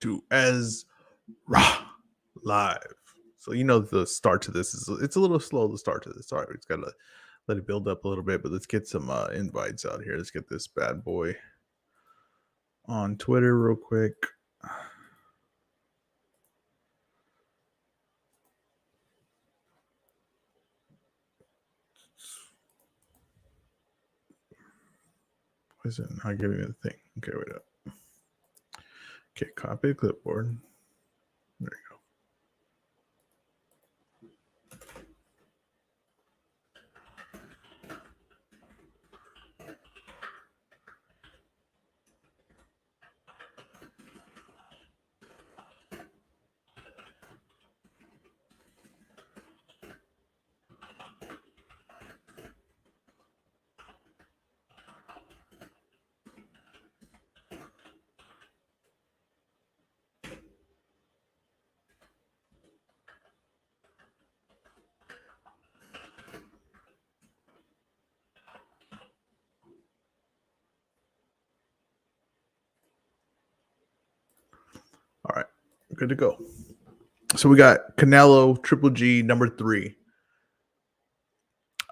to Ezra live. So the start to this it's a little slow. The start to this. Sorry, it's gotta let it build up a little bit. But let's get some invites out here. Let's get this bad boy on Twitter real quick. Why is it not giving me the thing? Okay, wait up. Okay, copy the clipboard. There you go. All right, good to go. So we got Canelo, Triple G, number 3.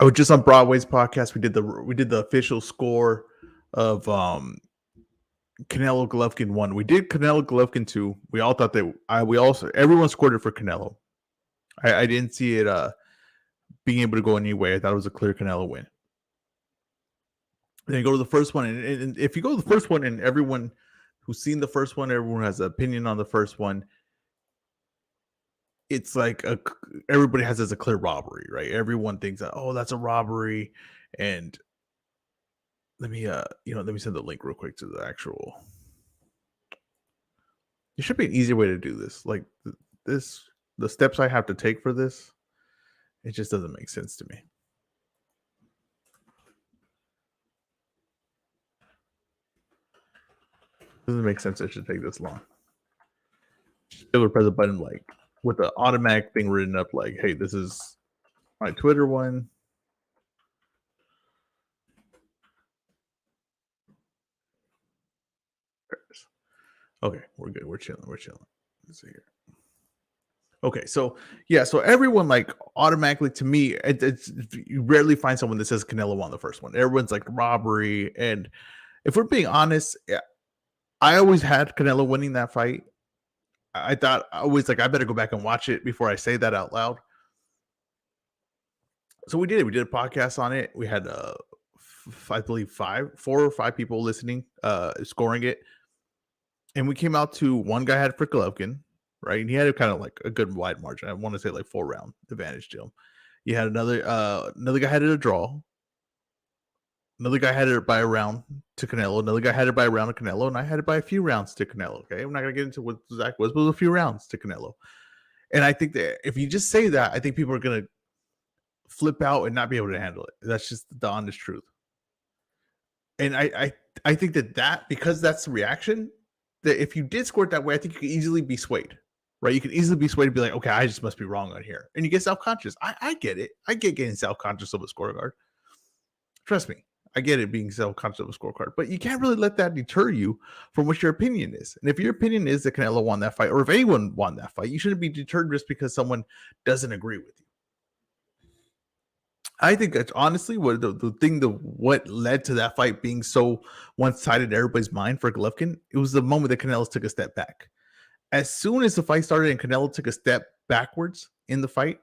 I was just on Broadway's podcast. We did the official score of Canelo Golovkin 1. We did Canelo Golovkin 2. We all thought that everyone scored it for Canelo. I didn't see it being able to go any way. I thought it was a clear Canelo win. Then you go to the first one, and if you go to the first one, and everyone who's seen the first one, everyone has an opinion on the first one. It's like everybody has as a clear robbery, right? Everyone thinks that, oh, that's a robbery. And let me send the link real quick to the actual. There should be an easier way to do this. Like the steps I have to take for this, it just doesn't make sense to me. Doesn't make sense. It should take this long. Just be able to press a button like with the automatic thing written up, like, "Hey, this is my Twitter one." Okay, we're good. We're chilling. Let's see here. Okay, so everyone like automatically to me, it's you rarely find someone that says Canelo won the first one. Everyone's like robbery, and if we're being honest, I always had Canelo winning that fight. I thought I always like I better go back and watch it before I say that out loud. So we did it. We did a podcast on it. We had I believe 4 or 5 people listening, scoring it, and we came out to one guy had for Golovkin, right? And he had kind of like a good wide margin. I want to say like 4-round advantage to him. You had another guy had it a draw. Another guy had it by a round to Canelo. Another guy had it by a round to Canelo, and I had it by a few rounds to Canelo. Okay, I'm not gonna get into what Zach was, but it was a few rounds to Canelo. And I think that if you just say that, I think people are gonna flip out and not be able to handle it. That's just the honest truth. And I think that because that's the reaction, that if you did score it that way, I think you could easily be swayed, right? You can easily be swayed to be like, okay, I just must be wrong on here. And you get self-conscious. I get it. I get getting self-conscious of a scorecard. Trust me. I get it being self-conscious of a scorecard, but you can't really let that deter you from what your opinion is. And if your opinion is that Canelo won that fight, or if anyone won that fight, you shouldn't be deterred just because someone doesn't agree with you. I think that's honestly what what led to that fight being so one-sided in everybody's mind for Golovkin. It was the moment that Canelo took a step back. As soon as the fight started and Canelo took a step backwards in the fight,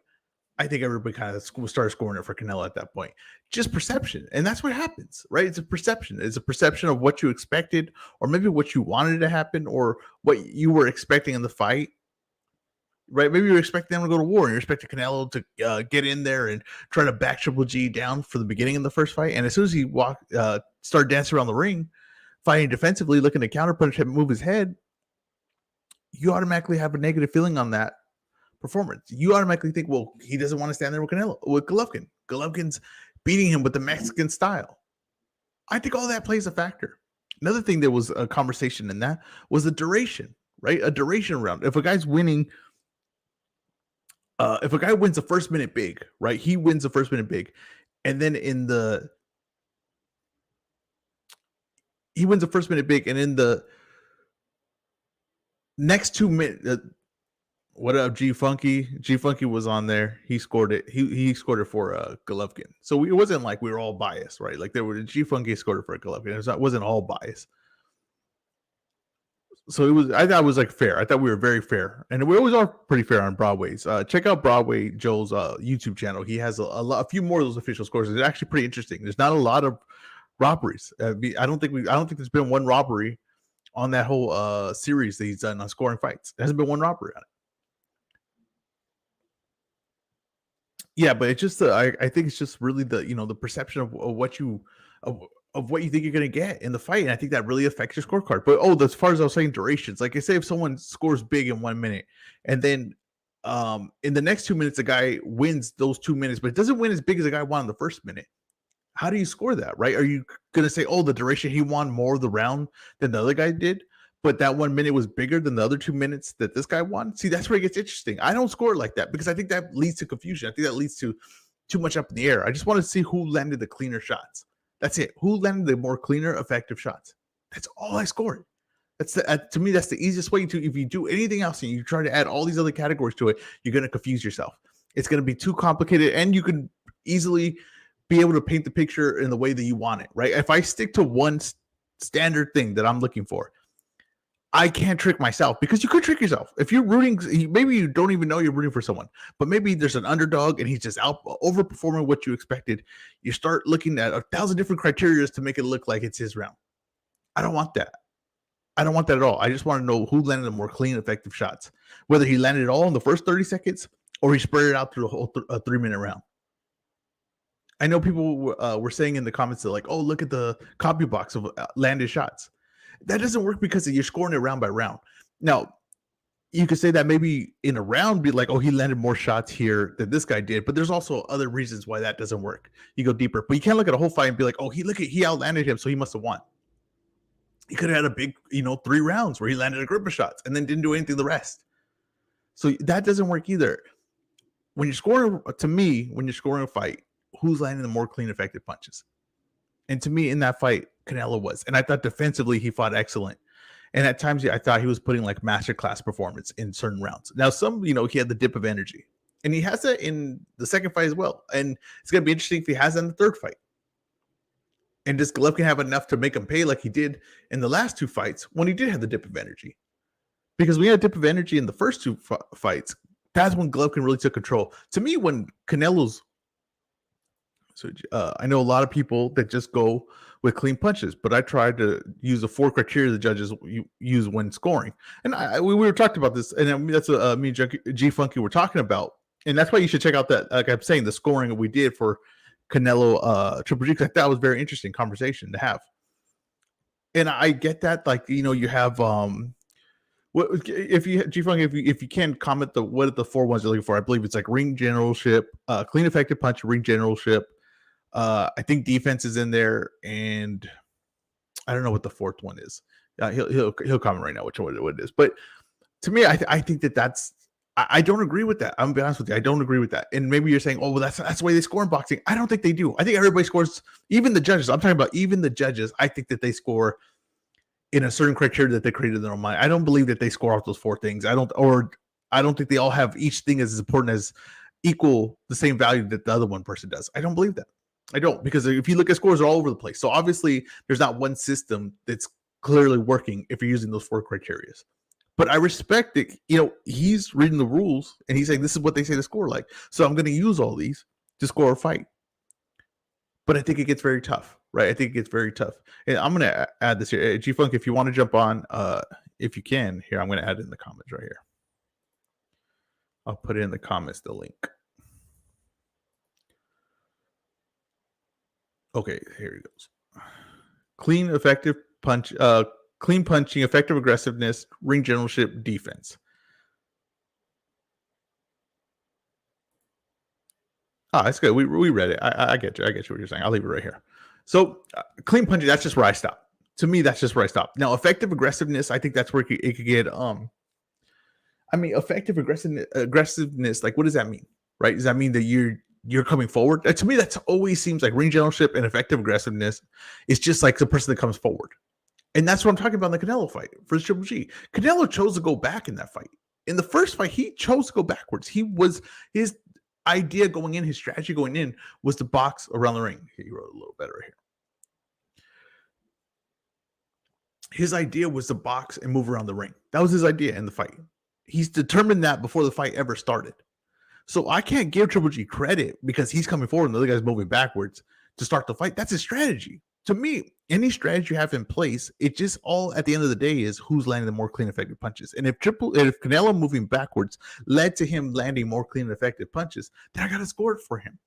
I think everybody kind of started scoring it for Canelo at that point. Just perception. And that's what happens, right? It's a perception. It's a perception of what you expected, or maybe what you wanted to happen, or what you were expecting in the fight, right? Maybe you're expecting them to go to war, and you're expecting Canelo to get in there and try to back Triple G down for the beginning of the first fight. And as soon as he started dancing around the ring, fighting defensively, looking to counterpunch him, move his head, you automatically have a negative feeling on that performance. You automatically think, well, he doesn't want to stand there with Golovkin. Golovkin's beating him with the Mexican style. I think all that plays a factor. Another thing that was a conversation in that was the duration, right? A duration round. If a guy's winning, if a guy wins the first minute big, right? He wins the first minute big, and then he wins the first minute big, and in the Next 2 minutes. What up, G Funky? G Funky was on there. He scored it. He scored it for Golovkin. So it wasn't like we were all biased, right? Like there were G Funky scored it for Golovkin. It wasn't all biased. So it was. I thought it was like fair. I thought we were very fair, and we always are pretty fair on Broadway's. Check out Broadway Joe's YouTube channel. He has a few more of those official scores. It's actually pretty interesting. There's not a lot of robberies. I don't think there's been one robbery on that whole series that he's done on scoring fights. There hasn't been one robbery on it. Yeah, but it's just I think it's just really the perception of what you of what you think you're gonna get in the fight, and I think that really affects your scorecard. But as far as I was saying, durations, like I say, if someone scores big in 1 minute, and then in the next 2 minutes, the guy wins those 2 minutes, but it doesn't win as big as the guy won in the first minute. How do you score that, right? Are you gonna say, the duration he won more of the round than the other guy did? But that 1 minute was bigger than the other 2 minutes that this guy won. See, that's where it gets interesting. I don't score it like that because I think that leads to confusion. I think that leads to too much up in the air. I just want to see who landed the cleaner shots. That's it. Who landed the more cleaner, effective shots? That's all I scored. To me, that's the easiest way to. If you do anything else and you try to add all these other categories to it, you're going to confuse yourself. It's going to be too complicated, and you can easily be able to paint the picture in the way that you want it. Right? If I stick to one standard thing that I'm looking for, I can't trick myself, because you could trick yourself. If you're rooting, maybe you don't even know you're rooting for someone, but maybe there's an underdog and he's just overperforming what you expected. You start looking at 1,000 different criteria to make it look like it's his round. I don't want that. I don't want that at all. I just want to know who landed the more clean, effective shots, whether he landed it all in the first 30 seconds or he spread it out through the whole 3-minute round. I know people were saying in the comments that like, look at the copy box of landed shots. That doesn't work because you're scoring it round by round. Now, you could say that maybe in a round, be like, he landed more shots here than this guy did. But there's also other reasons why that doesn't work. You go deeper, but you can't look at a whole fight and be like, he outlanded him, so he must have won. He could have had a big, 3 rounds where he landed a grip of shots and then didn't do anything the rest. So that doesn't work either. When you're scoring a fight, who's landing the more clean, effective punches? And to me, in that fight, Canelo was. And I thought defensively, he fought excellent. And at times, I thought he was putting like masterclass performance in certain rounds. Now, he had the dip of energy. And he has that in the second fight as well. And it's going to be interesting if he has that in the third fight. And does Golovkin have enough to make him pay like he did in the last 2 fights when he did have the dip of energy? Because we had a dip of energy in the first 2 fights. That's when Golovkin really took control. To me, when Canelo's So I know a lot of people that just go with clean punches, but I tried to use the 4 criteria the judges use when scoring. And we were talking about this, and that's what me and G Funky were talking about. And that's why you should check out that, like I'm saying, the scoring that we did for Canelo Triple G, because I thought it was a very interesting conversation to have. And I get that, like, you have what if you G Funk, if you can comment what are the 4 ones you're looking for? I believe it's like ring generalship, clean effective punch, ring generalship. I think defense is in there, and I don't know what the 4th one is. He'll comment right now which one it is. But to me, I think that's I don't agree with that. I'm gonna be honest with you. I don't agree with that. And maybe you're saying, that's the way they score in boxing. I don't think they do. I think everybody scores, even the judges. I'm talking about even the judges. I think that they score in a certain criteria that they created in their own mind. I don't believe that they score off those 4 things. I don't think they all have each thing as important as equal the same value that the other one person does. I don't believe that. I don't, because if you look at scores, they're all over the place. So obviously there's not one system that's clearly working if you're using those 4 criteria. But I respect that, he's reading the rules and he's saying, this is what they say to score like. So I'm going to use all these to score a fight. But I think it gets very tough, right? I think it gets very tough. And I'm going to add this here. G-Funk, if you want to jump on, if you can, here, I'm going to add it in the comments right here. I'll put it in the comments, the link. Okay, here he goes. Clean, effective punch, clean punching, effective aggressiveness, ring generalship, defense. That's good. We read it. I get you. I get you what you're saying. I'll leave it right here. So clean punching, that's just where I stop. To me, that's just where I stop. Now, effective aggressiveness, I think that's where it could get. Effective aggressiveness. Like, what does that mean? Right? Does that mean that you're coming forward? To me, that always seems like ring generalship and effective aggressiveness is just like the person that comes forward. And that's what I'm talking about in the Canelo fight for Triple G. Canelo chose to go back in that fight. In the first fight, he chose to go backwards. His idea going in, his strategy going in was to box around the ring. He wrote a little better right here. His idea was to box and move around the ring. That was his idea in the fight. He's determined that before the fight ever started. So I can't give Triple G credit because he's coming forward and the other guy's moving backwards to start the fight. That's his strategy. To me, any strategy you have in place, it just all at the end of the day is who's landing the more clean, effective punches. And if Canelo moving backwards led to him landing more clean and effective punches, then I gotta score it for him.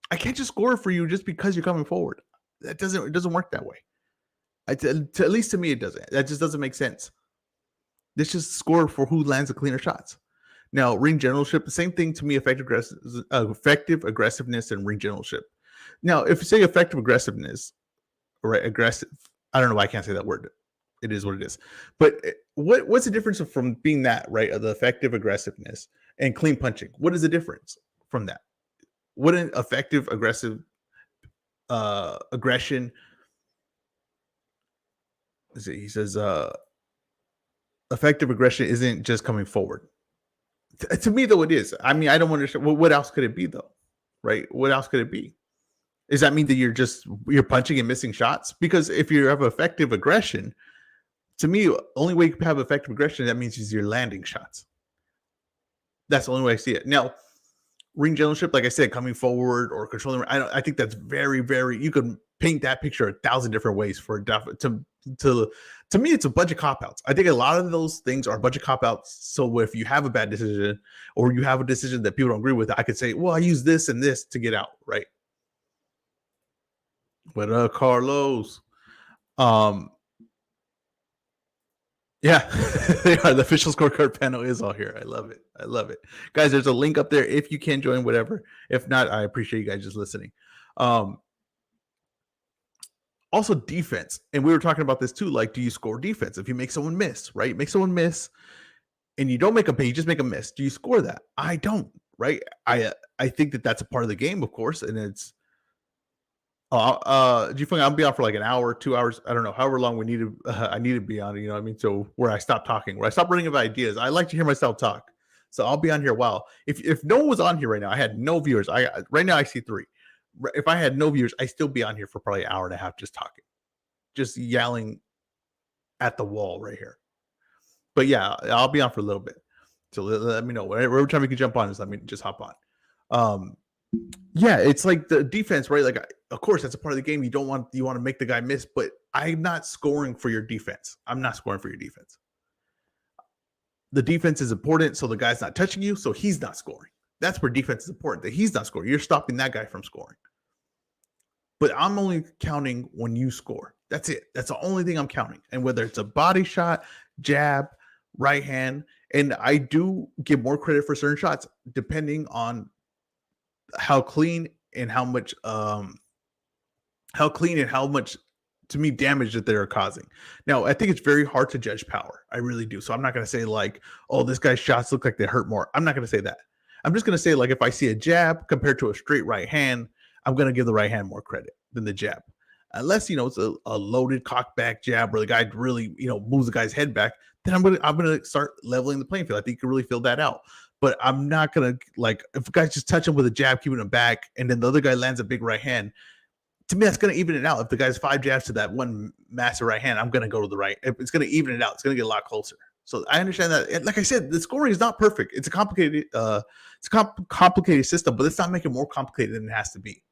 I can't just score it for you just because you're coming forward. It doesn't work that way. At least to me, it doesn't. That just doesn't make sense. Let's just score for who lands the cleaner shots. Now, ring generalship, the same thing to me, effective aggressiveness and ring generalship. Now, if you say effective aggressiveness, right, aggressive, I don't know why I can't say that word. It is what it is. But what's the difference from being that, right, of the effective aggressiveness and clean punching? What is the difference from that? What an effective aggressive aggression, he says, effective aggression isn't just coming forward. To me, though, it is. I mean, I don't understand. Well, what else could it be, though? Right? What else could it be? Does that mean that you're punching and missing shots? Because if you have effective aggression, to me, only way you can have effective aggression, that means is you're landing shots. That's the only way I see it. Now, ring generalship, like I said, coming forward or controlling, I think that's very, very. You could paint that picture 1,000 different ways for to me, it's a bunch of cop-outs. I think a lot of those things are a bunch of cop-outs. So if you have a bad decision or you have a decision that people don't agree with, I could say, well, I use this and this to get out, right? But Carlos, yeah, the official scorecard panel is all here. I love it, guys. There's a link up there if you can join. Whatever. If not, I appreciate you guys just listening. Also, defense, and we were talking about this too. Like, do you score defense if you make someone miss? Right, make someone miss, and you don't make a pay. You just make a miss. Do you score that? I don't. Right. I think that that's a part of the game, of course, and it's. Do you think I'll be on for like an hour, 2 hours? I don't know, however long we need to. I need to be on. You know what I mean? So where I stop talking, where I stop running of ideas. I like to hear myself talk, so I'll be on here a while. If no one was on here right now, I had no viewers. Right now I see 3. If I had no viewers, I'd still be on here for probably an hour and a half just talking, just yelling at the wall right here. But yeah, I'll be on for a little bit. So let me know. Every time you can jump on, just let me just hop on. Yeah, it's like the defense, right? Like, of course, that's a part of the game. You want to make the guy miss, but I'm not scoring for your defense. I'm not scoring for your defense. The defense is important, so the guy's not touching you, so he's not scoring. That's where defense is important, that he's not scoring. You're stopping that guy from scoring. But I'm only counting when you score. That's it. That's the only thing I'm counting. And whether it's a body shot, jab, right hand, and I do give more credit for certain shots depending on how clean and how much to me damage that they're causing. Now, I think it's very hard to judge power. I really do. So I'm not going to say like, oh, this guy's shots look like they hurt more. I'm not going to say that. I'm just going to say, like, if I see a jab compared to a straight right hand, I'm going to give the right hand more credit than the jab. Unless, it's a loaded cock back jab where the guy really, moves the guy's head back, then I'm gonna start leveling the playing field. I think you can really feel that out. But I'm not gonna, like, if a guy just touch him with a jab, keeping him back, and then the other guy lands a big right hand. To me, that's gonna even it out. If the guy's 5 jabs to that one massive right hand, I'm gonna go to the right. It's gonna even it out. It's gonna get a lot closer. So I understand that. Like I said, the scoring is not perfect. It's a complicated, complicated system, but let's not make it more complicated than it has to be.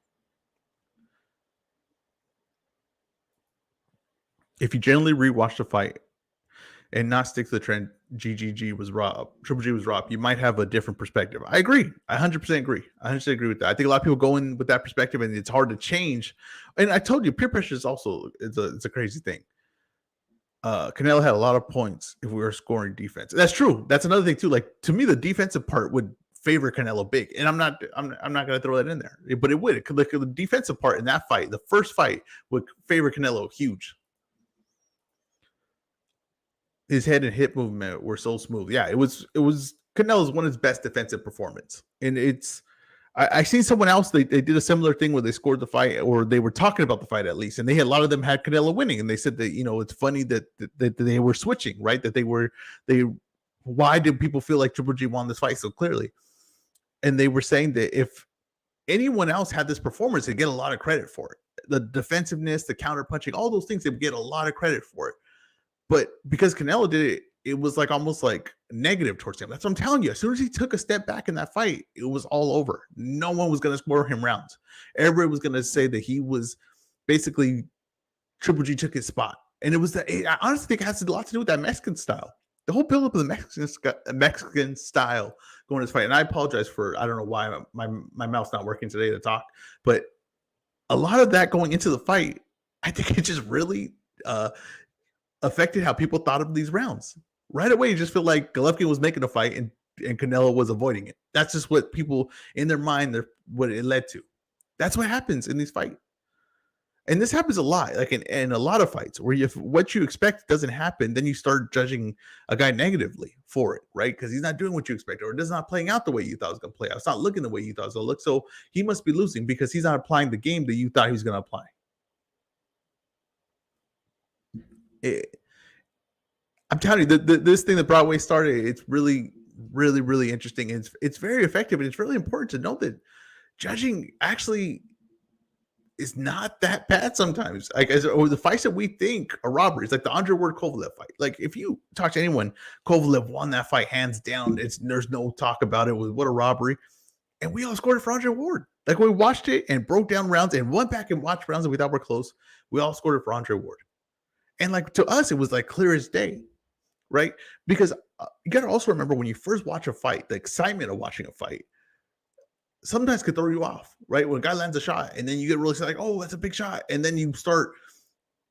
If you generally rewatch the fight and not stick to the trend, GGG was robbed, Triple G was robbed, you might have a different perspective. I agree. I 100% agree. I 100% agree with that. I think a lot of people go in with that perspective and it's hard to change. And I told you, peer pressure is also, it's a crazy thing. Canelo had a lot of points if we were scoring defense. That's true. That's another thing too. Like, to me, the defensive part would favor Canelo big, and I'm not going to throw that in there, but it would. Like, the defensive part in that fight, the first fight, would favor Canelo huge. His head and hip movement were so smooth. Yeah, it was Canelo's one of his best defensive performance, and it's. I seen someone else. They did a similar thing where they scored the fight, or they were talking about the fight at least, and they had a lot of them had Canelo winning, and they said that it's funny that they were switching, right? That they why did people feel like Triple G won this fight so clearly? And they were saying that if anyone else had this performance, they'd get a lot of credit for it. The defensiveness, the counter punching, all those things, they would get a lot of credit for it. But because Canelo did it, it was like almost like negative towards him. That's what I'm telling you. As soon as he took a step back in that fight, it was all over. No one was going to score him rounds. Everybody was going to say that he was basically Triple G took his spot. And it was I honestly think it has a lot to do with that Mexican style. The whole build up of the Mexican style going to this fight. And I apologize for, I don't know why my mouth's not working today to talk, but a lot of that going into the fight, I think it just really affected how people thought of these rounds. Right away, you just feel like Golovkin was making a fight and Canelo was avoiding it. That's just what people in their mind, what it led to. That's what happens in these fights. And this happens a lot, like in a lot of fights, where if what you expect doesn't happen, then you start judging a guy negatively for it, right? Because he's not doing what you expect, or it's not playing out the way you thought it was going to play out. It's not looking the way you thought it was going to look. So he must be losing because he's not applying the game that you thought he was going to apply. I'm telling you, this thing that Broadway started, it's really, really, really interesting. It's very effective, and it's really important to note that judging actually is not that bad sometimes. Like or the fights that we think are robberies, like the Andre Ward Kovalev fight. Like if you talk to anyone, Kovalev won that fight hands down. There's no talk about it. What a robbery, and we all scored it for Andre Ward. Like we watched it and broke down rounds and went back and watched rounds that we thought were close. We all scored it for Andre Ward, and like to us, it was like clear as day, right? Because you got to also remember when you first watch a fight, the excitement of watching a fight sometimes could throw you off, right? When a guy lands a shot and then you get really like, oh, that's a big shot. And then you start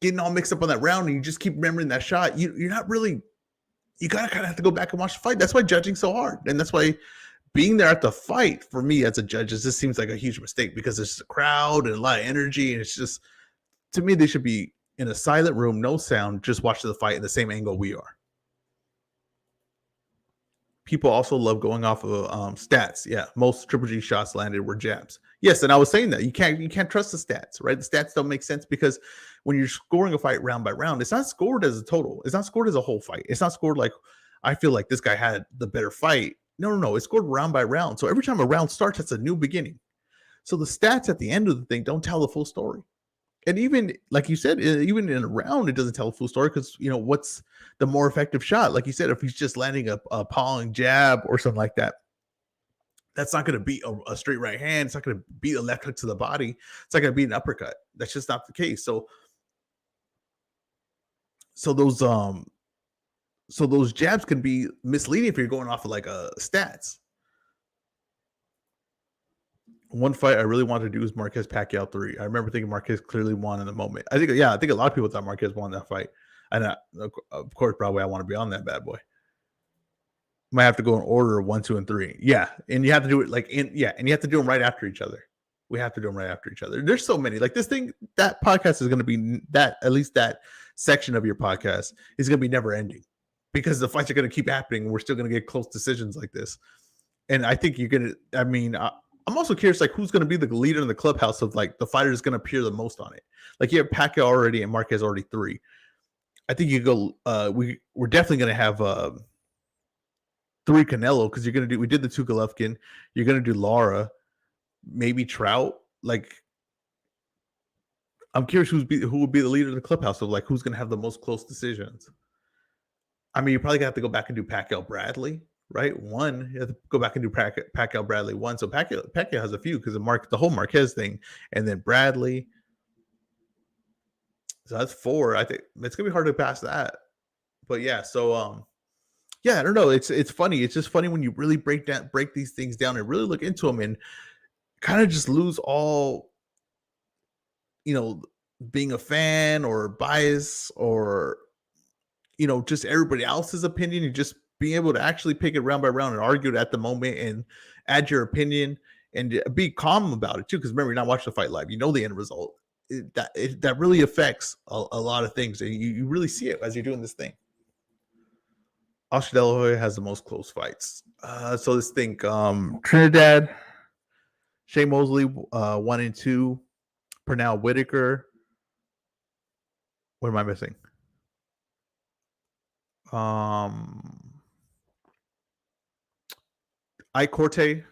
getting all mixed up on that round and you just keep remembering that shot. You're not really, you got to kind of have to go back and watch the fight. That's why judging's so hard. And that's why being there at the fight for me as a judge, this seems like a huge mistake because there's a crowd and a lot of energy. And it's just, to me, they should be in a silent room, no sound, just watch the fight in the same angle we are. People also love going off of stats. Yeah, most Triple G shots landed were jabs. Yes, and I was saying that you can't trust the stats, right? The stats don't make sense because when you're scoring a fight round by round, it's not scored as a total. It's not scored as a whole fight. It's not scored like I feel like this guy had the better fight. No. It's scored round by round. So every time a round starts, it's a new beginning. So the stats at the end of the thing don't tell the full story. And even like you said, even in a round, it doesn't tell a full story because what's the more effective shot? Like you said, if he's just landing a palming jab or something like that, that's not going to beat a straight right hand. It's not going to beat a left hook to the body. It's not going to beat an uppercut. That's just not the case. So those jabs can be misleading if you're going off of like stats. One fight I really wanted to do is Marquez Pacquiao 3. I remember thinking Marquez clearly won in the moment. I think a lot of people thought Marquez won that fight. And of course, probably I want to be on that bad boy. Might have to go in order of 1, 2, and 3. Yeah. And you have to do it and you have to do them right after each other. We have to do them right after each other. There's so many. Like this thing, that podcast is going to be at least that section of your podcast is going to be never ending because the fights are going to keep happening. And we're still going to get close decisions like this. And I think you're going to, I'm also curious, like, who's going to be the leader in the clubhouse of, like, the fighter is going to appear the most on it. Like, you have Pacquiao already and Marquez already 3. I think you go, we're definitely going to have 3 Canelo because we did the 2 Golovkin. You're going to do Lara, maybe Trout. Like, I'm curious who would be the leader in the clubhouse of, like, who's going to have the most close decisions. I mean, you're probably going to have to go back and do Pacquiao Bradley. Right, 1. You have to go back and do Pacquiao Bradley 1. So Pacquiao has a few because the whole Marquez thing, and then Bradley. So that's 4. I think it's gonna be hard to pass that. But yeah, so I don't know. It's funny. It's just funny when you really break these things down and really look into them and kind of just lose all, being a fan or bias or just everybody else's opinion. You just being able to actually pick it round by round and argue it at the moment and add your opinion and be calm about it too. Because remember, you're not watching the fight live. You know the end result. That really affects a lot of things. And you really see it as you're doing this thing. Oscar De La Hoya has the most close fights. So let's think Trinidad. Shane Mosley, 1-2. Pernell Whitaker. What am I missing? Ike Corte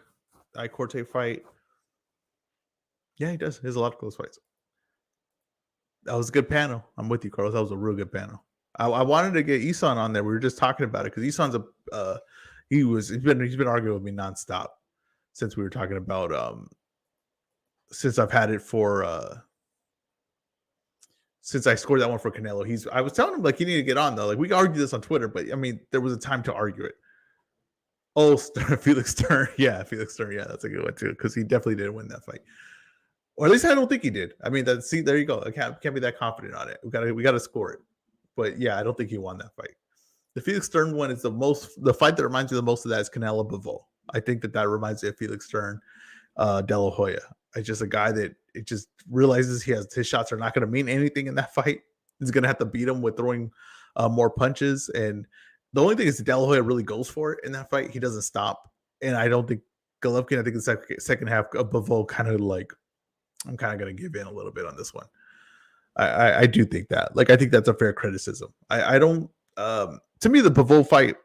fight. Yeah, he does. He has a lot of close fights. That was a good panel. I'm with you, Carlos. That was a real good panel. I wanted to get Isan on there. We were just talking about it because Isan's he's been arguing with me nonstop since we were talking about since I've had it for since I scored that one for Canelo. I was telling him like you need to get on though. Like we can argue this on Twitter, but I mean there was a time to argue it. Oh, Felix Stern. Yeah, Felix Stern. Yeah, that's a good one too because he definitely didn't win that fight. Or at least I don't think he did. I mean, see, there you go. I can't be that confident on it. We gotta score it. But yeah, I don't think he won that fight. The Felix Stern one is the fight that reminds me the most of that is Canelo Bivol. I think that reminds me of Felix Stern, De La Hoya. It's just a guy that it just realizes his shots are not going to mean anything in that fight. He's going to have to beat him with throwing more punches. And the only thing is De La Hoya really goes for it in that fight. He doesn't stop. And I don't think Golovkin, I think the second half of Bivol kind of like, I'm kind of going to give in a little bit on this one. I do think that. Like, I think that's a fair criticism. I don't. To me, the Bivol fight,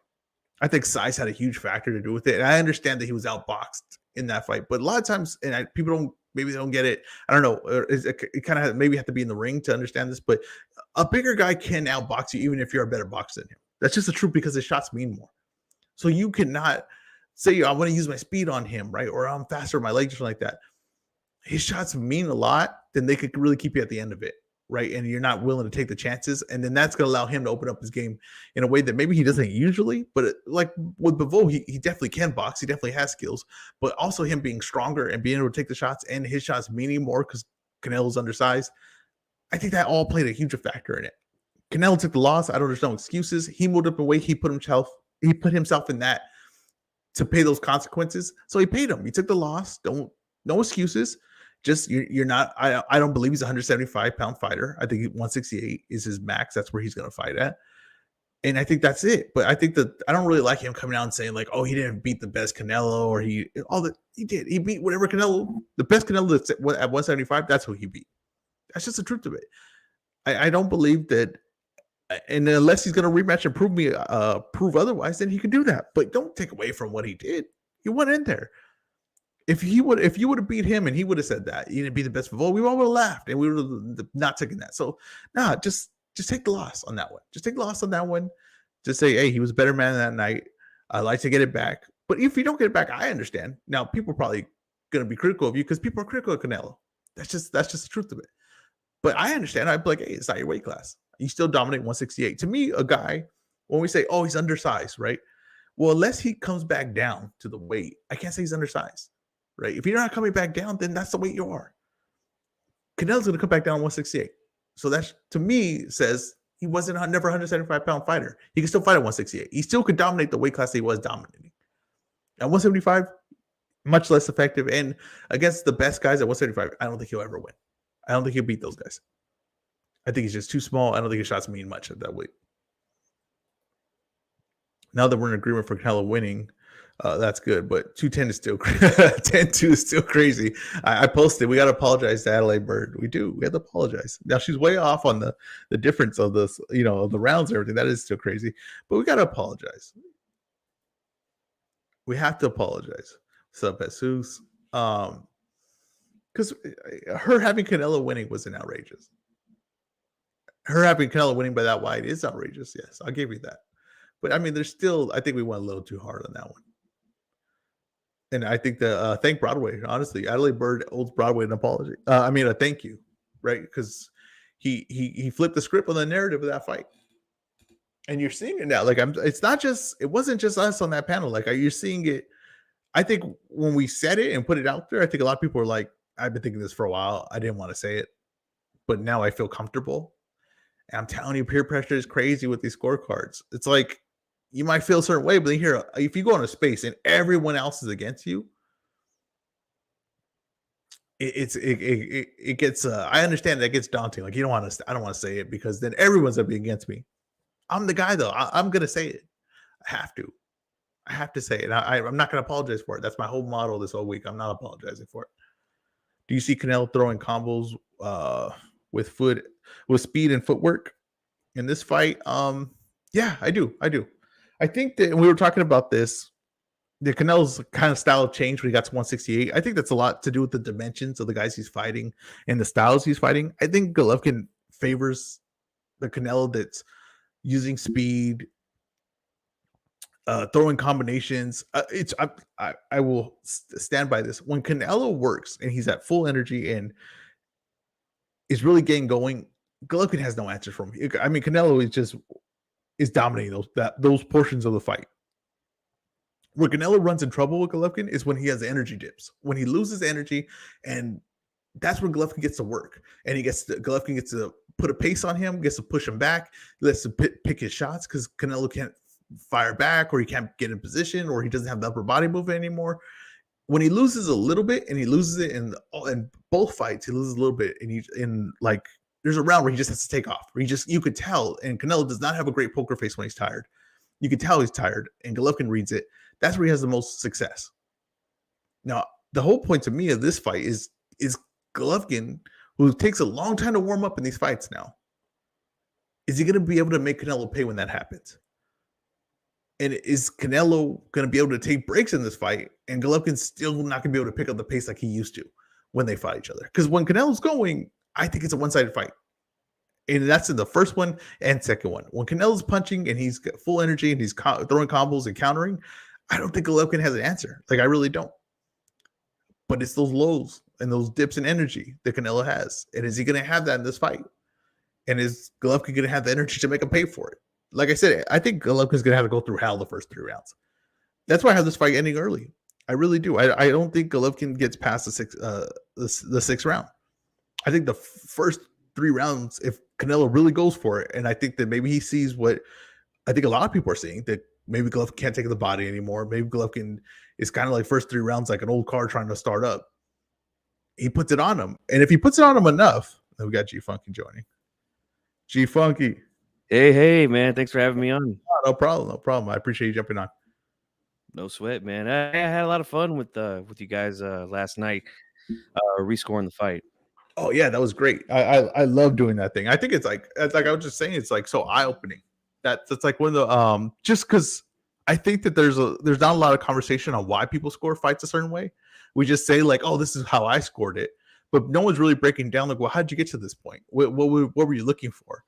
I think size had a huge factor to do with it. And I understand that he was outboxed in that fight, but a lot of times, and people maybe they don't get it. I don't know. It kind of maybe have to be in the ring to understand this, but a bigger guy can outbox you even if you're a better boxer than him. That's just the truth because his shots mean more. So you cannot say I want to use my speed on him, right? Or I'm faster with my legs or something like that. His shots mean a lot, then they could really keep you at the end of it, right? And you're not willing to take the chances, and then that's going to allow him to open up his game in a way that maybe he doesn't usually. But like with Bivol, he definitely can box. He definitely has skills, but also him being stronger and being able to take the shots and his shots meaning more because Canelo's undersized. I think that all played a huge factor in it. Canelo took the loss. I don't understand excuses. He moved up in weight. He put himself in that to pay those consequences. So he paid him. He took the loss. No excuses. Just you're not. I don't believe he's a 175-pound fighter. I think 168 is his max. That's where he's going to fight at, and I think that's it. But I think that I don't really like him coming out and saying like, "Oh, he didn't beat the best Canelo," or he did. He beat whatever Canelo, the best Canelo that's at 175. That's who he beat. That's just the truth of it. I don't believe that, and unless he's going to rematch and prove otherwise, then he can do that. But don't take away from what he did. He went in there. If you would have beat him and he would have said that he didn't be the best of all, we all would have laughed and we would have not taken that. So just take the loss on that one. Just take the loss on that one. Just say, hey, he was a better man that night. I'd like to get it back. But if you don't get it back, I understand. Now people are probably gonna be critical of you because people are critical of Canelo. That's just the truth of it. But I understand. I'd be like, hey, it's not your weight class. You still dominate 168. To me, a guy, when we say, oh, he's undersized, right? Well, unless he comes back down to the weight, I can't say he's undersized. Right? If you're not coming back down, then that's the weight you are. Canelo's going to come back down 168. So that, to me, says he wasn't never a 175-pound fighter. He can still fight at 168. He still could dominate the weight class he was dominating. At 175, much less effective. And against the best guys at 175, I don't think he'll ever win. I don't think he'll beat those guys. I think he's just too small. I don't think his shots mean much at that weight. Now that we're in agreement for Canelo winning, that's good, but 210 is still 10-2 is still crazy. I posted, we got to apologize to Adelaide Bird. We have to apologize. Now she's way off on the difference of this, of the rounds and everything. That is still crazy, but we got to apologize. We have to apologize. What's up, Jesus? Because her having Canelo winning wasn't outrageous. Her having Canelo winning by that wide is outrageous. Yes, I'll give you that. But I mean, I think we went a little too hard on that one. And I think thank Broadway, honestly. Adelaide Bird owes Broadway an apology. A thank you, right? Because he flipped the script on the narrative of that fight. And you're seeing it now. Like it wasn't just us on that panel. Like you're seeing it. I think when we said it and put it out there, I think a lot of people were like, I've been thinking this for a while. I didn't want to say it, but now I feel comfortable. And I'm telling you, peer pressure is crazy with these scorecards. It's like, you might feel a certain way, but here, if you go into space and everyone else is against you, it gets. I understand that gets daunting. Like I don't want to say it because then everyone's gonna be against me. I'm the guy though. I'm gonna say it. I have to say it. I'm not gonna apologize for it. That's my whole motto this whole week. I'm not apologizing for it. Do you see Canelo throwing combos with foot with speed and footwork in this fight? Yeah, I do. I do. I think that we were talking about this. The Canelo's kind of style changed when he got to 168. I think that's a lot to do with the dimensions of the guys he's fighting and the styles he's fighting. I think Golovkin favors the Canelo that's using speed, throwing combinations. I will stand by this. When Canelo works and he's at full energy and is really getting going, Golovkin has no answer for him. I mean, Canelo is dominating those portions of the fight. Where Canelo runs in trouble with Golovkin is when he has energy dips. When he loses energy, and that's when Golovkin gets to work, and Golovkin gets to put a pace on him, gets to push him back, lets him pick his shots because Canelo can't fire back, or he can't get in position, or he doesn't have the upper body movement anymore. When he loses a little bit, and he loses it in both fights, he loses a little bit, and there's a round where he just has to take off. Where you could tell, and Canelo does not have a great poker face when he's tired. You can tell he's tired, and Golovkin reads it. That's where he has the most success. Now, the whole point to me of this fight is Golovkin, who takes a long time to warm up in these fights now, is he going to be able to make Canelo pay when that happens? And is Canelo going to be able to take breaks in this fight, and Golovkin's still not going to be able to pick up the pace like he used to when they fight each other? Because when Canelo's going, I think it's a one-sided fight. And that's in the first one and second one. When Canelo's punching and he's got full energy and he's throwing combos and countering, I don't think Golovkin has an answer. Like, I really don't. But it's those lows and those dips in energy that Canelo has. And is he going to have that in this fight? And is Golovkin going to have the energy to make him pay for it? Like I said, I think Golovkin's going to have to go through hell the first 3 rounds. That's why I have this fight ending early. I really do. I don't think Golovkin gets past the sixth round. I think the first 3 rounds, if Canelo really goes for it, and I think that maybe he sees what I think a lot of people are seeing, that maybe Golovkin can't take the body anymore. Maybe Golovkin is kind of like first 3 rounds like an old car trying to start up. He puts it on him. And if he puts it on him enough, then we got G Funky joining. G Funky. Hey, man. Thanks for having me on. Oh, no problem. I appreciate you jumping on. No sweat, man. I had a lot of fun with you guys last night, rescoring the fight. Oh yeah, that was great. I love doing that thing. I think it's like I was just saying, it's like so eye opening. That's like one of the just because I think that there's not a lot of conversation on why people score fights a certain way. We just say like, oh, this is how I scored it, but no one's really breaking down like, well, how did you get to this point? What were you looking for?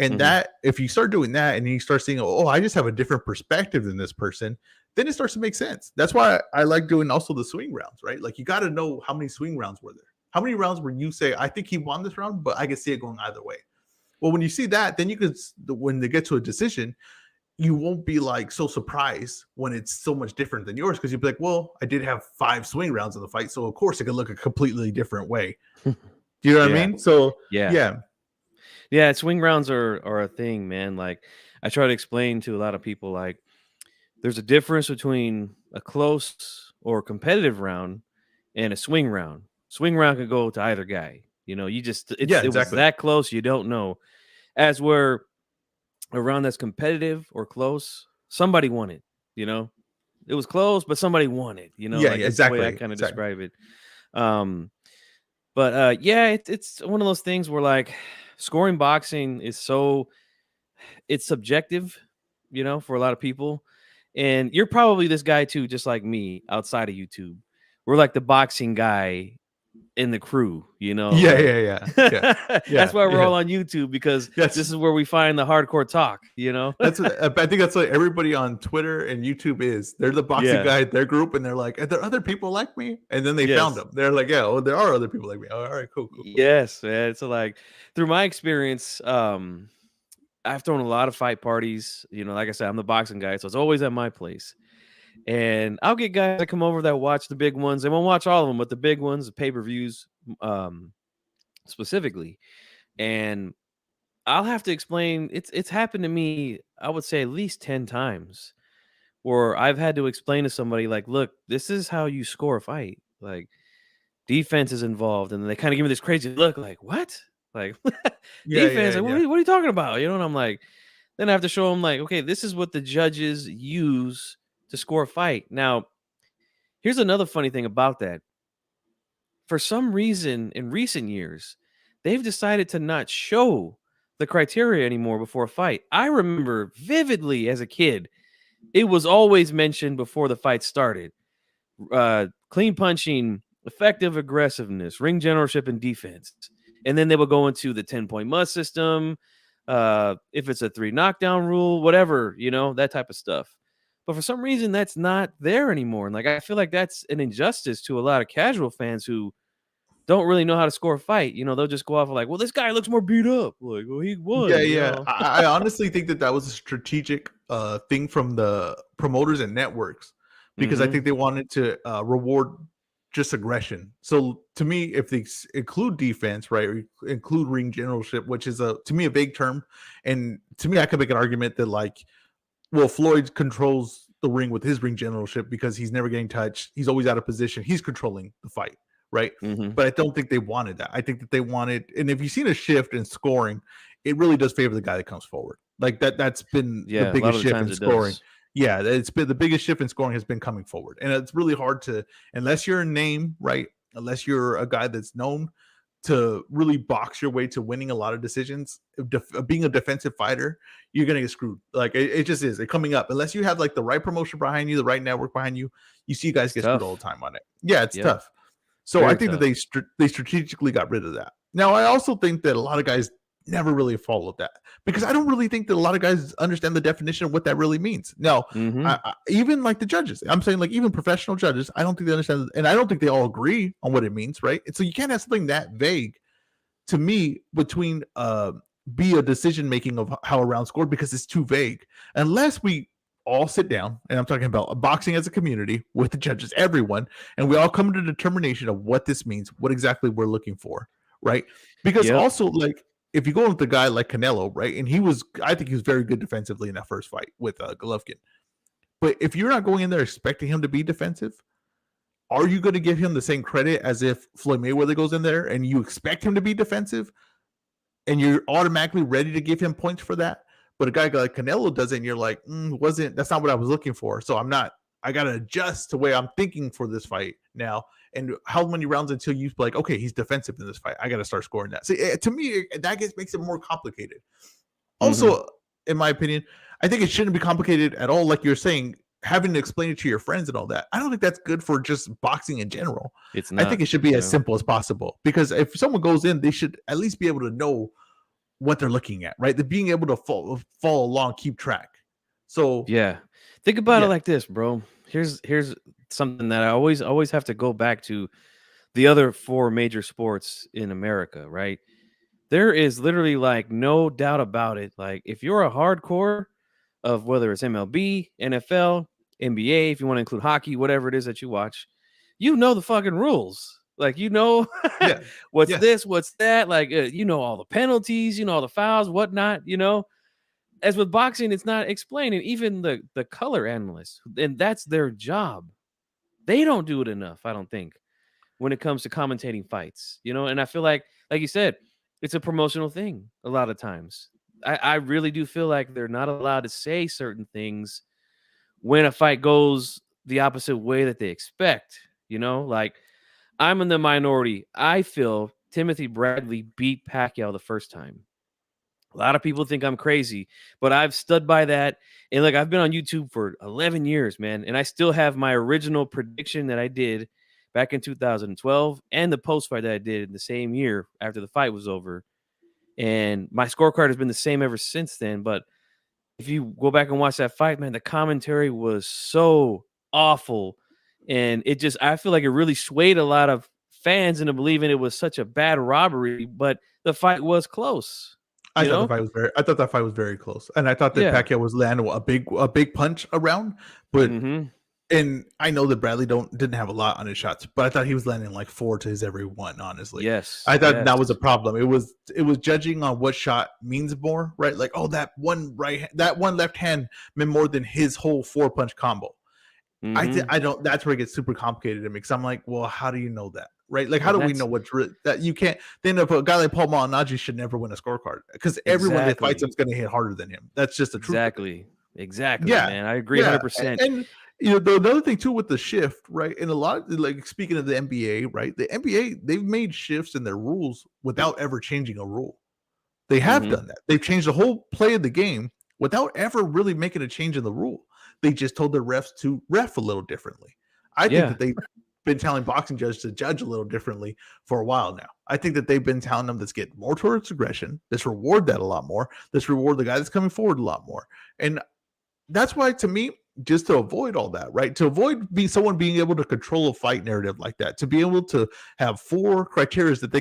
And that if you start doing that and you start seeing, oh, I just have a different perspective than this person, then it starts to make sense. That's why I like doing also the swing rounds, right? Like you got to know how many swing rounds were there. How many rounds where you say, I think he won this round, but I can see it going either way. Well, when you see that, then you could, when they get to a decision, you won't be like so surprised when it's so much different than yours, because you'd be like, well, I did have 5 swing rounds in the fight, so of course it could look a completely different way. Do you know what I mean? So yeah, swing rounds are a thing, man. Like I try to explain to a lot of people, like there's a difference between a close or competitive round and a swing round. Swing round could go to either guy. You know, it was that close, you don't know. As where a round that's competitive or close, somebody won it. You know, it was close, but somebody won it. You know, that's the way I kind of describe it. But it's one of those things where like scoring boxing is it's subjective, you know, for a lot of people. And you're probably this guy too, just like me, outside of YouTube. We're like the boxing guy in the crew, you know. Yeah. That's why we're all on YouTube, because this is where we find the hardcore talk, you know. I think that's what everybody on Twitter and YouTube is. They're the boxing guy, their group, and they're like, are there other people like me? And then they found them. They're like, yeah, well, there are other people like me. Oh, all right, cool. Yes, man. So like through my experience, I've thrown a lot of fight parties. You know, like I said, I'm the boxing guy, so it's always at my place. And I'll get guys that come over that watch the big ones. They won't watch all of them, but the big ones, the pay-per-views specifically. And I'll have to explain. It's happened to me, I would say at least 10 times, where I've had to explain to somebody like, look, this is how you score a fight. Like defense is involved. And they kind of give me this crazy look like, what? Like defense? Like, what are you talking about? You know, and I'm like, then I have to show them like, okay, this is what the judges use to score a fight. Now, here's another funny thing about that. for some reason in recent years, they've decided to not show the criteria anymore before a fight. I remember vividly as a kid, it was always mentioned before the fight started. Clean punching, effective aggressiveness, ring generalship, and defense. And then they will go into the 10-point must system, if it's a 3 knockdown rule, whatever, that type of stuff. But for some reason, that's not there anymore. And like, I feel like that's an injustice to a lot of casual fans who don't really know how to score a fight. They'll just go off of like, well, this guy looks more beat up. Like, well, he Yeah, won, yeah. I honestly think that was a strategic thing from the promoters and networks because I Mm-hmm. think they wanted to reward just aggression. So to me, if they include defense, right, or include ring generalship, which is to me a vague term, and to me, I could make an argument that like, well, Floyd controls the ring with his ring generalship because he's never getting touched. He's always out of position. He's controlling the fight, right? Mm-hmm. But I don't think they wanted that. I think that they wanted, and if you've seen a shift in scoring, it really does favor the guy that comes forward. Like that's been the Yeah, a lot biggest of the shift times in it scoring. does. Yeah, it's been the biggest shift in scoring has been coming forward. And it's really hard to, unless you're a name, right? Unless you're a guy that's known to really box your way to winning a lot of decisions, being a defensive fighter, you're gonna get screwed. Like it just is. It coming up unless you have like the right promotion behind you, the right network behind you. You see guys It's get screwed all the tough. time on it. Yeah, it's Yep. tough. So I Very think that tough. they strategically got rid of that. Now I also think that a lot of guys never really followed that because I don't really think that a lot of guys understand the definition of what that really means. Now, Mm-hmm. even like the judges, I'm saying like even professional judges, I don't think they understand, and I don't think they all agree on what it means, right? And so you can't have something that vague to me between be a decision making of how a round scored because it's too vague unless we all sit down, and I'm talking about boxing as a community with the judges, everyone, and we all come to a determination of what this means, what exactly we're looking for, right? Because Yep. also like if you go with a guy like Canelo, right, and I think he was very good defensively in that first fight with Golovkin, but if you're not going in there expecting him to be defensive, are you going to give him the same credit as if Floyd Mayweather goes in there and you expect him to be defensive and you're automatically ready to give him points for that? But a guy like Canelo does it and you're like, that's not what I was looking for. So I got to adjust to the way I'm thinking for this fight now. And how many rounds until you like, okay, he's defensive in this fight. I got to start scoring that. See, to me, that makes it more complicated. Mm-hmm. Also, in my opinion, I think it shouldn't be complicated at all. Like you're saying, having to explain it to your friends and all that. I don't think that's good for just boxing in general. It's I think not. it should be as Yeah. simple as possible because if someone goes in, they should at least be able to know what they're looking at, right? They're being able to follow along, keep track. So Yeah. Think about it yeah, like this, bro. Here's something that I always have to go back to the other four major sports in America, right? There is literally like no doubt about it. Like if you're a hardcore of whether it's MLB, NFL, NBA, if you want to include hockey, whatever it is that you watch, you know the fucking rules. Like yeah, what's yeah. this, what's that. Like all the penalties, all the fouls, whatnot. As with boxing, it's not explained, and even the color analysts, and that's their job. They don't do it enough, I don't think, when it comes to commentating fights. And I feel like you said, it's a promotional thing a lot of times. I really do feel like they're not allowed to say certain things when a fight goes the opposite way that they expect. Like I'm in the minority. I feel Timothy Bradley beat Pacquiao the first time. A lot of people think I'm crazy, but I've stood by that. And look, I've been on YouTube for 11 years, man. And I still have my original prediction that I did back in 2012 and the post fight that I did in the same year after the fight was over. And my scorecard has been the same ever since then. But if you go back and watch that fight, man, the commentary was so awful. And I feel like it really swayed a lot of fans into believing it was such a bad robbery, but the fight was close, I you thought know? I thought that fight was very close, and I thought that Yeah. Pacquiao was landing a big punch around, but Mhm. and I know that Bradley didn't have a lot on his shots, but I thought he was landing like 4 to his every one, honestly. Yes, I thought yes. that was a problem. It was judging on what shot means more, right? Like, oh, that one left hand meant more than his whole 4-punch combo. Mhm. I don't that's where it gets super complicated to me because I'm like, well, how do you know that? Right? Like, how Well, do we know that's that you can't then if a guy like Paul Malignaggi should never win a scorecard because everyone that fights him exactly. is gonna hit harder than him. That's just the truth of it. Exactly. Exactly, Yeah. man. I agree Yeah. 100%. And Another thing too with the shift, right? And a lot, like speaking of the NBA, right? The NBA, they've made shifts in their rules without ever changing a rule. They have Mhm. done that. They've changed the whole play of the game without ever really making a change in the rule. They just told the refs to ref a little differently. I think Yeah. that they've been telling boxing judges to judge a little differently for a while now. I think that they've been telling them let's get more towards aggression. Let's reward that a lot more. Let's reward the guy that's coming forward a lot more. And that's why, to me, just to avoid all that, right? To avoid someone being able to control a fight narrative like that, to be able to have 4 criteria that they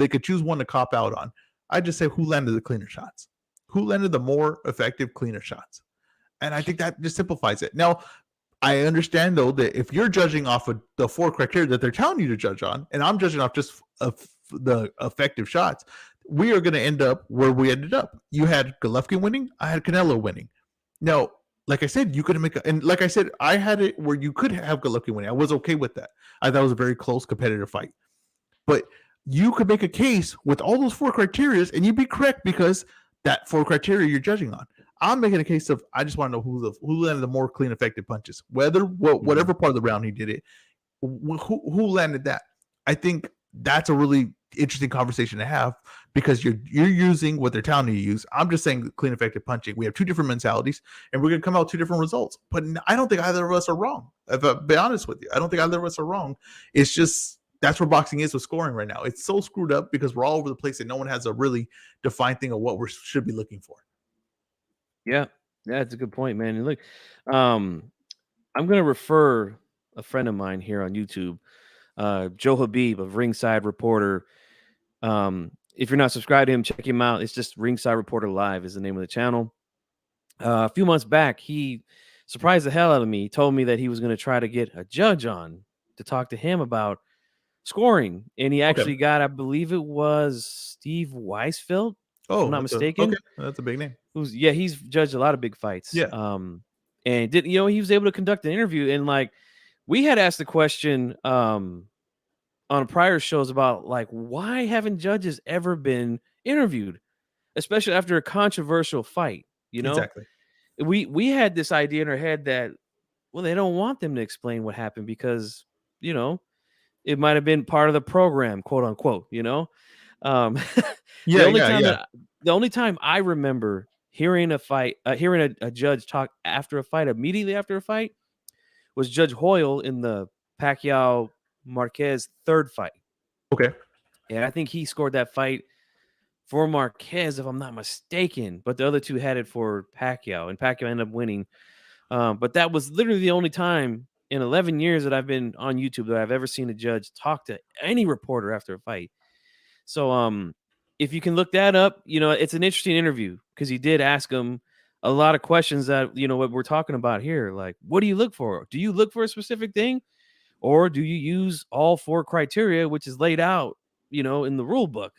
could choose one to cop out on. I just say who landed the cleaner shots, who landed the more effective, cleaner shots, and I think that just simplifies it. Now, I understand though that if you're judging off of the 4 criteria that they're telling you to judge on, and I'm judging off just of the effective shots, we are going to end up where we ended up. You had Golovkin winning, I had Canelo winning. Now, like I said, you could make and like I said, I had it where you could have Golovkin winning. I was okay with that. I thought it was a very close competitive fight. But you could make a case with all those 4 criteria, and you'd be correct because that 4 criteria you're judging on. I'm making a case of I just want to know who landed the more clean, effective punches, Mhm. whatever part of the round he did it, who landed that. I think that's a really interesting conversation to have because you're using what they're telling you to use. I'm just saying clean, effective punching. We have 2 different mentalities, and we're going to come out 2 different results. But I don't think either of us are wrong. If I be honest with you, I don't think either of us are wrong. It's just that's where boxing is with scoring right now. It's so screwed up because we're all over the place and no one has a really defined thing of what we should be looking for. Yeah. Yeah, that's a good point, man. And look, um, I'm gonna refer a friend of mine here on YouTube, Joe Habib of Ringside Reporter. If you're not subscribed to him, check him out. It's just Ringside Reporter Live is the name of the channel. A few months back, he surprised the hell out of me. He told me that he was going to try to get a judge on to talk to him about scoring, and he Okay. actually got, I believe it was Steve Weisfeld, if I'm Oh, not mistaken. that's a big name. Who's yeah, he's judged a lot of big fights. Yeah. And did he was able to conduct an interview, and like we had asked the question on prior shows about like why haven't judges ever been interviewed, especially after a controversial fight, you know? Exactly. We had this idea in our head that well, they don't want them to explain what happened because, you know, it might have been part of the program, quote unquote, you know? Um, the Yeah, only yeah, time yeah. that the only time I remember hearing a fight, hearing a judge talk after a fight, immediately after a fight, was Judge Hoyle in the Pacquiao Marquez third fight. Okay. And I think he scored that fight for Marquez, if I'm not mistaken. But the other two had it for Pacquiao, and Pacquiao ended up winning. But that was literally the only time in 11 years that I've been on YouTube that I've ever seen a judge talk to any reporter after a fight. So, if you can look that up, you know, it's an interesting interview because he did ask him a lot of questions that, you know, what we're talking about here. Like, what do you look for? Do you look for a specific thing or do you use all 4 criteria, which is laid out, you know, in the rule book?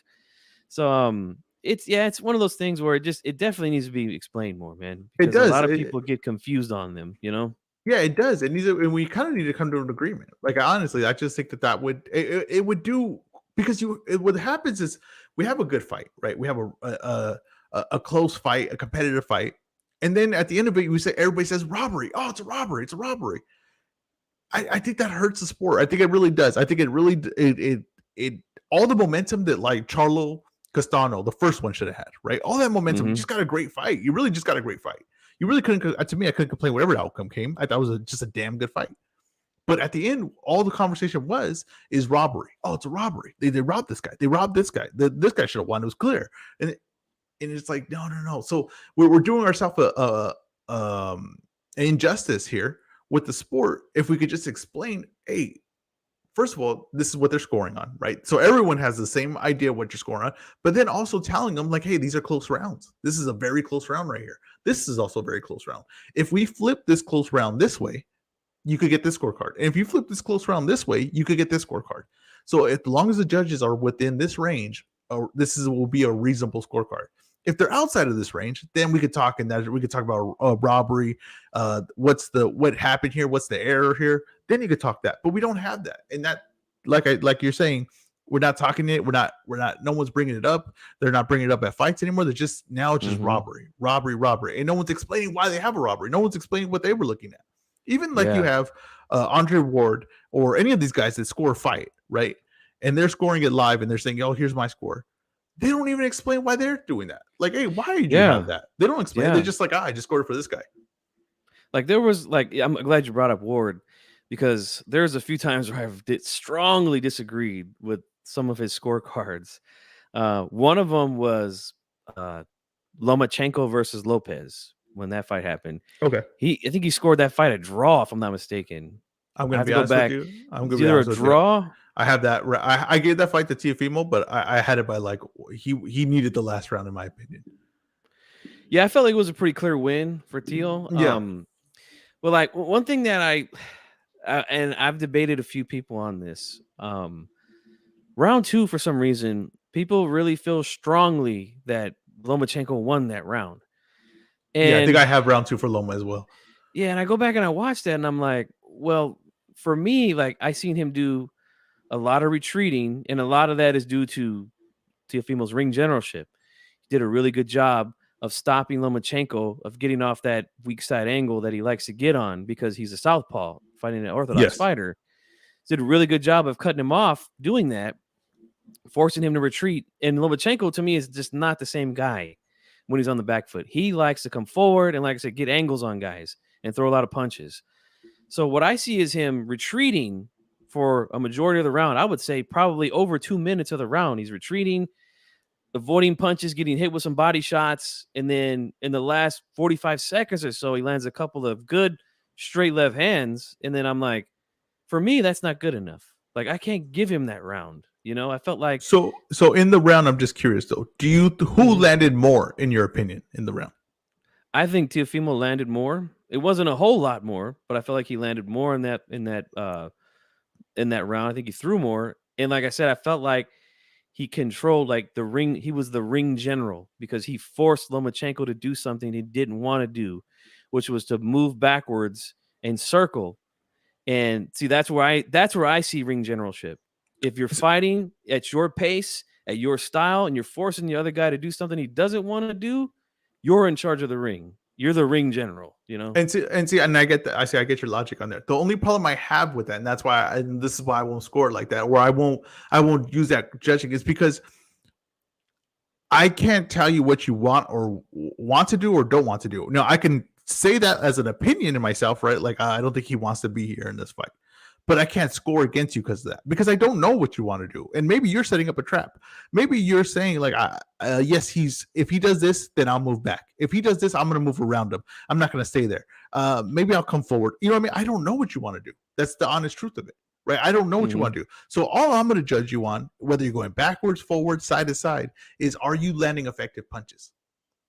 So, it's one of those things where it definitely needs to be explained more, man, It because a does. lot of people get confused on them, you know? Yeah, it does. And we kind of need to come to an agreement. Like honestly, I just think that it would do because what happens is we have a good fight, right? We have a close fight, a competitive fight, and then at the end of it, we say everybody says robbery. Oh, it's a robbery! It's a robbery. I think that hurts the sport. I think it really does. I think it really it all the momentum that like Charlo Castano, the first one should have had, right? All that momentum, Mhm. just got a great fight. You really just got a great fight. You really couldn't. To me, I couldn't complain whatever outcome came. I thought it was just a damn good fight. But at the end, all the conversation is robbery. Oh, it's a robbery. They robbed this guy. They robbed this guy. This guy should have won. It was clear. And it's like no, no, no. So we're doing ourselves an injustice here with the sport if we could just explain, hey, first of all, this is what they're scoring on, right? So everyone has the same idea what you're scoring on, but then also telling them like, hey, these are close rounds. This is a very close round right here. This is also a very close round. If we flip this close round this way, you could get this scorecard. And if you flip this close round this way, you could get this scorecard. So as long as the judges are within this range, will be a reasonable scorecard. If they're outside of this range, then we could talk we could talk about robbery. What happened here? What's the error here? Then you could talk that. But we don't have that, and that like you're saying, we're not talking it. No one's bringing it up. They're not bringing it up at fights anymore. They're just Mhm. robbery, robbery, robbery, and no one's explaining why they have a robbery. No one's explaining what they were looking at. Even like you Yeah. have Andre Ward or any of these guys that score a fight, right? And they're scoring it live and they're saying, "Oh, here's my score." They don't even explain why they're doing that. Like, hey, why did you have Yeah. that? They don't explain. They're Yeah. just like, I just scored for this guy. Like there was like I'm glad you brought up Ward because there's a few times where I've strongly disagreed with some of his scorecards. One of them was uh, Lomachenko versus Lopez when that fight happened. Okay. I think he scored that fight a draw, if I'm not mistaken. I'm I gonna have be to go honest with back. you. I'm gonna It's be either a honest with you. draw. I have that. I gave that fight to Tiafimo, but I had it by like he needed the last round in my opinion. Yeah, I felt like it was a pretty clear win for Teal. Yeah. But like one thing that and I've debated a few people on this. Round two, for some reason, people really feel strongly that Lomachenko won that round. Yeah, I think And I have round 2 for Loma as well. yeah, and I go back and I watch that and I'm like, well, for me, like I seen him do a lot of retreating, and a lot of that is due to Teofimo's ring generalship. He did a really good job of stopping Lomachenko of getting off that weak side angle that he likes to get on because he's a southpaw fighting an orthodox Yes. fighter. Did a really good job of cutting him off doing that, forcing him to retreat. And Lomachenko, to me, is just not the same guy when he's on the back foot. He likes to come forward and, like I said, get angles on guys and throw a lot of punches. So what I see is him retreating for a majority of the round. I would say probably over 2 minutes of the round. He's retreating, avoiding punches, getting hit with some body shots. And then in the last 45 seconds or so, he lands a couple of good straight left hands. And then I'm like, for me, that's not good enough. Like, I can't give him that round. You know, I felt like So in the round, I'm just curious though. Who Mhm. landed more in your opinion in the round? I think Teofimo landed more. It wasn't a whole lot more, but I felt like he landed more in that round. I think he threw more. And like I said, I felt like he controlled like the ring. He was the ring general because he forced Lomachenko to do something he didn't want to do, which was to move backwards and circle. And see, that's where I see ring generalship. If you're fighting at your pace, at your style, and you're forcing the other guy to do something he doesn't want to do, you're in charge of the ring. You're the ring general, you know? And I get that. I get your logic on there. The only problem I have with that, and that's why, and this is why I won't score it like that, or I won't use that judging, is because I can't tell you what you want or want to do or don't want to do. Now I can say that as an opinion in myself, right? Like I don't think he wants to be here in this fight, but I can't score against you because of that, because I don't know what you want to do, and maybe you're setting up a trap. Maybe you're saying like, yes, if he does this, then I'll move back. If he does this, I'm going to move around him. I'm not going to stay there. Maybe I'll come forward. You know what I mean? I don't know what you want to do. That's the honest truth of it. Right. I don't know what you Mhm. want to do. So all I'm going to judge you on, whether you're going backwards, forward, side to side, is are you landing effective punches?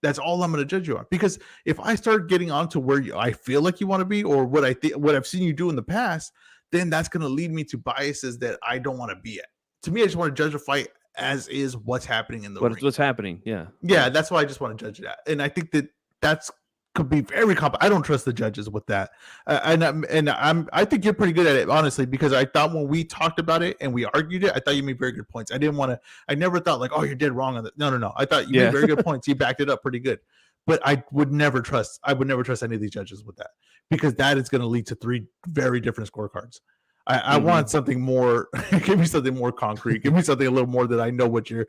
That's all I'm going to judge you on. Because if I start getting on to where I feel like you want to be, or what what I've seen you do in the past, then that's going to lead me to biases that I don't want to be at. To me, I just want to judge a fight as is what's happening in the ring. What's happening? Yeah. Yeah, that's why I just want to judge that, and I think that that's could be very I don't trust the judges with that, I think you're pretty good at it, honestly, because I thought when we talked about it and we argued it, I thought you made very good points. I didn't want to. I never thought like, oh, you're dead wrong on that. No, no, no. I thought you made Yeah. very good points. You backed it up pretty good, but I would never trust. I would never trust any of these judges with that, because that is going to lead to 3 very different scorecards. I want Mhm. something more. Give me something more concrete. Give me something a little more that I know what you're.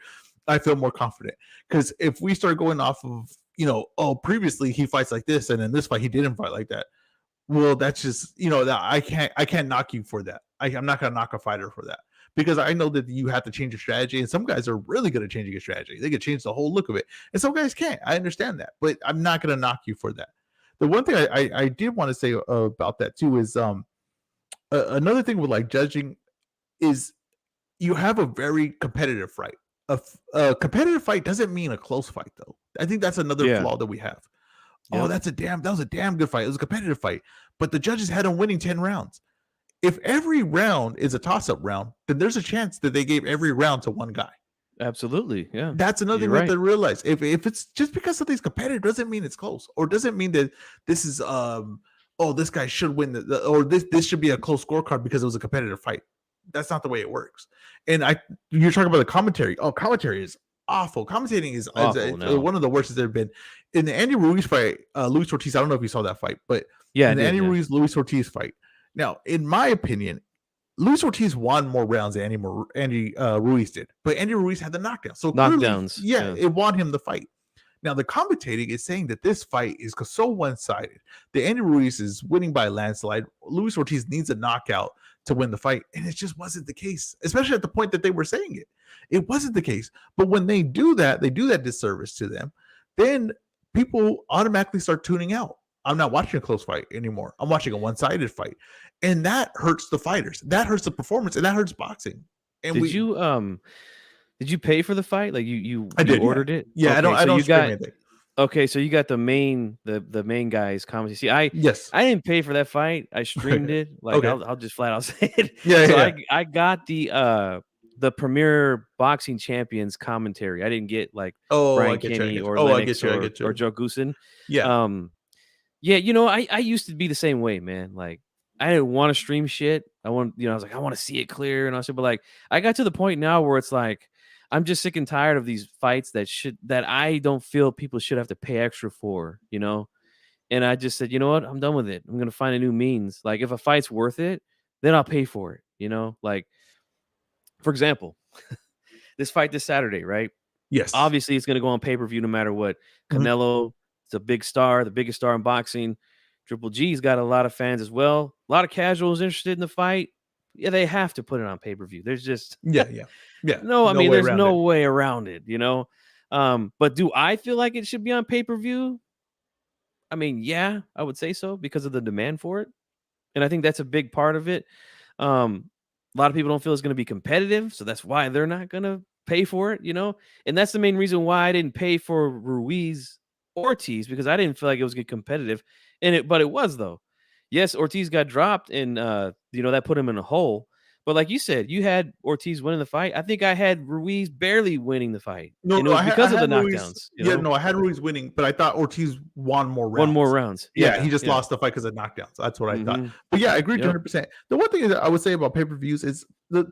I feel more confident, because if we start going off of, oh, previously he fights like this, and in this fight he didn't fight like that. Well, that's just, that I can't knock you for that. I'm not gonna knock a fighter for that, because I know that you have to change your strategy, and some guys are really good at changing your strategy. They can change the whole look of it, and some guys can't. I understand that, but I'm not gonna knock you for that. The one thing I did want to say about that too is another thing with like judging is you have a very competitive fight. A competitive fight doesn't mean a close fight, though. I think that's another Yeah. flaw that we have. Oh, Yep. that was a damn good fight. It was a competitive fight, but the judges had him winning 10 rounds. If every round is a toss-up round, then there's a chance that they gave every round to one guy. Absolutely. Yeah. That's another You're thing we have right. to realize. If it's just because something's competitive doesn't mean it's close, or doesn't mean that this is oh, this guy should win or this should be a close scorecard because it was a competitive fight. That's not the way it works. And you're talking about the commentary. Oh, commentary is awful. Commentating is Awful. No. one of the worst it's ever been. In the Andy Ruiz fight, Luis Ortiz, I don't know if you saw that fight, but Yeah, I in the did. Andy Yeah. Ruiz Luis Ortiz fight, now in my opinion, Luis Ortiz won more rounds than Andy Ruiz did, but Andy Ruiz had the knockdown, so clearly, Knockdowns. yeah, Yeah. it won him the fight. Now the commentating is saying that this fight is so one-sided. The Andy Ruiz is winning by a landslide. Luis Ortiz needs a knockout to win the fight, and it just wasn't the case, especially at the point that they were saying it. It wasn't the case. But when they do that disservice to them. Then people automatically start tuning out. I'm not watching a close fight anymore. I'm watching a one-sided fight, and that hurts the fighters. That hurts the performance, and that hurts boxing. And Did you pay for the fight? Like you I did, ordered it? yeah. Okay, I so don't you stream got anything. okay, so you got the main guy's commentary. See, Yes. I didn't pay for that fight. I streamed it. Like Okay. I'll just flat out say it. Yeah, So yeah. I got the premier boxing champions commentary. I didn't get like Oh, I Brian get you. I Kenny get you. or Oh, I Lennox get you. I get or you. Joe Goosen. Yeah. Yeah, I used to be the same way, man. Like I didn't want to stream shit. I was like, I want to see it clear and all shit. But like I got to the point now where it's like I'm just sick and tired of these fights that I don't feel people should have to pay extra for, And I just said, you know what? I'm done with it. I'm gonna find a new means. Like if a fight's worth it, then I'll pay for it. Like for example, this fight this Saturday, right? Yes. Obviously, it's gonna go on pay-per-view no matter what. Canelo, it's a big star, the biggest star in boxing. Triple G's got a lot of fans as well. A lot of casuals interested in the fight. Yeah, they have to put it on pay-per-view. There's just Yeah. no, I No mean, way there's around no it. way around it. But do I feel like it should be on pay-per-view? I mean, yeah, I would say so because of the demand for it. And I think that's a big part of it. A lot of people don't feel it's going to be competitive, so that's why they're not going to pay for it. And that's the main reason why I didn't pay for Ruiz Ortiz because I didn't feel like it was get competitive. But it was though. Yes, Ortiz got dropped, and that put him in a hole. But like you said, you had Ortiz winning the fight. I think I had Ruiz barely winning the fight, No, and it no, was I because of the had Ruiz. knockdowns. Yeah, no, I had Ruiz winning, but I thought Ortiz won more One more rounds. rounds. Yeah, he Yeah, just yeah. lost the fight because of knockdowns. That's what I thought. Mhm. But yeah, I agree Yep. 100%. The one thing that I would say about pay-per-views is the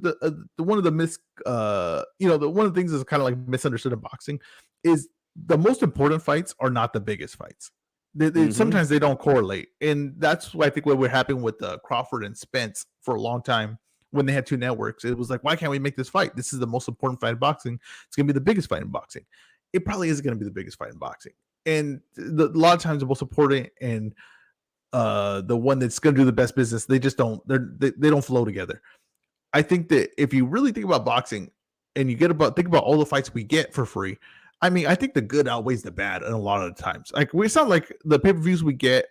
one of the the one of the things that's kind of like misunderstood in boxing is the most important fights are not the biggest fights. Mhm. Sometimes they don't correlate, and that's why I think what would happen with Crawford and Spence for a long time when they had two networks. It was like, why can't we make this fight? This is the most important fight in boxing. It's going to be the biggest fight in boxing. It probably is going to be the biggest fight in boxing, and a lot of times the most important and the one that's going to do the best business, they just don't. They don't flow together. I think that if you really think about boxing and you think about all the fights we get for free, I mean, I think the good outweighs the bad in a lot of the times. Like we sound like the pay-per-views we get,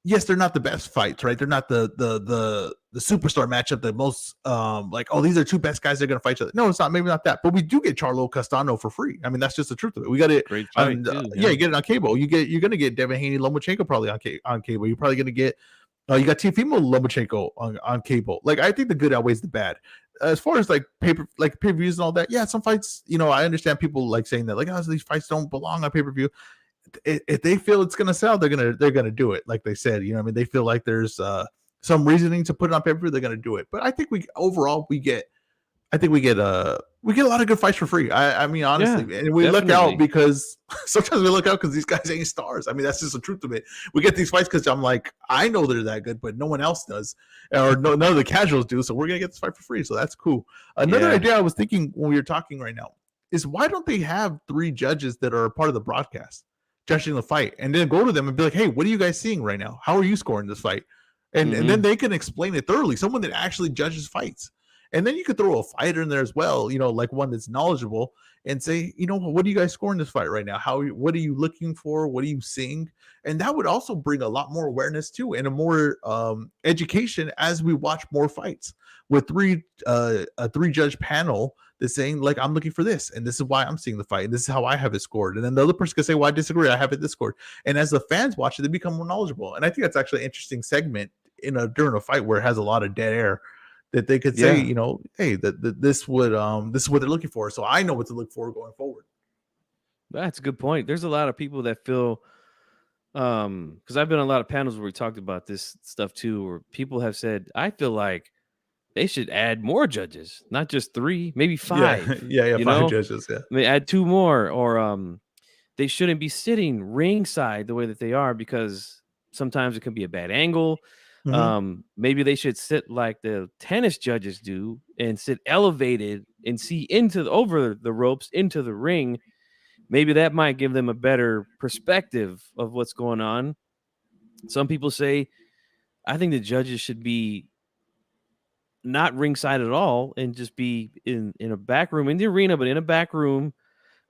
yes, they're not the best fights, right? They're not the superstar matchup, the most like, oh, these are two best guys, they're gonna fight each other. No, it's not, maybe not that, but we do get Charlo Castano for free. I mean, that's just the truth of it. We got it Great fight on too. yeah, you get it on cable. You're gonna get Devin Haney Lomachenko probably on cable. You're probably gonna get you got Teofimo Lomachenko on cable. Like I think the good outweighs the bad. As far as like pay-per-views and all that, yeah, some fights, I understand people like saying that, like, oh, these fights don't belong on pay-per-view. If they feel it's gonna sell, they're gonna do it. Like they said, I mean, they feel like there's some reasoning to put it on pay-per-view, they're gonna do it. But I think we get a lot of good fights for free. I mean, honestly, Yeah, and we look definitely. out because sometimes we look out because these guys ain't stars. I mean, that's just the truth of it. We get these fights because I'm like, I know they're that good, but no one else does, or none of the casuals do. So we're gonna get this fight for free. So that's cool. Another Yeah. idea I was thinking when we were talking right now is why don't they have 3 judges that are part of the broadcast judging the fight, and then go to them and be like, hey, what are you guys seeing right now? How are you scoring this fight? And then Mhm. they can explain it thoroughly. Someone that actually judges fights. And then you could throw a fighter in there as well, like one that's knowledgeable, and say, what are you guys scoring this fight right now? What are you looking for? What are you seeing? And that would also bring a lot more awareness too, and a more education as we watch more fights with a 3 judge panel that's saying, like, I'm looking for this, and this is why I'm seeing the fight, and this is how I have it scored. And then the other person could say, well, I disagree, I have it this scored. And as the fans watch it, they become more knowledgeable. And I think that's actually an interesting segment during a fight where it has a lot of dead air, that they could say, Yeah. hey, this is what they're looking for, so I know what to look for going forward. That's a good point. There's a lot of people that feel because I've been on a lot of panels where we talked about this stuff too, where people have said, I feel like they should add more judges, not just 3, maybe Yeah, 5, yeah, you 5 know? judges, yeah. They add 2 more, or, they shouldn't be sitting ringside the way that they are, because sometimes it could be a bad angle. Mhm. Maybe they should sit like the tennis judges do and sit elevated and see into over the ropes into the ring. Maybe that might give them a better perspective of what's going on. Some people say, I think the judges should be not ringside at all and just be in a back room in the arena, but in a back room,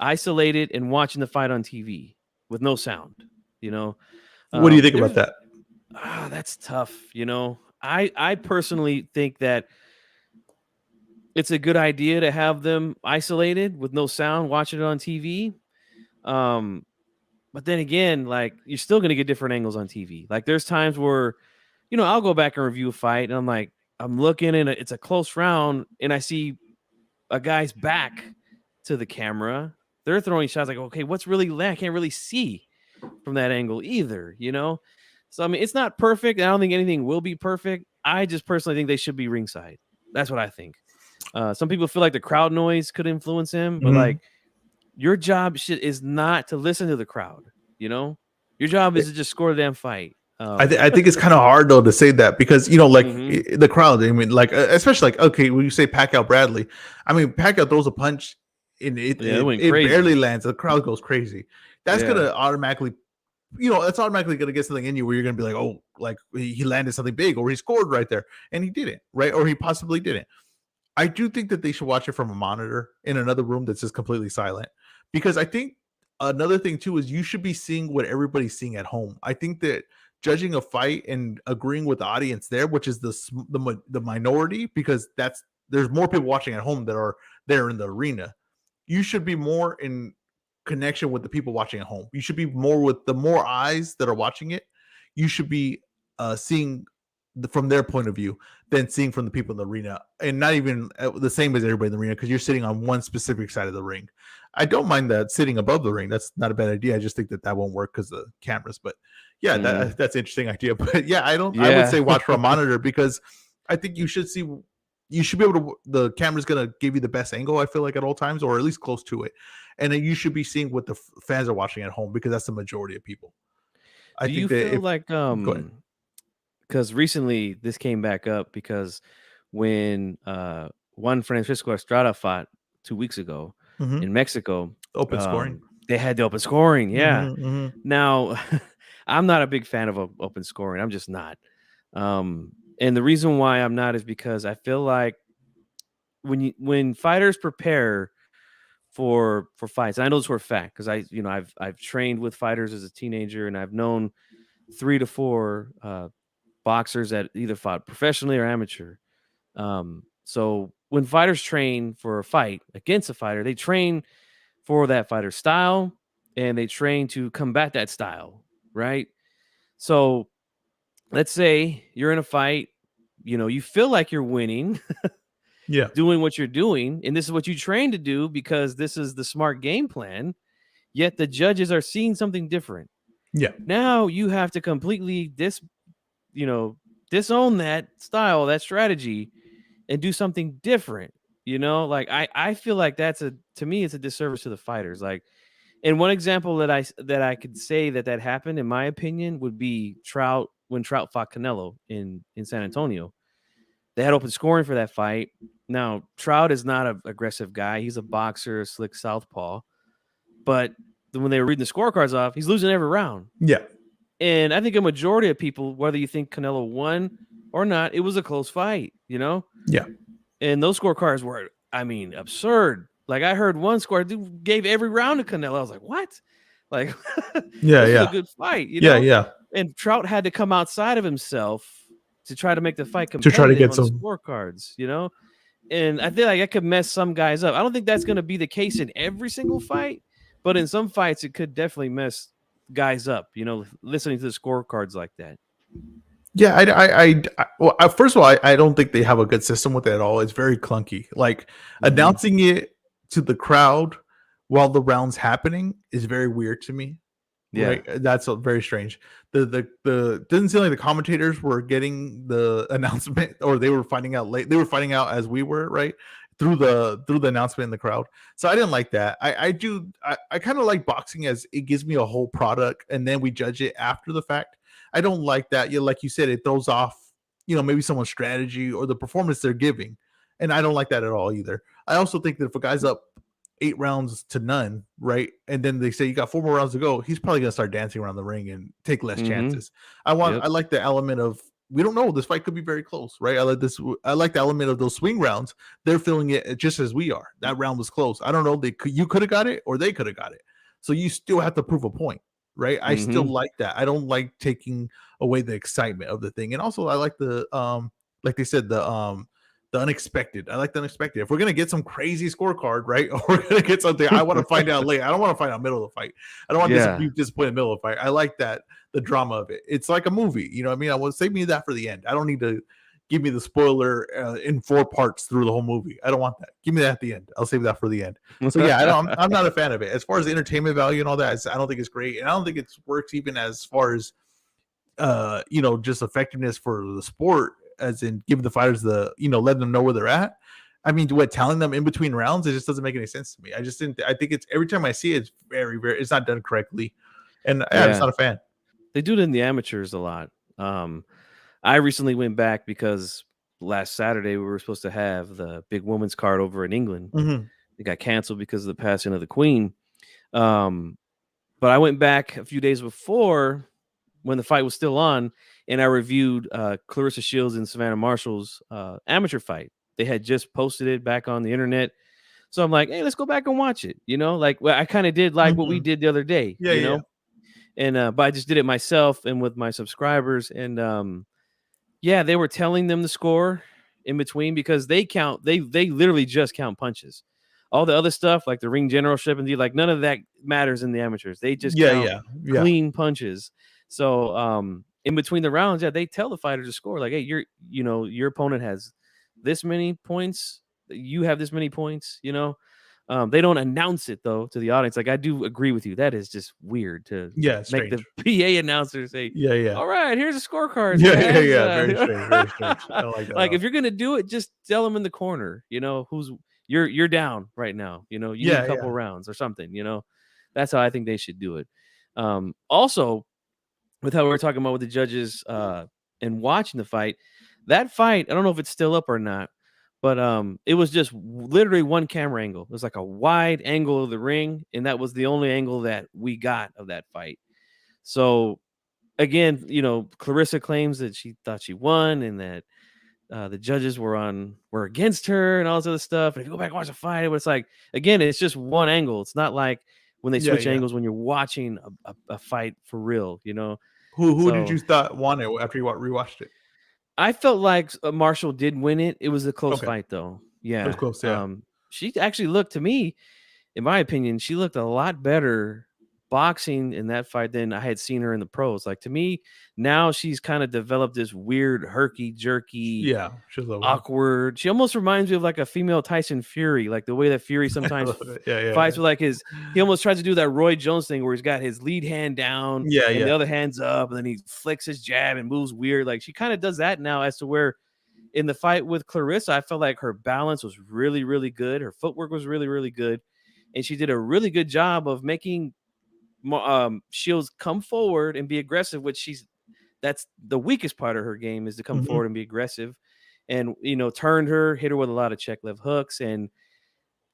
isolated and watching the fight on TV with no sound. You know, What do you think about there's that? that's tough. I personally think that it's a good idea to have them isolated with no sound, watching it on TV. Um, but then again, like, you're still gonna get different angles on TV. Like, there's times where, I'll go back and review a fight, and I'm like, I'm looking, and it's a close round, and I see a guy's back to the camera. They're throwing shots, like, okay, what's really I can't really see from that angle either. So I mean, it's not perfect. I don't think anything will be perfect. I just personally think they should be ringside. That's what I think. Some people feel like the crowd noise could influence him, but Mhm. like, your job is not to listen to the crowd. You know, your job is to just score the damn fight. I think it's kind of hard though to say that because like Mhm. the crowd. I mean, like especially like okay, when you say Pacquiao Bradley, I mean Pacquiao throws a punch and it Yeah, it it, went it barely crazy. lands. The crowd goes crazy. That's Yeah. gonna automatically, that's automatically gonna get something in you where you're gonna be like, oh, like he landed something big or he scored right there, and he didn't, right? Or he possibly didn't. I do think that they should watch it from a monitor in another room that's just completely silent. Because I think another thing too is you should be seeing what everybody's seeing at home. I think that judging a fight and agreeing with the audience there, which is the minority, because there's more people watching at home that are there in the arena. You should be more in connection with the people watching at home. You should be more with the more eyes that are watching it. You should be seeing from their point of view than seeing from the people in the arena, and not even the same as everybody in the arena because you're sitting on one specific side of the ring. I don't mind that sitting above the ring. That's not a bad idea. I just think that won't work because of the cameras. But yeah, Mhm. that's an interesting idea. But yeah, I don't. I would Yeah. say watch for a monitor because I think you should see. You should be able to. The camera's gonna give you the best angle. I feel like at all times, or at least close to it, and then you should be seeing what the fans are watching at home because that's the majority of people. I Do you think that feel if like, go ahead. because recently this came back up because when Juan Francisco Estrada fought 2 weeks ago Mm-hmm. in Mexico, Open scoring. they had the open scoring. Yeah. Mm-hmm, mm-hmm. Now, I'm not a big fan of open scoring. I'm just not. And the reason why I'm not is because I feel like when fighters prepare for fights, and I know this for a fact because I've trained with fighters as a teenager, and I've known 3 to 4 boxers that either fought professionally or amateur. So when fighters train for a fight against a fighter, they train for that fighter's style and they train to combat that style, right? So let's say you're in a fight, you feel like you're winning, Yeah. doing what you're doing, and this is what you train to do because this is the smart game plan, yet the judges are seeing something different. Yeah. Now you have to completely you know, disown that style, that strategy, and do something different. Like, I feel like to me it's a disservice to the fighters. Like, and one example that I could say that happened in my opinion would be Trout when Trout fought Canelo in San Antonio. They had open scoring for that fight. Now Trout is not an aggressive guy. He's a boxer, a slick southpaw. But when they were reading the scorecards off, he's losing every round. Yeah. And I think a majority of people, whether you think Canelo won or not, it was a close fight. Yeah. And those scorecards were, I mean, absurd. Like, I heard one score dude gave every round to Canelo. I was like, what? Like, Yeah. this was a Yeah. good fight, Yeah. Yeah. And Trout had to come outside of himself to try to make the fight To try to competitive get on the some. scorecards. And I feel like that could mess some guys up. I don't think that's going to be the case in every single fight, but in some fights, it could definitely mess guys up, listening to the scorecards like that. Yeah, well, first of all, I don't think they have a good system with it at all. It's very clunky. Like Mhm. announcing it to the crowd while the round's happening is very weird to me. Yeah. right? That's very strange. The didn't seem like the commentators were getting the announcement, or they were finding out late. They were finding out as we were, right? Through the announcement in the crowd. So I didn't like that. I kind of like boxing as it gives me a whole product and then we judge it after the fact. I don't like that. You like you said, it throws off, maybe someone's strategy or the performance they're giving. And I don't like that at all either. I also think that if a guy's up 8 rounds to none, right? And then they say you got 4 more rounds to go, he's probably gonna start dancing around the ring and take less Mm-hmm. chances. Yep. I like the element of we don't know. This fight could be very close, right? I like the element of those swing rounds. They're feeling it just as we are. That round was close. I don't know. You could have got it or they could have got it. So you still have to prove a point, right? I still Mm-hmm. like that. I don't like taking away the excitement of the thing. And also I like like they said, the unexpected. I like the unexpected. If we're gonna get some crazy scorecard, right? Or we're gonna get something, I want to find out late. I don't want to find out middle of the fight. I don't want to Yeah. be disappointed in the middle of the fight. I like that, the drama of it. It's like a movie. You know what I mean? I want to save me that for the end. I don't need to give me the spoiler in 4 parts through the whole movie. I don't want that. Give me that at the end. I'll save that for the end. So yeah, I'm not a fan of it. As far as the entertainment value and all that, I don't think it's great, and I don't think it works even as far as just effectiveness for the sport, as in giving the fighters letting them know where they're at. I mean, telling them in between rounds, it just doesn't make any sense to me. I just didn't. I think it's every time I see it, it's very, very. It's not done correctly, and yeah, I'm just Yeah. not a fan. They do it in the amateurs a lot. I recently went back because last Saturday we were supposed to have the big women's card over in England. Mm-hmm. It got canceled because of the passing of the Queen. Um, but I went back a few days before when the fight was still on, and I reviewed Clarissa Shields and Savannah Marshall's amateur fight. They had just posted it back on the internet. So I'm like, hey, let's go back and watch it. Well, I kind of did like what we Mm-hmm. did the other day, Yeah, yeah, and but I just did it myself and with my subscribers. And yeah, they were telling them the score in between because they literally just count punches. All the other stuff like the ring generalship and none of that matters in the amateurs. They just yeah, count yeah, yeah, clean punches. So in between the rounds, yeah, they tell the fighter to score like, hey, your opponent has this many points, you have this many points. They don't announce it though to the audience. Like I do agree with you. That is just weird to yeah. make the Strange. PA announcer say, Yeah, yeah, "All right, here's the scorecards, yeah, yeah, guys." yeah. Very strange. Very strange. I don't like that at Like all. if you're gonna do it, just tell them in the corner. Who's you're down right now. You need a Yeah, couple yeah. rounds or something. That's how I think they should do it. Also, with how we were talking about with the judges and watching the fight, that fight, I don't know if it's still up or not, but it was just literally one camera angle. It was like a wide angle of the ring, and that was the only angle that we got of that fight. So again, Clarissa claims that she thought she won and that the judges were against her and all this other stuff. And if you go back and watch the fight, it's like again, it's just one angle. It's not like when they Yeah, switch yeah. angles when you're watching a fight for real. Who did So you thought won it after you rewatched it? I felt like Marshall did win it. It was a close Okay, fight though. it was Yeah. close. Yeah. She actually looked to me, in my opinion, she looked a lot better boxing in that fight than I had seen her in the pros. Like to me, now she's kind of developed this weird herky jerky Yeah, she was a little weird. awkward. She almost reminds me of like a female Tyson Fury, like the way that Fury A sometimes little bit. Yeah, yeah, fights yeah. with like he almost tries to do that Roy Jones thing where he's got his lead hand down Yeah, and the yeah. other hand's up, and then he flicks his jab and moves weird. Like she kind of does that now, as to where in the fight with Clarissa, I felt like her balance was really, really good. Her footwork was really, really good. And she did a really good job of making Shields come forward and be aggressive, that's the weakest part of her game, is to come Mhm. forward and be aggressive. And turned her, hit her with a lot of check left hooks. And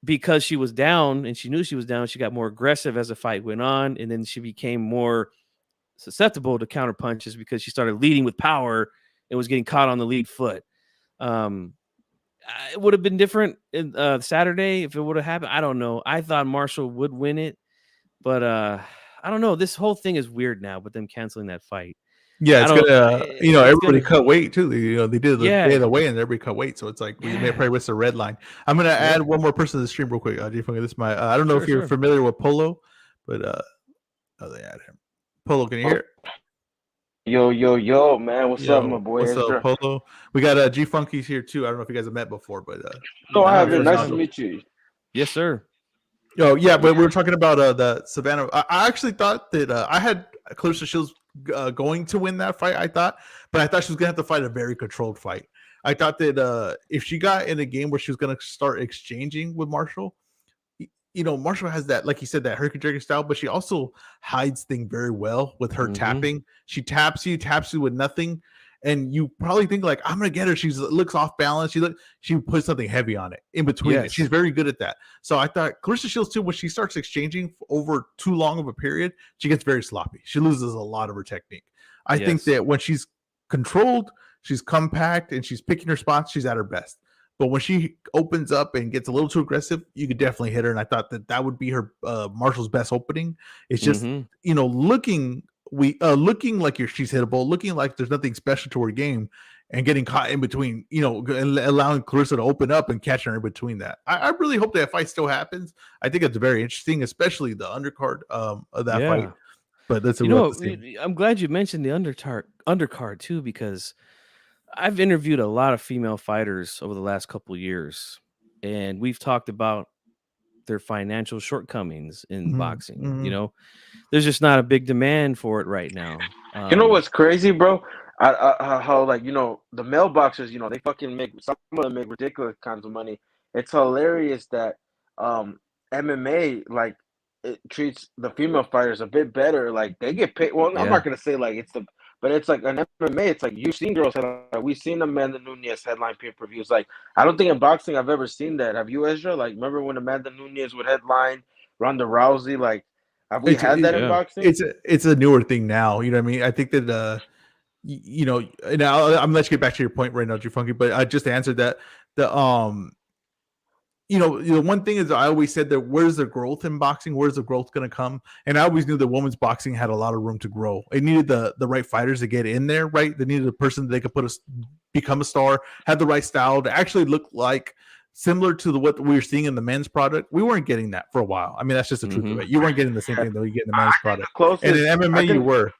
because she was down and she knew she was down, she got more aggressive as the fight went on. And then she became more susceptible to counter punches because she started leading with power and was getting caught on the lead foot. Um, it would have been different in Saturday if it would have happened. I don't know. I thought Marshall would win it, but I don't know. This whole thing is weird now with them canceling that fight. Yeah, I it's don't. gonna, It's everybody gonna. cut weight too. They did the day of Yeah. the weigh in, everybody cut weight. So it's like we may probably Yeah. miss the red line. I'm gonna add Yep. one more person to the stream real quick. This is my. I don't know if Sure. you're Sure. familiar with Polo, but oh, they add him. Polo, can you hear? Yo, yo, yo, man. What's up, my Yo, boy what's up, Ezra? Polo? We got G Funky's here too. I don't know if you guys have met before, but No, I Nah. haven't. First Nice to time. phenomenal. meet you. Yes, sir. Oh yeah, but we were talking about the Savannah. I actually thought that I had Clarissa Shields going to win that fight. But I thought she was gonna have to fight a very controlled fight. I thought that if she got in a game where she was gonna start exchanging with Marshall, Marshall has that, like you said, that herky-jerky style, but she also hides things very well with her tapping. She taps you with nothing, and you probably think like, I'm gonna get her. She looks off balance. She puts something heavy on it in between it. She's very good at that. So I thought Clarissa Shields too, when she starts exchanging over too long of a period, she gets very sloppy. She loses a lot of her technique. I think that when she's controlled, she's compact, and she's picking her spots, she's at her best. But when she opens up and gets a little too aggressive, you could definitely hit her. And I thought that would be her Marshall's best opening. It's just looking like she's hittable, looking like there's nothing special to her game, and getting caught in between. Allowing Clarissa to open up and catching her in between that. I really hope that fight still happens. I think it's very interesting, especially the undercard of that fight. But that's I'm glad you mentioned the undercard too, because I've interviewed a lot of female fighters over the last couple of years, and we've talked about their financial shortcomings in boxing. There's just not a big demand for it right now. You know what's crazy, bro? How like the male boxers, they fucking some of them make ridiculous kinds of money. It's hilarious that MMA like it treats the female fighters a bit better. Like they get paid. Well, I'm not gonna say like but it's like an MMA. It's like you've seen girls headline. We've seen Amanda Nunes headline pay-per-views. Like I don't think in boxing I've ever seen that. Have you, Ezra? Like remember when Amanda Nunes would headline Ronda Rousey? Like have we had that in boxing? It's a newer thing now. You know what I mean? I think that and I'm gonna let you get back to your point right now, Funky. But I just answered that one thing is I always said that where's the growth in boxing? Where's the growth going to come? And I always knew that women's boxing had a lot of room to grow. It needed the right fighters to get in there, right? They needed a person that they could become a star, have the right style to actually look like similar to what we were seeing in the men's product. We weren't getting that for a while. I mean, that's just the truth of it. You weren't getting the same thing that you get in the men's product. And in MMA, you were.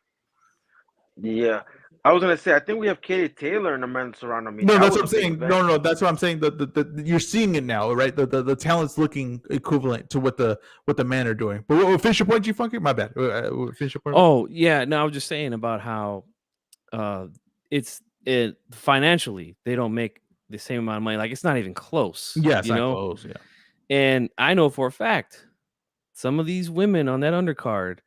Yeah. I was gonna say, I think we have Katie Taylor in the men's surrounding me. No, that's what I'm saying. No, that's what I'm saying. You're seeing it now, right? The talent's looking equivalent to what the men are doing. But we'll finish your point, G Funky. My bad. Finish your point. Oh yeah, no, I was just saying about how it's financially they don't make the same amount of money. Like it's not even close. Yeah, it's not close. Yeah, and I know for a fact some of these women on that undercard,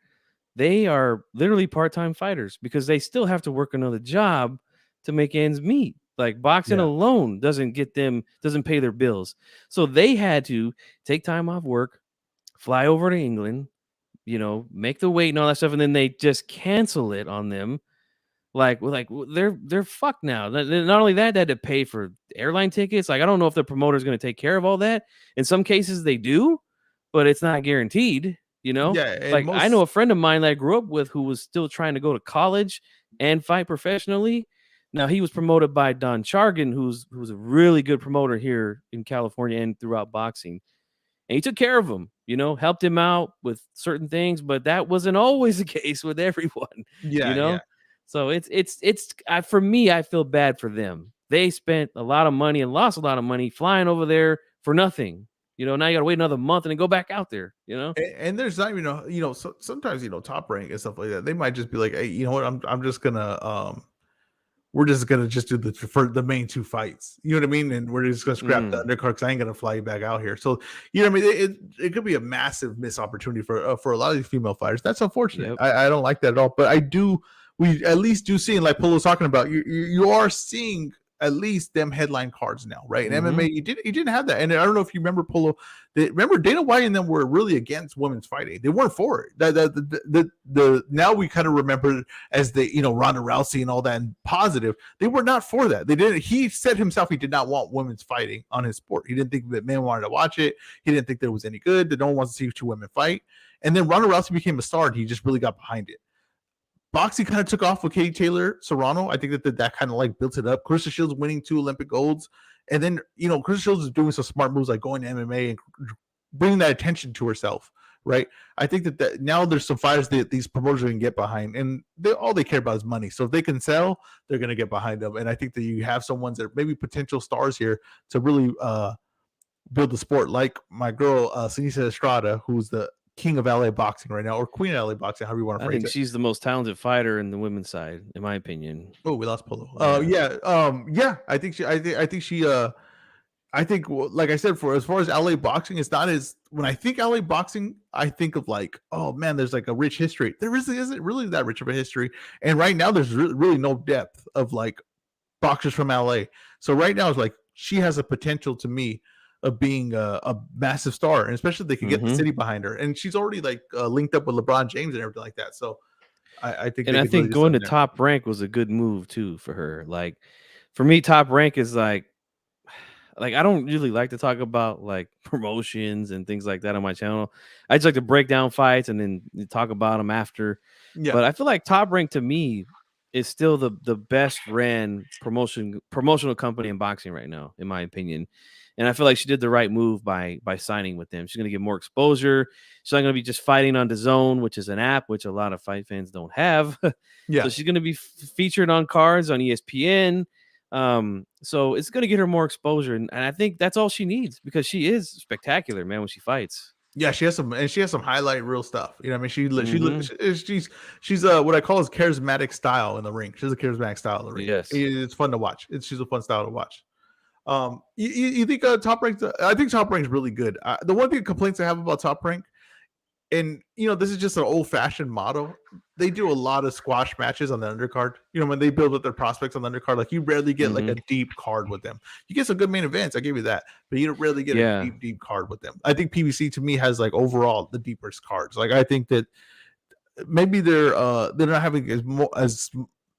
they are literally part-time fighters because they still have to work another job to make ends meet. Like boxing alone doesn't pay their bills. So they had to take time off work, fly over to England, make the weight and all that stuff. And then they just cancel it on them. Like they're fucked now. Not only that, they had to pay for airline tickets. Like, I don't know if the promoter is going to take care of all that. In some cases they do, but it's not guaranteed. Like I know a friend of mine that I grew up with who was still trying to go to college and fight professionally. Now he was promoted by Don Chargan, who's a really good promoter here in California and throughout boxing. And he took care of him, helped him out with certain things, but that wasn't always the case with everyone. So it's for me, I feel bad for them. They spent a lot of money and lost a lot of money flying over there for nothing. Now you got to wait another month and then go back out there, And there's not even, so sometimes, top rank and stuff like that. They might just be like, hey, you know what? I'm just going to, we're just going to just do the main two fights. You know what I mean? And we're just going to scrap the undercard because I ain't going to fly you back out here. So, I mean? It could be a massive missed opportunity for a lot of these female fighters. That's unfortunate. Yep. I don't like that at all. But we at least do see, and like Polo's talking about, you are seeing at least them headline cards now, right? In MMA, you didn't have that. And I don't know if you remember, Polo. Remember Dana White and them were really against women's fighting. They weren't for it. The now we kind of remember as the Ronda Rousey and all that and positive. They were not for that. They didn't. He said himself he did not want women's fighting on his sport. He didn't think that men wanted to watch it. He didn't think that it was any good. That no one wants to see two women fight. And then Ronda Rousey became a star, and he just really got behind it. Boxing kind of took off with Katie Taylor Serrano. I think that kind of like built it up. Clarissa Shields winning 2 Olympic golds. And then, Clarissa Shields is doing some smart moves like going to MMA and bringing that attention to herself, right? I think that now there's some fighters that these promoters can get behind, and all they care about is money. So if they can sell, they're going to get behind them. And I think that you have some ones that are maybe potential stars here to really build the sport, like my girl Sinisa Estrada, who's the king of LA boxing right now, or queen of LA boxing, however you want to I phrase think it. she's the most talented fighter in the women's side, in my opinion. Oh, we lost Polo. Yeah. Yeah. I think she. I think she. I think, like I said, for as far as LA boxing, it's not as when I think LA boxing, I think of like, oh man, there's like a rich history. There really isn't really that rich of a history, and right now there's really no depth of like boxers from LA. So right now it's like she has a potential to me of being a massive star, and especially if they could get the Mhm. city behind her, and she's already like linked up with LeBron James and everything like that. So I think And they I could really think do going to something there. Top Rank was a good move too for her. Like for me, Top Rank is like I don't really like to talk about like promotions and things like that on my channel. I just like to break down fights and then talk about them after. Yeah, But I feel like Top Rank to me is still the best ran promotional company in boxing right now, in my opinion. And I feel like she did the right move by signing with them. She's gonna get more exposure. She's not gonna be just fighting on DAZN, which is an app which a lot of fight fans don't have. yeah. So she's gonna be featured on cards on ESPN. So it's gonna get her more exposure, and I think that's all she needs because she is spectacular, man, when she fights. Yeah, she has some, and she has some highlight reel stuff. You know, what I mean, Mhm. she's what I call his charismatic style in the ring. She's a charismatic style in the ring. Yes. It's fun to watch. She's a fun style to watch. You think Top Rank? I think Top Rank's really good. The one thing complaints I have about Top Rank, and this is just an old fashioned motto. They do a lot of squash matches on the undercard. When they build up their prospects on the undercard, like you rarely get like a Mhm. deep card with them. You get some good main events, I give you that, but you don't rarely get a Yeah. deep card with them. I think PBC to me has like overall the deepest cards. Like I think that maybe they're not having as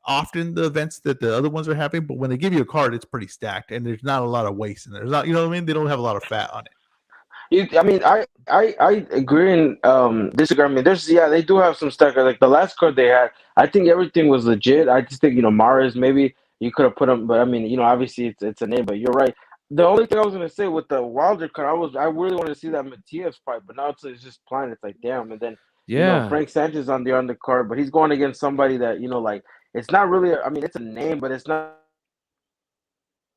often the events that the other ones are having, but when they give you a card, it's pretty stacked and there's not a lot of waste in there. There's not, you know what I mean? They don't have a lot of fat on it. I mean, I agree and disagree. I mean, they do have some stuff. Like the last card they had, I think everything was legit. I just think Maris maybe you could have put him, but I mean, obviously it's a name. But you're right. The only thing I was gonna say with the Wilder card, I really wanted to see that Matias fight, but now it's just plain. It's like damn, and then Yeah. Frank Sanchez on the undercard, but he's going against somebody that like it's not really. I mean, it's a name, but it's not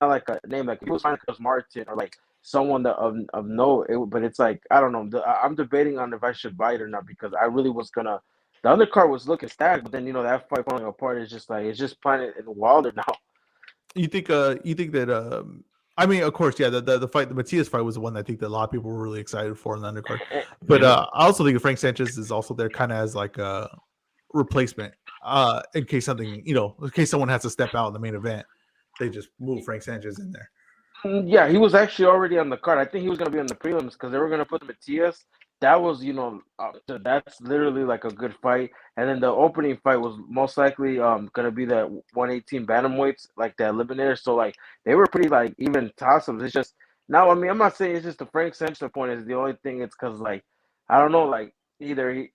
like a name like if it was Martin or like someone that of note. But it's like I don't know. I'm debating on if I should buy it or not because I really was gonna. The undercard was looking stacked, but then that fight falling apart is just like it's just Planet and Wilder now. You think that I mean, of course, yeah, the fight, the Matias fight was the one I think that a lot of people were really excited for in the undercard. But I also think Frank Sanchez is also there kind of as like a replacement in case something, in case someone has to step out in the main event, they just move Frank Sanchez in there. Yeah, he was actually already on the card. I think he was gonna be on the prelims because they were gonna put Matias. That was, that's literally like a good fight. And then the opening fight was most likely gonna be that 118 bantamweights, like that eliminator. So like they were pretty like even toss-ups. It's just now. I mean, I'm not saying it's just the Frank Sanchez point is the only thing. It's because like I don't know, like either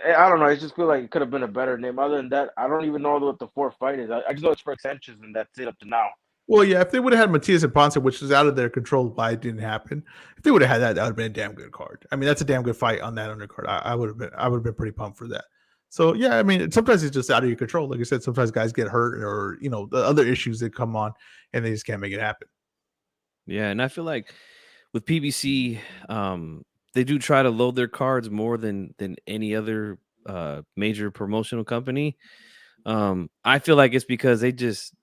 I don't know. I just feel like it could have been a better name. Other than that, I don't even know what the fourth fight is. I just know it's Frank Sanchez, and that's it up to now. Well, yeah, if they would have had Matias and Ponce, which was out of their control, why it didn't happen. If they would have had that, that would have been a damn good card. I mean, that's a damn good fight on that undercard. I would have been pretty pumped for that. So yeah, I mean, sometimes it's just out of your control. Like I said, sometimes guys get hurt or the other issues that come on, and they just can't make it happen. Yeah, and I feel like with PBC, they do try to load their cards more than any other major promotional company. I feel like it's because they just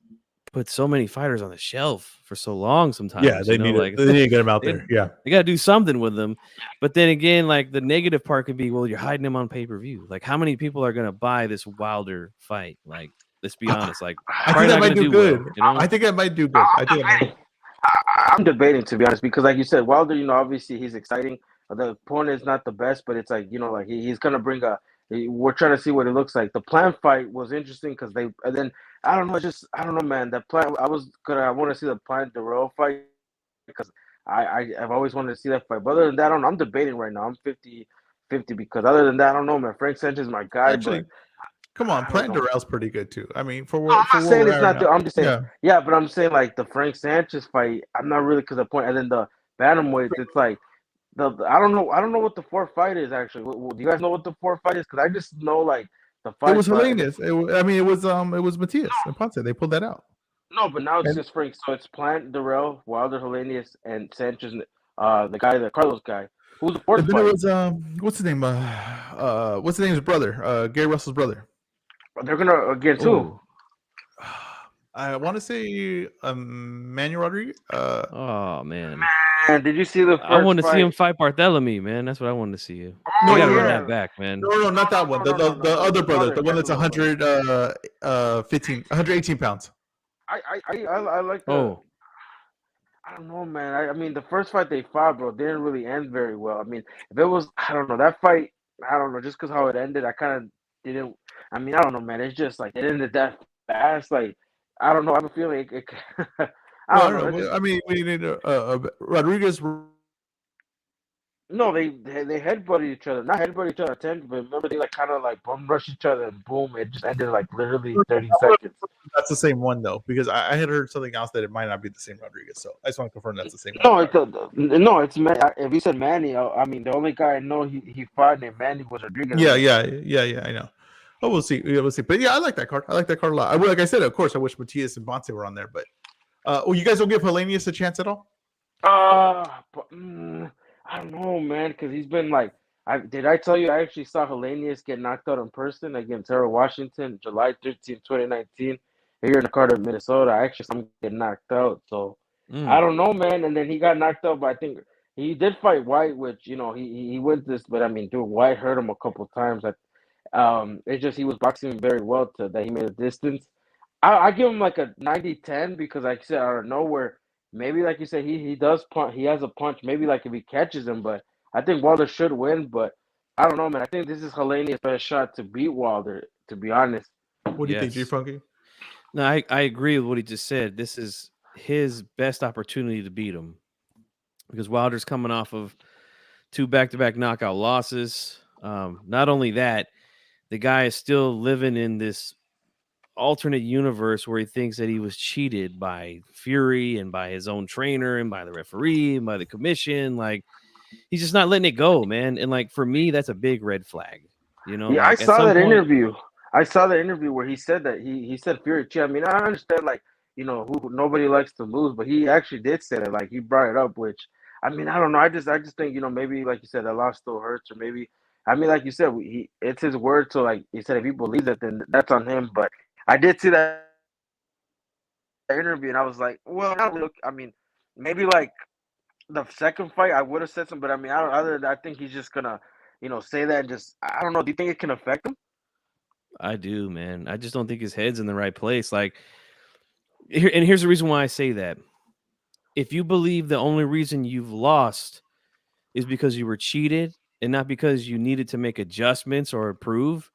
put so many fighters on the shelf for so long sometimes. Yeah, they need like they need to get them out they, there. Yeah, they got to do something with them. But then again, like the negative part could be, well, you're hiding them on pay-per-view. Like how many people are going to buy this Wilder fight? Like, let's be honest. Like, I think that might do good. Well, I think that might do good. I'm debating to be honest because, like you said, Wilder. Obviously he's exciting. The opponent is not the best, but it's like like he's gonna bring a. We're trying to see what it looks like. The plan fight was interesting because they. And then I don't know, I don't know, man. The plan. I want to see the Plant Darrell fight because I've always wanted to see that fight. But other than that, I'm debating right now. I'm 50-50 because other than that, I don't know, man. Frank Sanchez is my guy, Actually, but. come on, Plant Darrell's pretty good too. I mean, I'm not saying it's not. I'm just saying, yeah. yeah, but I'm saying like the Frank Sanchez fight. I'm not really because the point, and then the bantamweights. It's like I don't know. I don't know what the fourth fight is actually. Do you guys know what the fourth fight is? Because I just know like the fight. It was Helenas. It was Matias and Ponce. They pulled that out. No, but now it's just Frank. So it's Plant, Darrell, Wilder, Hellenius, and Sanchez. the guy, the Carlos guy. Who's the fourth And then it fight? was what's his name? What's his name's brother? Gary Russell's brother. They're gonna against who? Oh, I want to say Manuel Rodriguez. oh man. Man, did you see the I first want to see him fight? fight Barthélemy, man. That's what I wanted to see you. Oh You got to run yeah. that back, man. No, not that one. The No, other the brother, the one that's heavyweight brother. 118 pounds. I like the. Oh, I don't know, man. I mean, the first fight they fought, bro, didn't really end very well. I mean, if it was, I don't know, that fight, I don't know, just because how it ended, I kind of didn't. I mean, I don't know, man. It's just like it ended that fast. Like, I don't know. I have a feeling I Well, I don't know. don't It know. just I mean, we need Rodriguez. no, they headbutted each other, not headbutted each other attempted, but remember they like kind of like bum rushed each other and boom, it just ended like literally 30 seconds. That's the same one though, because I had heard something else that it might not be the same Rodriguez. So I just want to confirm that's the same No, one. no, it's Man. If you said Manny, I mean the only guy I know he fought named Manny was Rodriguez. Yeah. I know. Oh, we'll see. We'll see. But yeah, I like that card. I like that card a lot. Like I said, of course, I wish Matias and Bonte were on there, but you guys don't give Hellenius a chance at all? But, I don't know, man, because he's been like, did I tell you I actually saw Hellenius get knocked out in person against Terrell Washington, July 13, 2019, here in the Carter, Minnesota. I actually saw him get knocked out, so I don't know, man. And then he got knocked out, but I think he did fight White, which he wins this, but I mean, dude, White hurt him a couple times. It's just he was boxing very well to that he made a distance. I give him like a 90-10 because, like I said, out of nowhere, maybe like you said, he does punch. He has a punch. Maybe like if he catches him, but I think Wilder should win. But I don't know, man. I think this is Hellenius' best shot to beat Wilder. To be honest. What do you think, G yes. Funky? No, I agree with what he just said. This is his best opportunity to beat him because Wilder's coming off of 2 back-to-back knockout losses. Not only that, the guy is still living in this alternate universe where he thinks that he was cheated by Fury and by his own trainer and by the referee and by the commission. Like, he's just not letting it go, man. And like, for me, that's a big red flag. Yeah, Like I at saw some that point, interview. I saw the interview where he said that he said Fury cheated. I mean, I understand like who nobody likes to lose, but he actually did say that. Like he brought it up, which I mean I don't know. I just think maybe like you said that loss still hurts, or maybe I mean like you said it's his word. So like he said, if he believes it, then that's on him. But I did see that interview, and I was like, well, not look. I mean, maybe like the second fight, I would have said something, but I mean, I don't. Other than that, I think he's just gonna say that and just I don't know. Do you think it can affect him? I do, man. I just don't think his head's in the right place. Like, here's the reason why I say that. If you believe the only reason you've lost is because you were cheated and not because you needed to make adjustments or improve,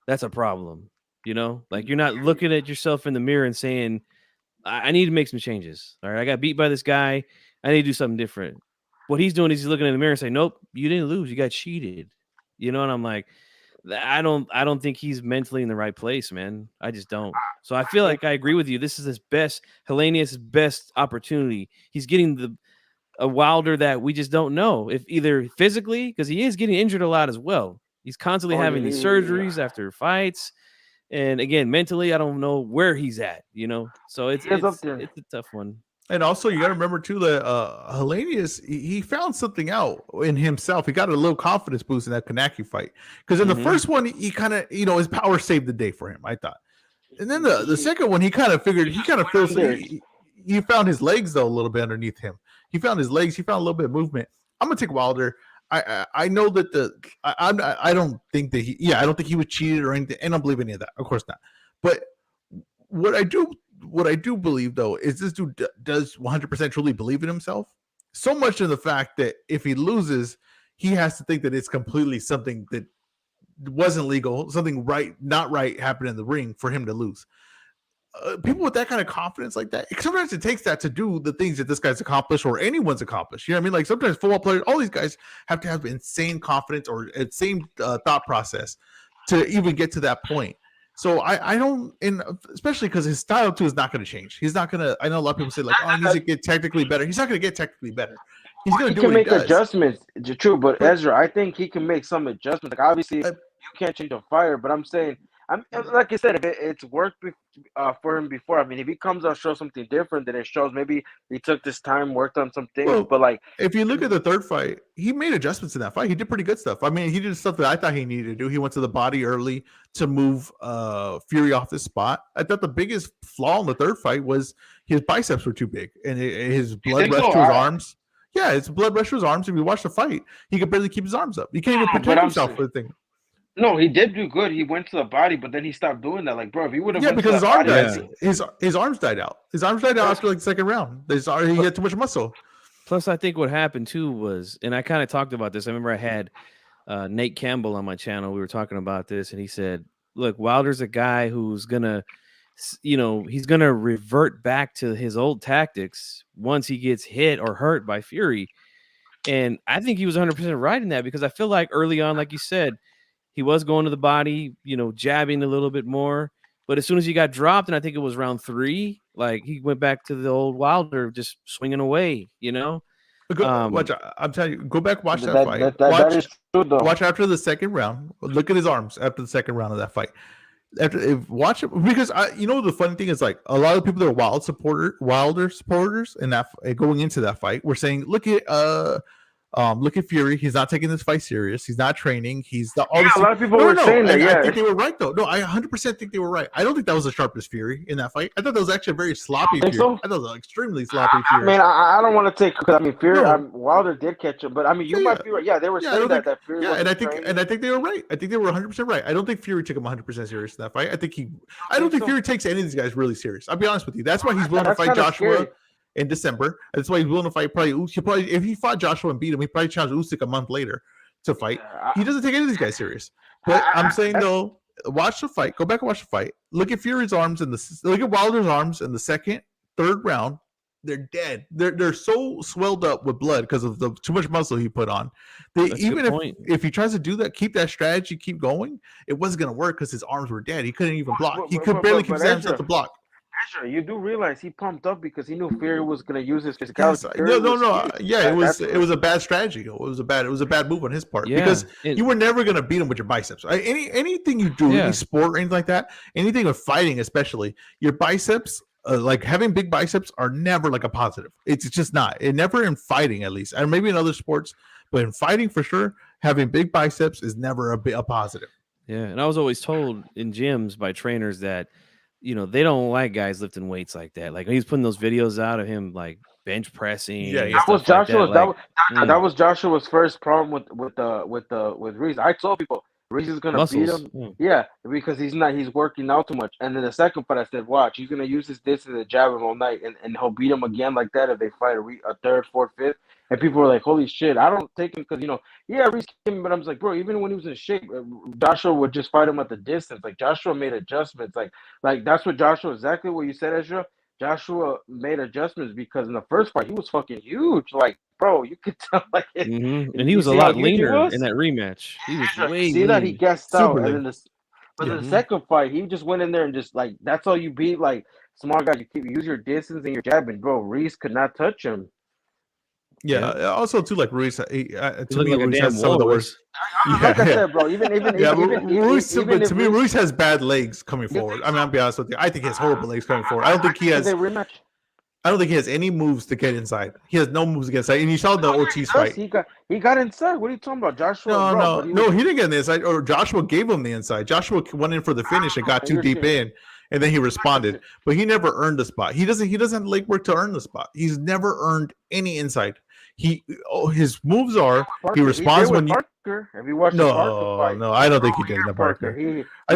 that's a problem. Like you're not looking at yourself in the mirror and saying, I need to make some changes. All right. I got beat by this guy. I need to do something different. What he's doing is he's looking in the mirror and saying, nope, you didn't lose. You got cheated. And I'm like, I don't think he's mentally in the right place, man. I just don't. So I feel like I agree with you. This is his best, Hellenius' best opportunity. He's getting a Wilder that we just don't know if either physically, because he is getting injured a lot as well. He's constantly having these surgeries after fights. And again, mentally, I don't know where he's at, So it's up there. a tough one. And also, you got to remember too that Hellenius he found something out in himself. He got a little confidence boost in that Kanaki fight because in the first one he kind of his power saved the day for him, I thought. And then the second one he kind of feels he found his legs though a little bit underneath him. He found his legs. He found a little bit of movement. I'm gonna take Wilder. I know that I don't think that I don't think he was cheated or anything. I don't believe any of that. Of course not. But what I do believe though is this dude does 100% truly believe in himself. So much in the fact that if he loses, he has to think that it's completely something that wasn't legal, something not right happened in the ring for him to lose. People with that kind of confidence like that, sometimes it takes that to do the things that this guy's accomplished or anyone's accomplished. You know what I mean? Like sometimes football players, all these guys have to have insane confidence or insane thought process to even get to that point. So I don't, and especially because his style too is not going to change. He's not going to. I know a lot of people say like, oh, he needs to get technically better. He's not going to get technically better. He's going to do what he does. He can make adjustments. True, but Ezra, I think he can make some adjustments. Like obviously, you can't change a fire, but I'm saying, like you said, if it's worked for him before. I mean, if he comes out show something different, then it shows maybe he took this time, worked on some things. Well, But like, if you look at the third fight, he made adjustments in that fight. He did pretty good stuff. I mean, he did stuff that I thought he needed to do. He went to the body early to move Fury off his spot. I thought the biggest flaw in the third fight was his biceps were too big and his blood rushed to his arms. Yeah, his blood rushed to his arms. If you watch the fight, he could barely keep his arms up. He can't even protect himself for the thing. No, he did do good. He went to the body, but then he stopped doing that. Like, bro, if he would have because his arm died. His arms died out. His arms died out after like the second round. He had too much muscle. Plus, I think what happened too was, and I kind of talked about this. I remember I had Nate Campbell on my channel. We were talking about this, and he said, "Look, Wilder's a guy who's gonna, he's gonna revert back to his old tactics once he gets hit or hurt by Fury." And I think he was 100% right in that, because I feel like early on, like you said, he was going to the body, jabbing a little bit more. But as soon as he got dropped, and I think it was round 3, like he went back to the old Wilder, just swinging away, Watch, I'm telling you, go back, watch that fight. That is true, though. Watch after the second round. Look at his arms after the second round of that fight. Watch it, because the funny thing is, like, a lot of people that are Wilder supporters and that going into that fight were saying, look at Fury. He's not taking this fight serious. He's not training. A lot of people were saying that. Yeah, I think they were right though. No, I 100% think they were right. I don't think that was the sharpest Fury in that fight. I thought that was actually a very sloppy Fury. So? I thought it was extremely sloppy Fury. I mean, I don't want to take, because I mean, Fury. Wilder did catch him, but I mean, you might be right. Yeah, they were saying that Fury. Yeah, and I think they were right. I think they were 100% right. I don't think Fury took him 100% serious in that fight. I don't think Fury takes any of these guys really serious. I'll be honest with you. That's why he's willing to fight Joshua. Scary. In December. That's why he's willing to fight. Probably if he fought Joshua and beat him, he probably challenged Usyk a month later to fight. He doesn't take any of these guys serious. But I'm saying though, watch the fight. Go back and watch the fight. Look at Fury's arms look at Wilder's arms in the second, third round. They're dead. They're so swelled up with blood because of the too much muscle he put on. If he tries to do that, keep that strategy, keep going, it wasn't gonna work because his arms were dead. He couldn't even block. He could barely keep his hands up to block. You do realize he pumped up because he knew Fury was going to use his physicality. Yes, it was a bad strategy. It was a bad move on his part, because you were never going to beat him with your biceps. Anything you do, any sport or anything like that, anything with fighting especially, your biceps, like having big biceps, are never like a positive. It's just not. It never in fighting, at least, and maybe in other sports, but in fighting for sure, having big biceps is never a positive. Yeah, and I was always told in gyms by trainers that, they don't like guys lifting weights like that. Like, he's putting those videos out of him like bench pressing. Yeah, that was Joshua's. That was Joshua's first problem with Reese. I told people Reese is gonna beat him. Yeah, because he's working out too much. And then the second part, I said, watch, he's gonna use this as a jab him all night, and he'll beat him again like that if they fight a third, fourth, fifth. And people were like, holy shit, I don't take him because, Reese came, but I was like, bro, even when he was in shape, Joshua would just fight him at the distance. Like, Joshua made adjustments. Like that's what Joshua, exactly what you said, Ezra. Joshua made adjustments because in the first fight, he was fucking huge. Like, bro, you could tell. Like, and he was a lot leaner in that rematch. He was way see that he gassed out. Super and then in the second fight, he just went in there and just, like, that's all you beat. Like, small guys, you use your distance and your jab, and bro, Reese could not touch him. Yeah. Also, too, like Ruiz, to me, like Ruiz has some of the worst. Like I said, bro, even Ruiz has bad legs coming forward. I mean, I'll be honest with you. I think he has horrible legs coming forward. I don't think he has. I don't think he has any moves to get inside. He has no moves to get inside. And you saw the Ortiz fight. He got inside. What are you talking about, Joshua? No, he didn't get in the inside. Or Joshua gave him the inside. Joshua went in for the finish and got too deep in. And then he responded, but he never earned the spot. He doesn't have leg work to earn the spot. He's never earned any inside. His moves are he responds when you. Parker. Have you watched the Parker fight? No, I don't think he did in the Parker. I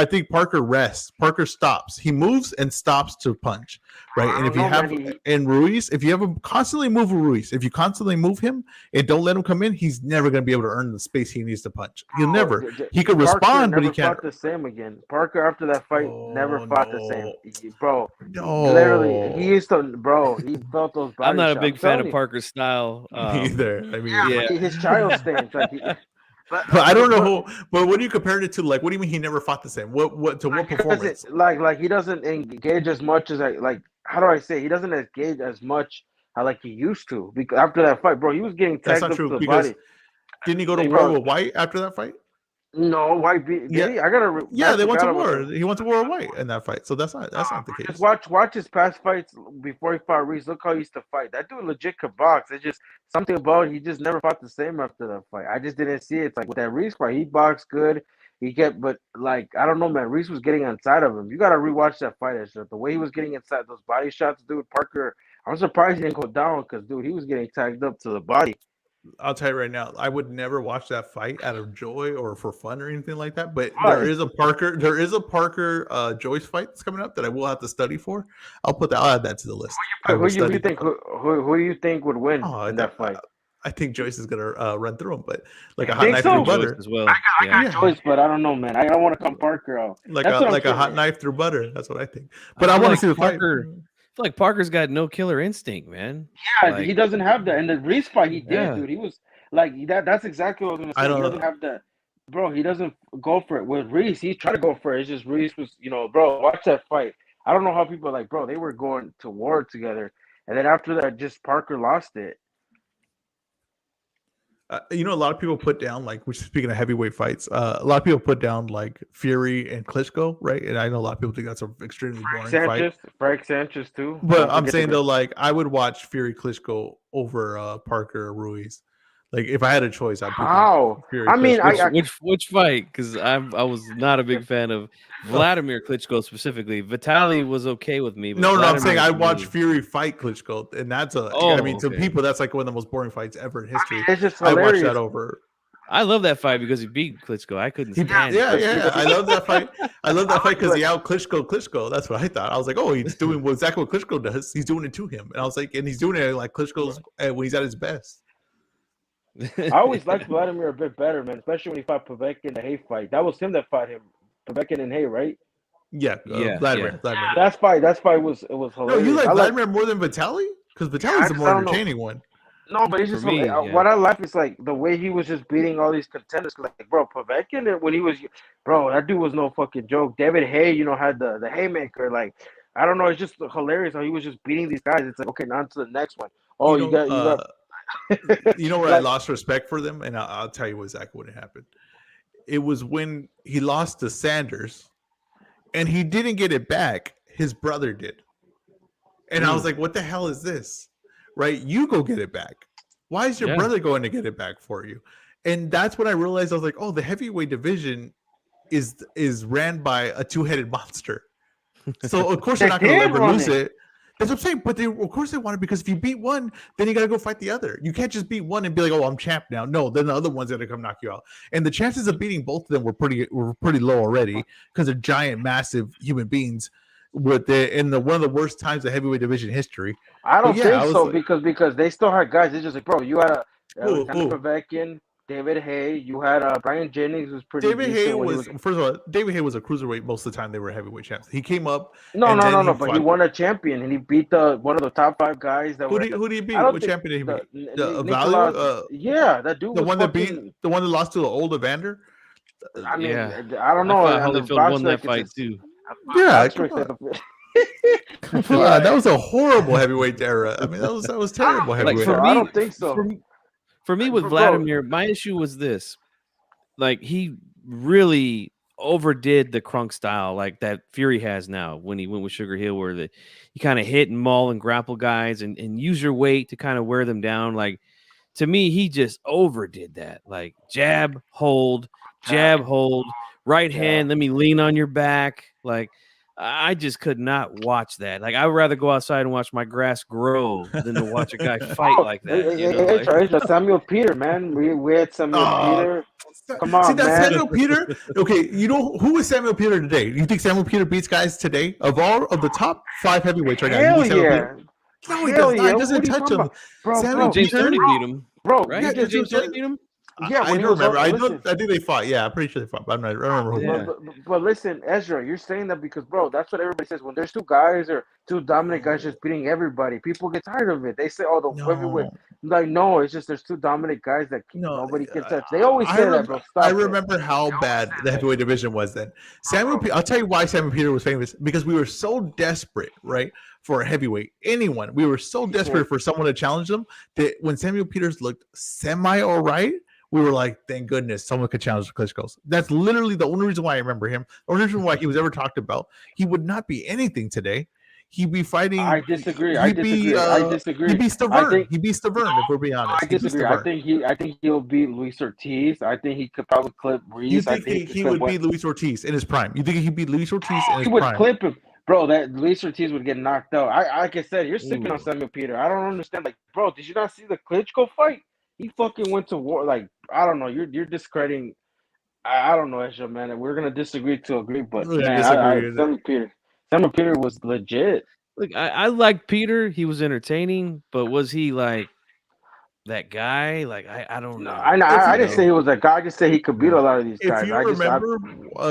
think Parker rests. Parker stops. He moves and stops to punch, right? And if you have in Ruiz, if you have him constantly move Ruiz, if you constantly move him and don't let him come in, he's never going to be able to earn the space he needs to punch. He'll never. He could respond, but he can't. Fought the same again. Parker after that fight never fought the same, bro. No, literally, he used to, bro. He felt those. I'm not a big fan of Parker's style either. I mean, his child stance. But I don't know who. But what are you comparing it to? Like, what do you mean he never fought the same? What performance? Like he doesn't engage as much as how do I say? He doesn't engage as much like he used to. Because after that fight, bro, he was getting tagged up to the body. Didn't he go to war with White after that fight? No, white beat. Did Yeah. he? I gotta. Yeah, I they went to forgot about war. that. He went to war white in that fight. So that's not the Bro, just case. watch his past fights before he fought Reese. Look how he used to fight. That dude legit could box. It's just something about he just never fought the same after that fight. I just didn't see it. It's like with that Reese fight, he boxed good. He kept, but like I don't know, man. Reese was getting inside of him. You gotta rewatch that fight. The way he was getting inside those body shots, dude. Parker, I'm surprised he didn't go down because, dude, he was getting tagged up to the body. I'll tell you right now, I would never watch that fight out of joy or for fun or anything like that. But Right. there is a Parker Joyce fight that's coming up that I will have to study for. I'll add that to the list. Who do you think? Who do you think would win in that fight? I think Joyce is gonna run through him, but like a You hot think knife so? through butter. as well. I got Joyce, but I don't know, man. I don't want to come Parker out. Like That's what I'm a hot saying. knife through butter. That's what I think. But I want to see the fight. I feel like Parker's got no killer instinct, man. Yeah, Like- he doesn't have that. And the Reese fight, he did, Yeah. dude. He was like that. That's exactly what I was gonna say. I don't He doesn't know. have that, bro. He doesn't go for it. With Reese, he tried to go for it. It's just Reese was, bro. Watch that fight. I don't know how people are like, bro. They were going to war together, and then after that, just Parker lost it. A lot of people put down, like, which speaking of heavyweight fights, a lot of people put down like Fury and Klitschko, right? And I know a lot of people think that's an extremely boring fight. Frank Sanchez too. But I'm saying though, like, I would watch Fury Klitschko over Parker Ruiz. Like, if I had a choice, I'd pick How? Fury. I mean, Klitschko. which fight? Because I was not a big fan of Vladimir Klitschko specifically. Vitaly was okay with me. But No, I'm saying I Vladimir watch was- Fury fight Klitschko, and that's to okay. people, that's like one of the most boring fights ever in history. It's just I watched hilarious. that over. I love that fight because he beat Klitschko. I couldn't stand it. Yeah. I love that fight. I love that fight because he out Klitschko. That's what I thought. I was like, oh, he's doing exactly what Klitschko does. He's doing it to him, and I was like, and he's doing it like Klitschko's when he's at his best. I always liked Vladimir a bit better, man. Especially when he fought Povetkin in the Hay fight. That was him that fought him, Povetkin and Hay, right? Yeah, Vladimir. That fight was hilarious. No, you like Vladimir more than Vitaly? Because Vitaly's the more entertaining one. No, but it's just what I like is like the way he was just beating all these contenders. Like, bro, Povetkin when he was, bro, that dude was no fucking joke. David Hay, had the haymaker. Like, I don't know, it's just hilarious how he was just beating these guys. It's like, okay, now on to the next one. Oh, you got. You know where I lost respect for them, and I'll tell you exactly what happened. It was when he lost to Sanders, and he didn't get it back. His brother did, and I was like, "What the hell is this?" Right? You go get it back. Why is your brother going to get it back for you? And that's when I realized I was like, "Oh, the heavyweight division is ran by a two-headed monster." So of course they're not going to ever lose it. That's what I'm saying. But of course they want it, because if you beat one, then you got to go fight the other. You can't just beat one and be like, "Oh, I'm champ now." No, then the other one's going to come knock you out. And the chances of beating both of them were pretty low already, because they're giant, massive human beings one of the worst times of heavyweight division history. I don't think so, because they still had guys. It's just like, bro, you had Povetkin, David Hay. You had Brian Jennings was pretty. David Hay was first of all. David Hay was a cruiserweight most of the time. They were heavyweight champs. He came up. No. But he won a champion, and he beat one of the top 5 guys. Who did he beat? What champion did he beat? Value. Yeah, that dude. The one that lost to the old Evander. I mean, I don't know. Holyfield won that fight too. Yeah, come on. That was a horrible heavyweight era. I mean, that was terrible heavyweight. I don't think so. For me, with Vladimir, my issue was this: like, he really overdid the crunk style, like that Fury has now when he went with Sugar Hill, where you kind of hit and maul and grapple guys and use your weight to kind of wear them down. Like, to me, he just overdid that. Like, jab, hold, right hand, let me lean on your back. Like, I just could not watch that. Like, I would rather go outside and watch my grass grow than to watch a guy fight like that. It's Samuel Peter, man. We had Samuel Peter. Come on, man. Samuel Peter. Okay, who is Samuel Peter today? You think Samuel Peter beats guys today of the top 5 heavyweights right now? Hell yeah. No, he does not. He doesn't touch him. Bro, James Toney beat him. Bro, right? Yeah, James Toney beat him? Yeah, I don't remember. I think they fought. Yeah, I'm pretty sure they fought. But I don't remember who. Yeah. But listen, Ezra, you're saying that because, bro, that's what everybody says. When there's 2 guys or 2 dominant guys just beating everybody, people get tired of it. They say, "Oh, the heavyweight." Like, no, it's just there's 2 dominant guys that nobody can touch. They always say that, bro. I remember how bad the heavyweight division was then. I'll tell you why Samuel Peter was famous, because we were so desperate, right, for a heavyweight. Anyone, we were so desperate for someone to challenge them that when Samuel Peters looked semi all right, we were like, thank goodness someone could challenge Klitschko's. That's literally the only reason why I remember him. The only reason why he was ever talked about. He would not be anything today. He'd be fighting. I disagree. He'd be Stavern. think He'd be Stavern, if we're being honest. I disagree. I think he'll beat Luis Ortiz. I think he could probably clip You Reese. I think think he would beat Luis Ortiz in his prime? You think he'd beat Luis Ortiz in his he would prime? clip him, bro. That Luis Ortiz would get knocked out. Like I said, you're sleeping on Samuel Peter. I don't understand. Like, bro, did you not see the Klitschko fight? He fucking went to war. Like, I don't know. You're discrediting. I don't know, Ezra, man. We're gonna disagree to agree, but We're gonna man, disagree. Samuel Peter was legit. Look, I like Peter. He was entertaining, but was he like that guy? Like I don't know. I didn't say he was that guy. I just say he could beat a lot of these guys. If you remember,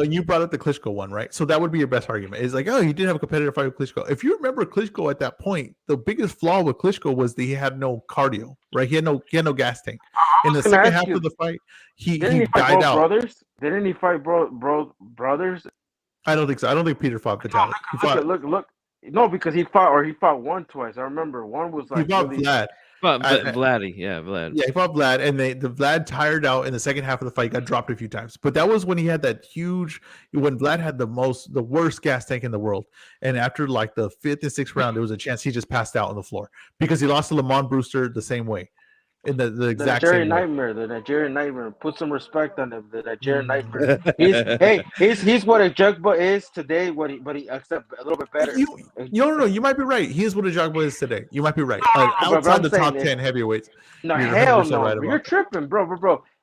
you brought up the Klitschko one, right? So that would be your best argument. It's like, oh, he did have a competitive fight with Klitschko. If you remember Klitschko at that point, the biggest flaw with Klitschko was that he had no cardio, right? He had no gas tank. In the second half of the fight, he died out. Brothers? Didn't he fight brothers? I don't think so. I don't think Peter fought Vitaly. Look. No, because he fought one twice. I remember one was like he fought really, Vlad. But Vladdy, yeah, Vlad. Yeah, he fought Vlad, and the Vlad tired out in the second half of the fight, got dropped a few times. But that was when he had that huge, when Vlad had the worst gas tank in the world. And after like the 5th and 6th round, there was a chance he just passed out on the floor because he lost to Lamont Brewster the same way. In the exact same way. The Nigerian Nightmare. Put some respect on him. The Nigerian Nightmare. He's what a Jugba is today. But he except a little bit better. No. You might be right. He is what a Jugba is today. You might be right. Outside the top 10 heavyweights. No, hell no. Right, you're tripping, bro.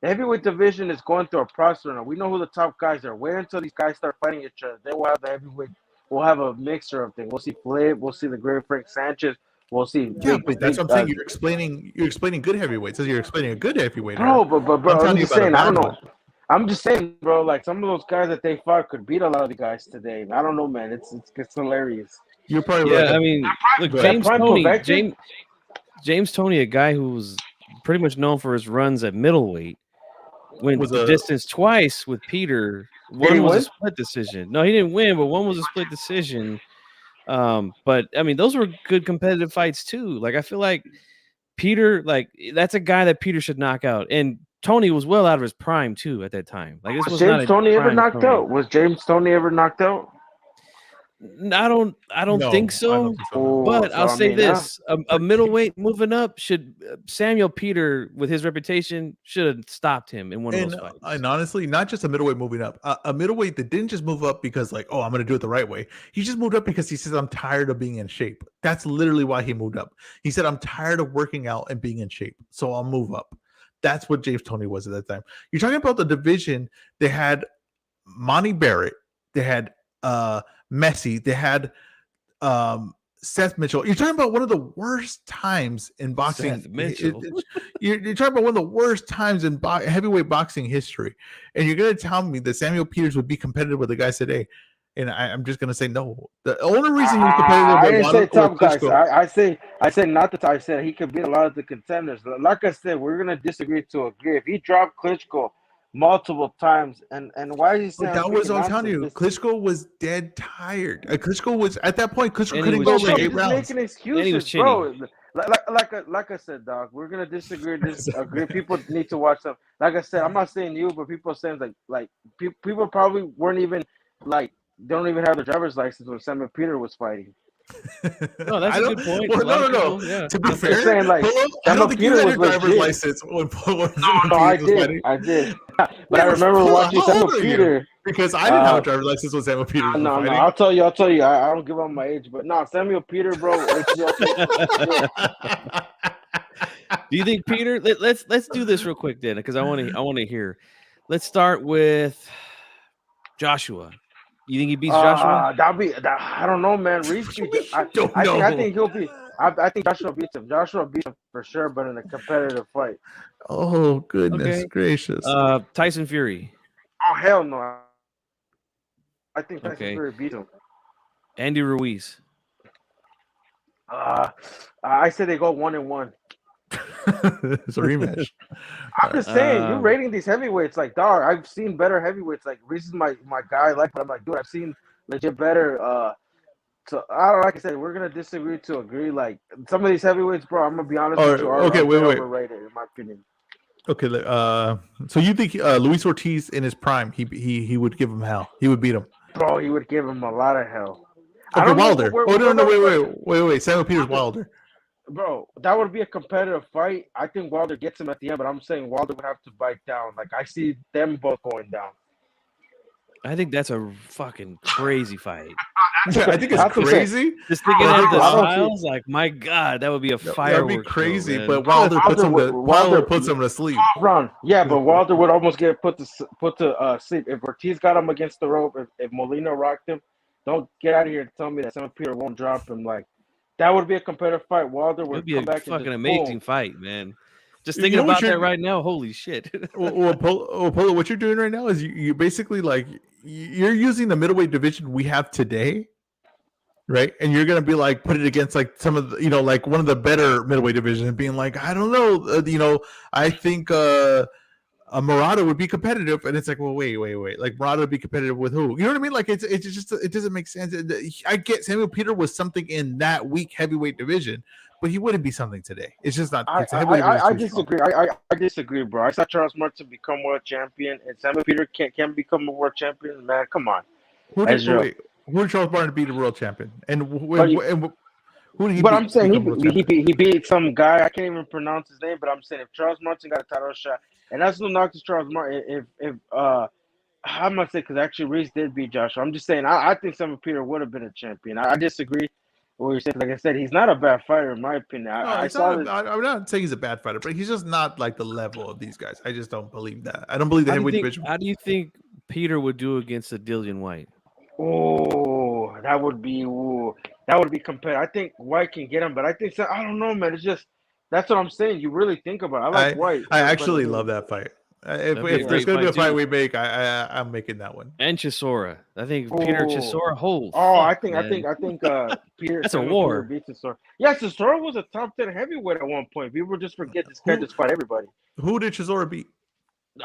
The heavyweight division is going through a process now. We know who the top guys are. Wait until these guys start fighting each other. Then we'll have the heavyweight. We'll have a mixture of things. We'll see Flip. We'll see the great Frank Sanchez. We'll see. Yeah, but that's what I'm saying. You're explaining good heavyweights. So you're explaining a good heavyweight. Bro, I'm just saying. I don't know. I'm just saying, bro. Like some of those guys that they fought could beat a lot of the guys today. I don't know, man. It's hilarious. You're probably right. I mean, look, James Toney, a guy who was pretty much known for his runs at middleweight, went the distance twice with Peter. One was a split decision. No, he didn't win, but one was a split decision. But I mean, those were good competitive fights too. Like I feel like Peter, like that's a guy that Peter should knock out. And Tony was well out of his prime too at that time. Like this was James Toney ever knocked out? Was James Toney ever knocked out? I don't think so. But I'll say this: a middleweight moving up should Samuel Peter, with his reputation, should have stopped him in one of those fights. And honestly, not just a middleweight moving up, a middleweight that didn't just move up because like, oh, I'm going to do it the right way. He just moved up because he says, I'm tired of being in shape. That's literally why he moved up. He said, I'm tired of working out and being in shape, so I'll move up. That's what James Toney was at that time. You're talking about the division. They had Monty Barrett. They had Messi. They had Seth Mitchell. You're talking about one of the worst times in boxing. Seth Mitchell. You're talking about one of the worst times in heavyweight boxing history, and you're going to tell me that Samuel Peters would be competitive with the guys today? And I'm just going to say no. The only reason he's competitive, I didn't say top guys. I said not that. I said he could beat a lot of the contenders. Like I said, we're going to disagree to agree. If he dropped Klitschko multiple times, and why is he saying that was I'm telling you, Klitschko was dead tired. Klitschko was at that point. Klitschko couldn't go like 8 rounds. Making excuses, bro. Like I said, dog, we're gonna disagree. Disagree. People need to watch them. Like I said, I'm not saying you, but people are saying like people probably weren't even like don't even have their driver's license when Samuel Peter was fighting. No, that's a good point. Well, no. Yeah. To be fair, saying, like, I don't think you had a driver's license when I did. But I remember watching Samuel Peter because I didn't have a driver's license when Samuel Peter was fighting. No, I'll tell you. I don't give up my age, but no, Samuel Peter, bro. Do you think Peter? Let's do this real quick, then, because I want to hear. Let's start with Joshua. You think he beats Joshua? I don't know, man. Reese I think he'll be. I think Joshua beats him. Joshua beats him for sure, but in a competitive fight. Oh goodness gracious! Tyson Fury. Oh hell no! I think Tyson Fury beats him. Andy Ruiz. I said they go 1-1. It's a rematch. I'm just saying, you're rating these heavyweights like, dog. I've seen better heavyweights. Like Reese is my guy. But I'm like, dude, I've seen legit better. So I don't like I said, we're gonna disagree to agree. Like some of these heavyweights, bro. I'm gonna be honest with you. Okay, wait. Overrated, in my opinion. Okay, so you think Luis Ortiz in his prime, he would give him hell? He would beat him. Bro, he would give him a lot of hell. I Okay, don't know Wilder. Oh no, wait. Samuel Peters, Wilder. bro, that would be a competitive fight. I think Wilder gets him at the end, but I'm saying Wilder would have to bite down. Like I see them both going down. I think that's a fucking crazy fight. I think it's crazy. Just thinking I of think the it's- styles, like my God, that would be a firework. That'd be crazy, show, but man. Wilder puts him to sleep. Run, yeah, but Wilder would almost get put to sleep if Ortiz got him against the rope. If Molina rocked him, don't get out of here and tell me that Sam Peter won't drop him. Like that would be a competitive fight. Wilder It would would be come a back fucking and amazing boom. fight, man. Just You thinking know what about that you're- right now, holy shit. Polo, what you're doing right now is you basically like you're using the middleweight division we have today, right? And you're gonna be like put it against like some of the, like one of the better middleweight divisions, and being like, I don't know, I think a Murata would be competitive, and it's like, well, wait, like Murata would be competitive with who? You know what I mean? Like it's just it doesn't make sense. I get Samuel Peter was something in that weak heavyweight division, but he wouldn't be something today. It's just not. I disagree. I disagree, bro. I saw Charles Martin become world champion, and Samuel Peter can't become a world champion. Man, come on. Who did Charles Martin beat a world champion? And who did he? But beat I'm saying to become a world champion? he beat some guy. I can't even pronounce his name, but I'm saying if Charles Martin got a title shot, and that's no knock to Charles Martin. If I'm not saying because actually Reese did beat Joshua. I'm just saying I think Samuel Peter would have been a champion. I disagree. What you're saying, like I said, he's not a bad fighter in my opinion. I'm not saying he's a bad fighter, but he's just not like the level of these guys. I just don't believe that. I don't believe the heavyweight division. How do you think Peter would do against a Dillian White? Oh, that would be competitive. I think White can get him, but I think I don't know, man. It's just that's what I'm saying. You really think about it. I like White. I actually love that fight. If there's going to be a fight we make, I'm making that one. And Chisora. I think Peter Chisora holds. I think Peter. That's a war. Peter beats Chisora. Yeah, Chisora was a top 10 heavyweight at one point. People just forget this guy just fought everybody. Who did Chisora beat?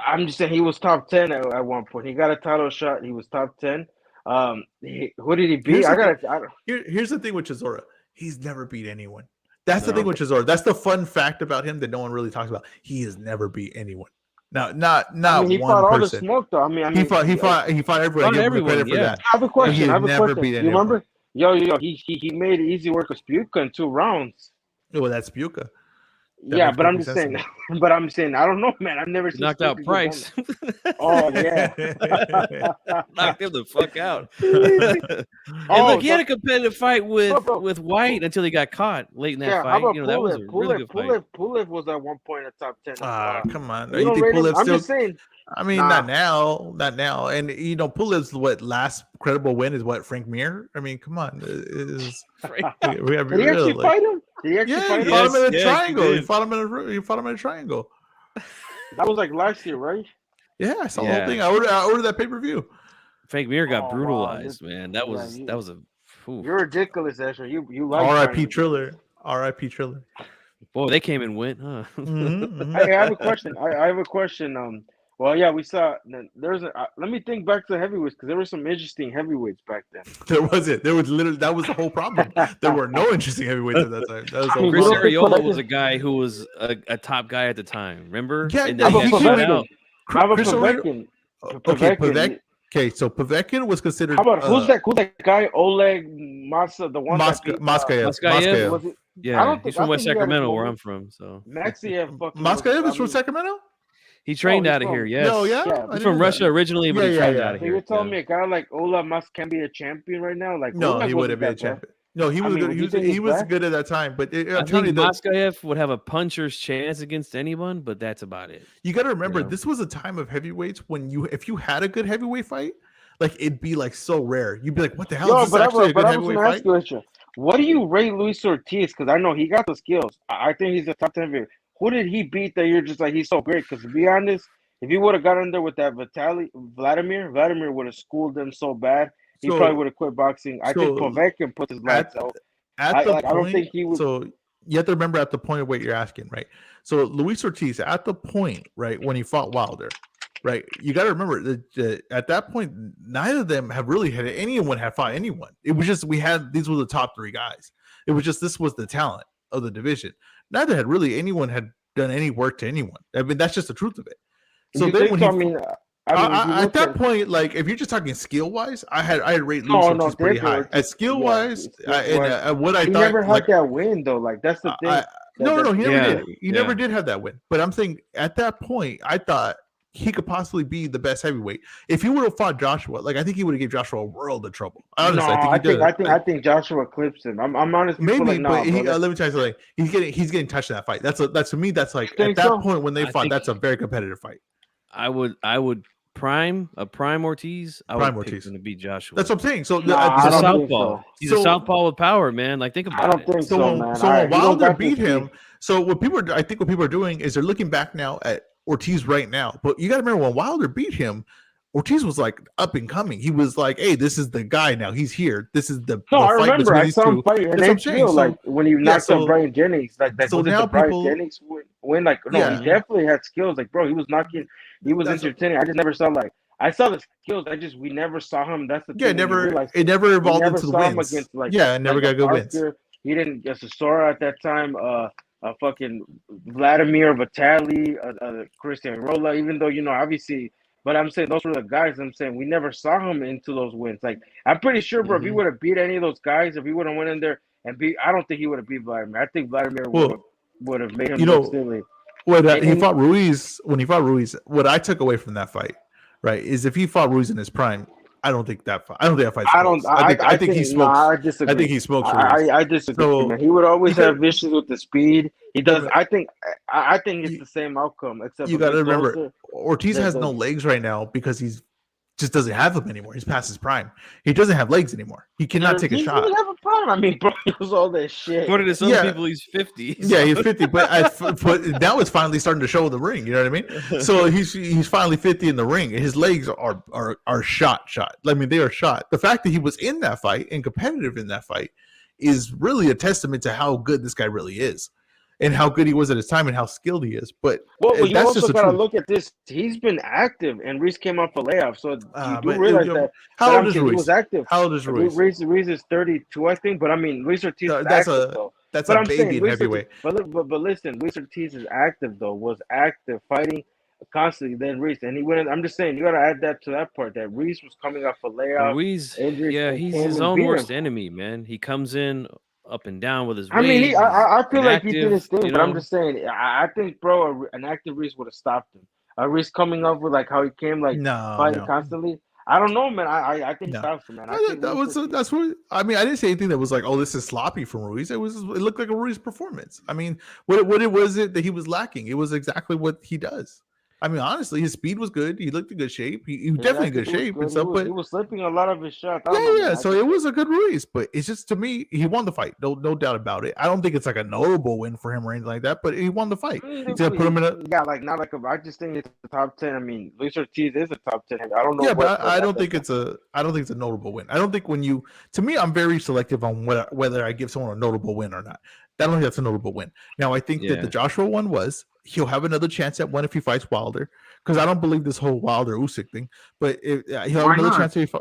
I'm just saying he was top 10 at one point. He got a title shot. He was top 10. Who did he beat? Here's the thing with Chisora. He's never beat anyone. That's the thing with Chisora. That's the fun fact about him that no one really talks about. He has never beat anyone. Now, not he one fought all the person. smoke though. He fought everyone. I give him credit for that. I have a question. He never beat anyone. You remember? Yo, he made it easy work with Spuka in 2 rounds. Oh, that's Spuka. Yeah, but I'm just saying. But I'm saying I don't know, man. I've never seen knocked out Price. Oh yeah, knocked him the fuck out. And look, he had a competitive fight with White until he got caught late in that fight. That was a really good fight. Pulev was at one point in the top 10. Come on. You think Pulev's still? I'm just saying. I mean, not now. And Pulev's last credible win is Frank Mir. I mean, come on. Did he actually fight him? He fought him in a triangle. He fought him in a triangle. That was like last year, right? Yeah, I saw the whole thing. I ordered that pay-per-view. Frank Mir got brutalized, man. That was a. You're ridiculous, Ezra. You like R.I.P. Triller. R.I.P. Triller. Boy, they came and went, huh? I have a question. I have a question. Well, yeah, we saw. There's let me think back to the heavyweights because there were some interesting heavyweights back then. There wasn't. There was literally that was the whole problem. There were no interesting heavyweights at that time. That was Chris Arreola was a guy who was a top guy at the time. Remember? Yeah, and then he got shut out. How about Povetkin? Okay, so Povetkin was considered. How about who's that guy? Oleg Masa, the one Moskayev. Yeah, he's from West Sacramento, where I'm from. So Maxiev. Moskayev is from Sacramento. He trained out of here, yes. No, yeah. He's from Russia originally, but he trained out of here. So you're telling me a guy like Ola Musk can be a champion right now? Like, no, he wouldn't be a champion. No, he was good. He was good at that time. But I think Moskayev would have a puncher's chance against anyone, but that's about it. You got to remember, this was a time of heavyweights when if you had a good heavyweight fight, like it'd be like so rare. You'd be like, "What the hell is this actually a good heavyweight fight?" What do you rate Luis Ortiz? Because I know he got the skills. I think he's a top 10 heavyweight. Who did he beat that you're just like he's so great? Because to be honest, if he would have got in there with that Vladimir would have schooled them so bad. He probably would have quit boxing. I think Povetkin put his lights out. I don't think he would. So you have to remember at the point of what you're asking, right? So Luis Ortiz at the point, right, when he fought Wilder, right? You got to remember that at that point, neither of them have really had anyone have fought anyone. It was just these were the top 3 guys. It was just this was the talent of the division. Neither had really anyone had done any work to anyone. I mean, that's just the truth of it. So You then think when so? he, I mean, if you at look that at point, like if you're just talking skill wise, I had rate Luis no, Ortiz pretty high. definitely, At skill wise, and skill-wise. what I He thought, never like had that win though. Like that's the thing. no, he never Yeah, did. He never did have that win. But I'm saying at that point, I thought he could possibly be the best heavyweight if he would have fought Joshua. Like I think he would have gave Joshua a world of trouble. Honestly, No, I think he did. I think Joshua clips him. I'm honestly feel Maybe, like nah, but he, bro. let me tell you something. He's getting touched in that fight. That's to me. That's like Think at that so? point when they I fought. think That's a very competitive fight. I would prime Ortiz. I Prime would pick Ortiz. him to beat Joshua. That's what I'm saying. So Nah, He's I a don't think southpaw. so. He's a southpaw with power, man. Like think I about don't it. think So so, when, man. so when He don't Wilder got the beat him, speed. so what I think what people are doing is they're looking back now at Ortiz right now. But you got to remember when Wilder beat him, Ortiz was like up and coming. He was like, "Hey, this is the guy now. He's here. This is the No, I fight remember. between I these saw him two." fight in That's what I'm saying. HBO, So like when he knocked out Brian Jennings. Like so was it now the Brian people, Jennings win? Like no, yeah, he definitely had skills. Like bro, he was knocking. He was that's entertaining. I just never saw like I saw the skills. we never saw him. That's the yeah. thing. When you realize It never we evolved never into the saw him wins. against Yeah, it never like a got good wins. Parker. He didn't get Sora at that time. A fucking Vladimir Vitali, Christian Rolla. Even though obviously. But I'm saying those were the guys. I'm saying we never saw him into those wins. Like I'm pretty sure, bro. If he would have beat any of those guys, if he would have went in there and beat, I don't think he would have beat Vladimir. I think Vladimir would have made him look silly. When he fought Ruiz, what I took away from that fight, right, is if he fought Ruiz in his prime, I don't think that fight's close. I think he smokes. No, I disagree. I think he smokes Ruiz. I disagree. So, man. He would always have issues with the speed. He does. Yeah, I think it's the same outcome. Except you got to remember, Ortiz has no legs right now because he's just doesn't have them anymore. He's past his prime. He doesn't have legs anymore. He cannot take a shot. He doesn't have a prime. I mean, bro, he was all that shit. According to some people, he's 50. So. Yeah, he's 50, but now it's finally starting to show the ring. You know what I mean? So he's finally 50 in the ring. His legs are shot. I mean, they are shot. The fact that he was in that fight and competitive in that fight is really a testament to how good this guy really is. And how good he was at his time and how skilled he is. But you also got to look at this. He's been active, and Reese came off a layoff. So you do realize that. How old is Ruiz? He was active. How old is Ruiz? Reese is 32, I think. But I mean, Luis Ortiz is that's active, though. That's a baby in heavyweight. But listen, Luis Ortiz is active, though. Was active, fighting constantly. Then Reese, and he went. I'm just saying, you got to add that to that part. That Reese was coming off a layoff. Ruiz, he's his own worst enemy, man. He comes in up and down with his weight. I mean, I feel like he did his thing, but I'm know? just saying, I think, bro, an active Reese would have stopped him. A Reese coming up with like how he came, like fighting constantly. I don't know, man. I think he stops him, man. That's what I mean. I didn't say anything that was like, oh, this is sloppy from Ruiz. It looked like a Ruiz performance. I mean, what was it that he was lacking? It was exactly what he does. I mean, honestly, his speed was good. He looked in good shape. He was definitely in good shape and stuff. But he was slipping a lot of his shots. So it was a good Ruiz. But it's just, to me, he won the fight. No doubt about it. I don't think it's like a notable win for him or anything like that. But he won the fight. He's gonna put him in I just think it's the top 10. I mean, Luis Ortiz is a top 10. I don't know. Yeah, but I don't think it's a notable win. I don't think to me, I'm very selective on whether I give someone a notable win or not. I don't think that's a notable win. Now, I think that the Joshua one he'll have another chance at one if he fights Wilder, because I don't believe this whole Wilder Usyk thing. But he'll have another chance if he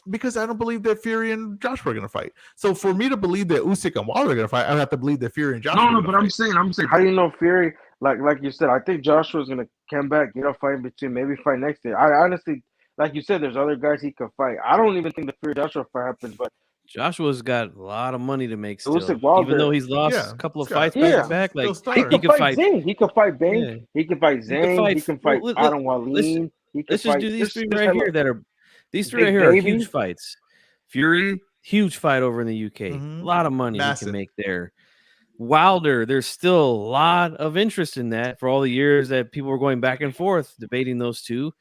because I don't believe that Fury and Joshua are going to fight. So for me to believe that Usyk and Wilder are going to fight, I have to believe that Fury and Joshua. No, but I'm saying, how do you know Fury? Like you said, I think Joshua's going to come back, get a fight in between, maybe fight next year. I honestly, like you said, there's other guys he could fight. I don't even think the Fury Joshua fight happens, but Joshua's got a lot of money to make still. Wilder, even though he's lost a couple of fights back. Like he could fight Zing. He could fight Bang. Yeah. He could fight Zang. He can fight Adam Wallin. Let's just do these three right here are huge fights. Fury, huge fight over in the UK. A lot of money he can make there. Wilder, there's still a lot of interest in that for all the years that people were going back and forth debating those two.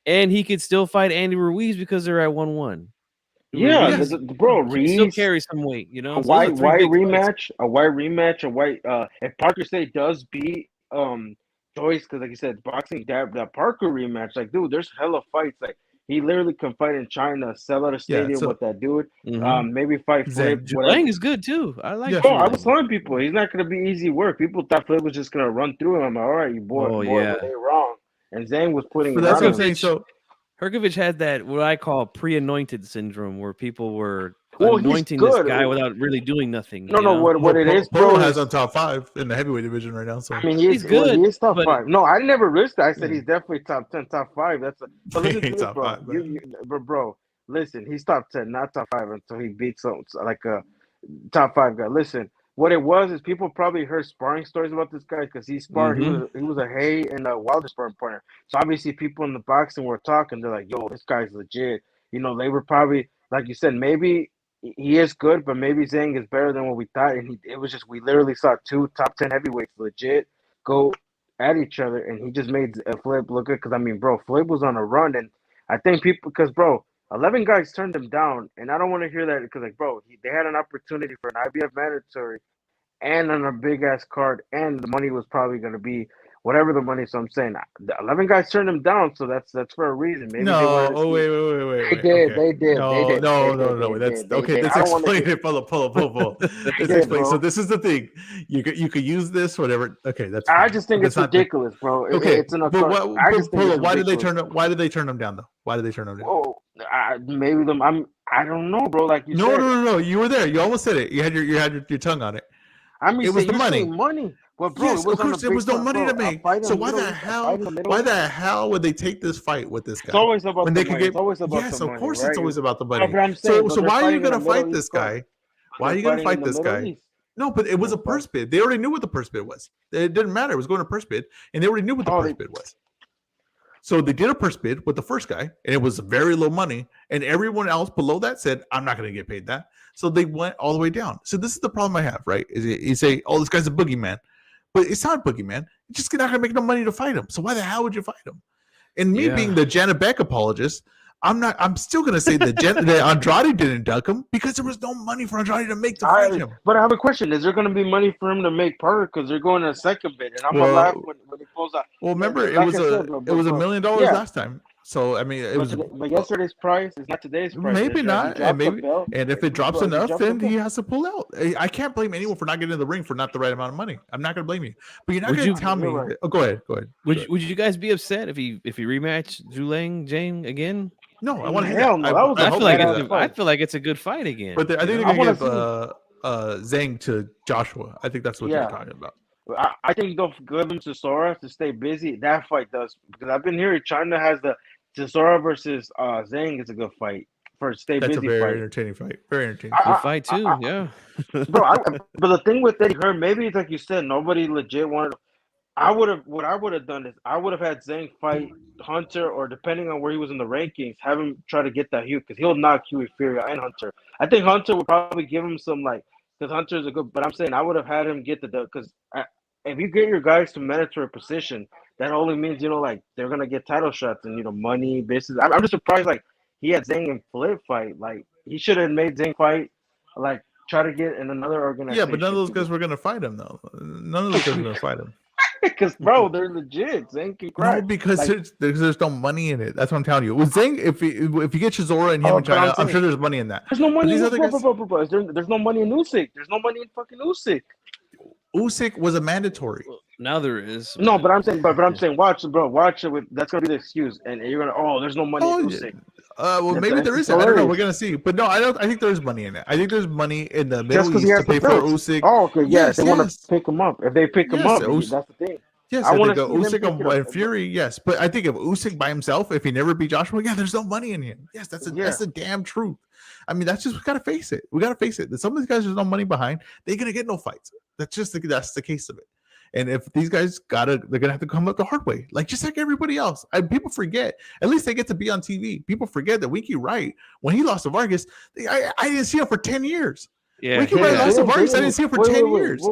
And he could still fight Andy Ruiz because they're at 1-1. Yeah, bro, Reese still carry some weight, you know. A white rematch. If Parker State does beat Joyce, because like you said, boxing that Parker rematch, like dude, there's hella fights. Like he literally can fight in China, sell out a stadium with that dude. Maybe fight Flip. Lang is good too. I like. Yeah, I was telling people he's not gonna be easy work. People thought Flip was just gonna run through him. I'm like, all right, you boy, they wrong. And Zhang was putting. But that's what I'm saying. So Hergovich had that what I call pre-anointed syndrome, where people were Well, he's anointing this good. guy without really doing nothing. No, you no. know? What it is, bro, Polo has is on top 5 in the heavyweight division right now. So I mean, He's good, he is top but 5. No, I never risked that. I said yeah. he's definitely top 10, top 5. But he listen to ain't this, top bro. 5, man. Bro, listen. He's top 10, not top 5 until he beats some like a top 5 guy. Listen, what it was is people probably heard sparring stories about this guy because he sparred. Mm-hmm. He was a Hay and a Wilder sparring partner. So obviously, people in the boxing were talking. They're like, "Yo, this guy's legit." You know, they were probably like you said, maybe he is good, but maybe Zhang is better than what we thought. And it was just we literally saw 2 top 10 heavyweights legit go at each other, and he just made a Flip look good. Because I mean, bro, Flip was on a run, and I think people because bro. 11 guys turned him down, and I don't want to hear that because, like, bro, they had an opportunity for an IBF mandatory and on a big ass card, and the money was probably going to be whatever the money. So I'm saying the 11 guys turned him down, so that's for a reason. Maybe they No. wanted to Oh, see. wait. They did, Okay. they did, they No, did, they no, did, no, no. That's they okay. did. Let's I don't want to explain hear. it. Pull. They Let's did, explain. So bro. this is the thing. You could use this, whatever. Okay, that's I fine. just think But it's that's not the ridiculous, bro. okay. It's an But occurrence. what? I just think Polo, it's ridiculous. Why did they turn him down though? Why did they turn him down? Whoa, maybe them. I don't know, bro. Like you No, said, no. You were there. You almost said it. You had your tongue on it. I mean, It was the you're money. saying money, but bro, it Yes, of was on a course, there big was no card, money to bro. A make. fight So in Middle East, a fight in the Middle why East. the hell would they take this fight with this It's guy always about when the they could money. get? It's always about Yes, the of money, course, right? it's always about the No, money. but I'm saying, So but they're why are you fighting in gonna the Middle fight East this card. guy? But Why are they're you gonna fighting in fight the this Middle guy? East. No, but it was They're a purse bid. They already knew what the purse bid was. It didn't matter. It was going to purse bid, and they already knew what the Oh, purse bid was. So they did a purse bid with the first guy, and it was very low money. And everyone else below that said, "I'm not going to get paid that." So they went all the way down. So this is the problem I have, right? Is you say, "Oh, this guy's a boogeyman," but it's not a boogeyman. You're just not going to make no money to fight him. So why the hell would you fight him? And me being the Janet Beck apologist, I'm still going to say that Andrade didn't duck him because there was no money for Andrade to make to fight him. But I have a question: is there going to be money for him to make Parker? Because they're going to a second bid, and I'm gonna laugh when he pulls out. Well, remember it Like was I said, bro, $1 million yeah. last time. So I mean, it was. But yesterday's price is not today's price. Maybe not, He and dropped the maybe, belt. and if it drops Bro, enough, dropped the then belt. he has to pull out. I can't blame anyone for not getting in the ring for not the right amount of money. I'm not going to blame you, but you're not going to tell me. Right. Oh, go ahead. Would you guys be upset if he rematched Zhulang Jane again? No, I want to hear Hell that. no, that was I feel like it's a good fight again. But I think they're going to give Zhang to Joshua. I think that's what they're talking about. I think they'll give him to Sora to stay busy. That fight does because I've been hearing China has the Chisora versus Zhang is a good fight for stay That's busy. a very fight. entertaining fight. Very entertaining. Good fight too. Yeah, bro. But the thing with Eddie Hearn, maybe it's like you said, nobody legit wanted. What I would have done is I would have had Zhang fight Hunter, or depending on where he was in the rankings, have him try to get that Hugh because he'll knock Hughie Fury and Hunter. I think Hunter would probably give him some because Hunter's a good. But I'm saying I would have had him get because if you get your guys to mandatory position, that only means they're gonna get title shots and money, business. I'm just surprised he had Zhang and Flip fight. He should have made Zhang fight try to get in another organization. Yeah, but none of those guys were gonna fight him though. None of those guys were gonna fight him. Because bro, they're legit. Zhang can crack. No, because there's no money in it. That's what I'm telling you. With Zhang, if you get Chisora and him in China, I'm sure there's money in that. There's no money in bro. There's no money in Usyk. There's no money in fucking Usyk. Usyk was a mandatory. Now there is. No, but I'm saying, watch it. That's gonna be the excuse, and you're gonna. There's no money in Usyk. Well, maybe there is. I don't know. We're gonna see. But no, I don't. I think there's money in it. I think there's money in the Middle East to pay for Usyk. Oh, okay. Yes, they want to pick him up. If they pick him up, that's the thing. Yes, I think Usyk and Fury. Yes, but I think if Usyk by himself, if he never beat Joshua, there's no money in him. Yes, that's the damn truth. I mean, that's just we gotta face it. We gotta face it. That some of these guys there's no money behind. They're gonna get no fights. That's the case of it. And if these guys they're gonna have to come up the hard way, just like everybody else. People forget. At least they get to be on TV. People forget that Winky Wright, when he lost to Vargas, I didn't see him for 10 years. Yeah, Winky Wright lost to Vargas. I didn't see him for 10 years.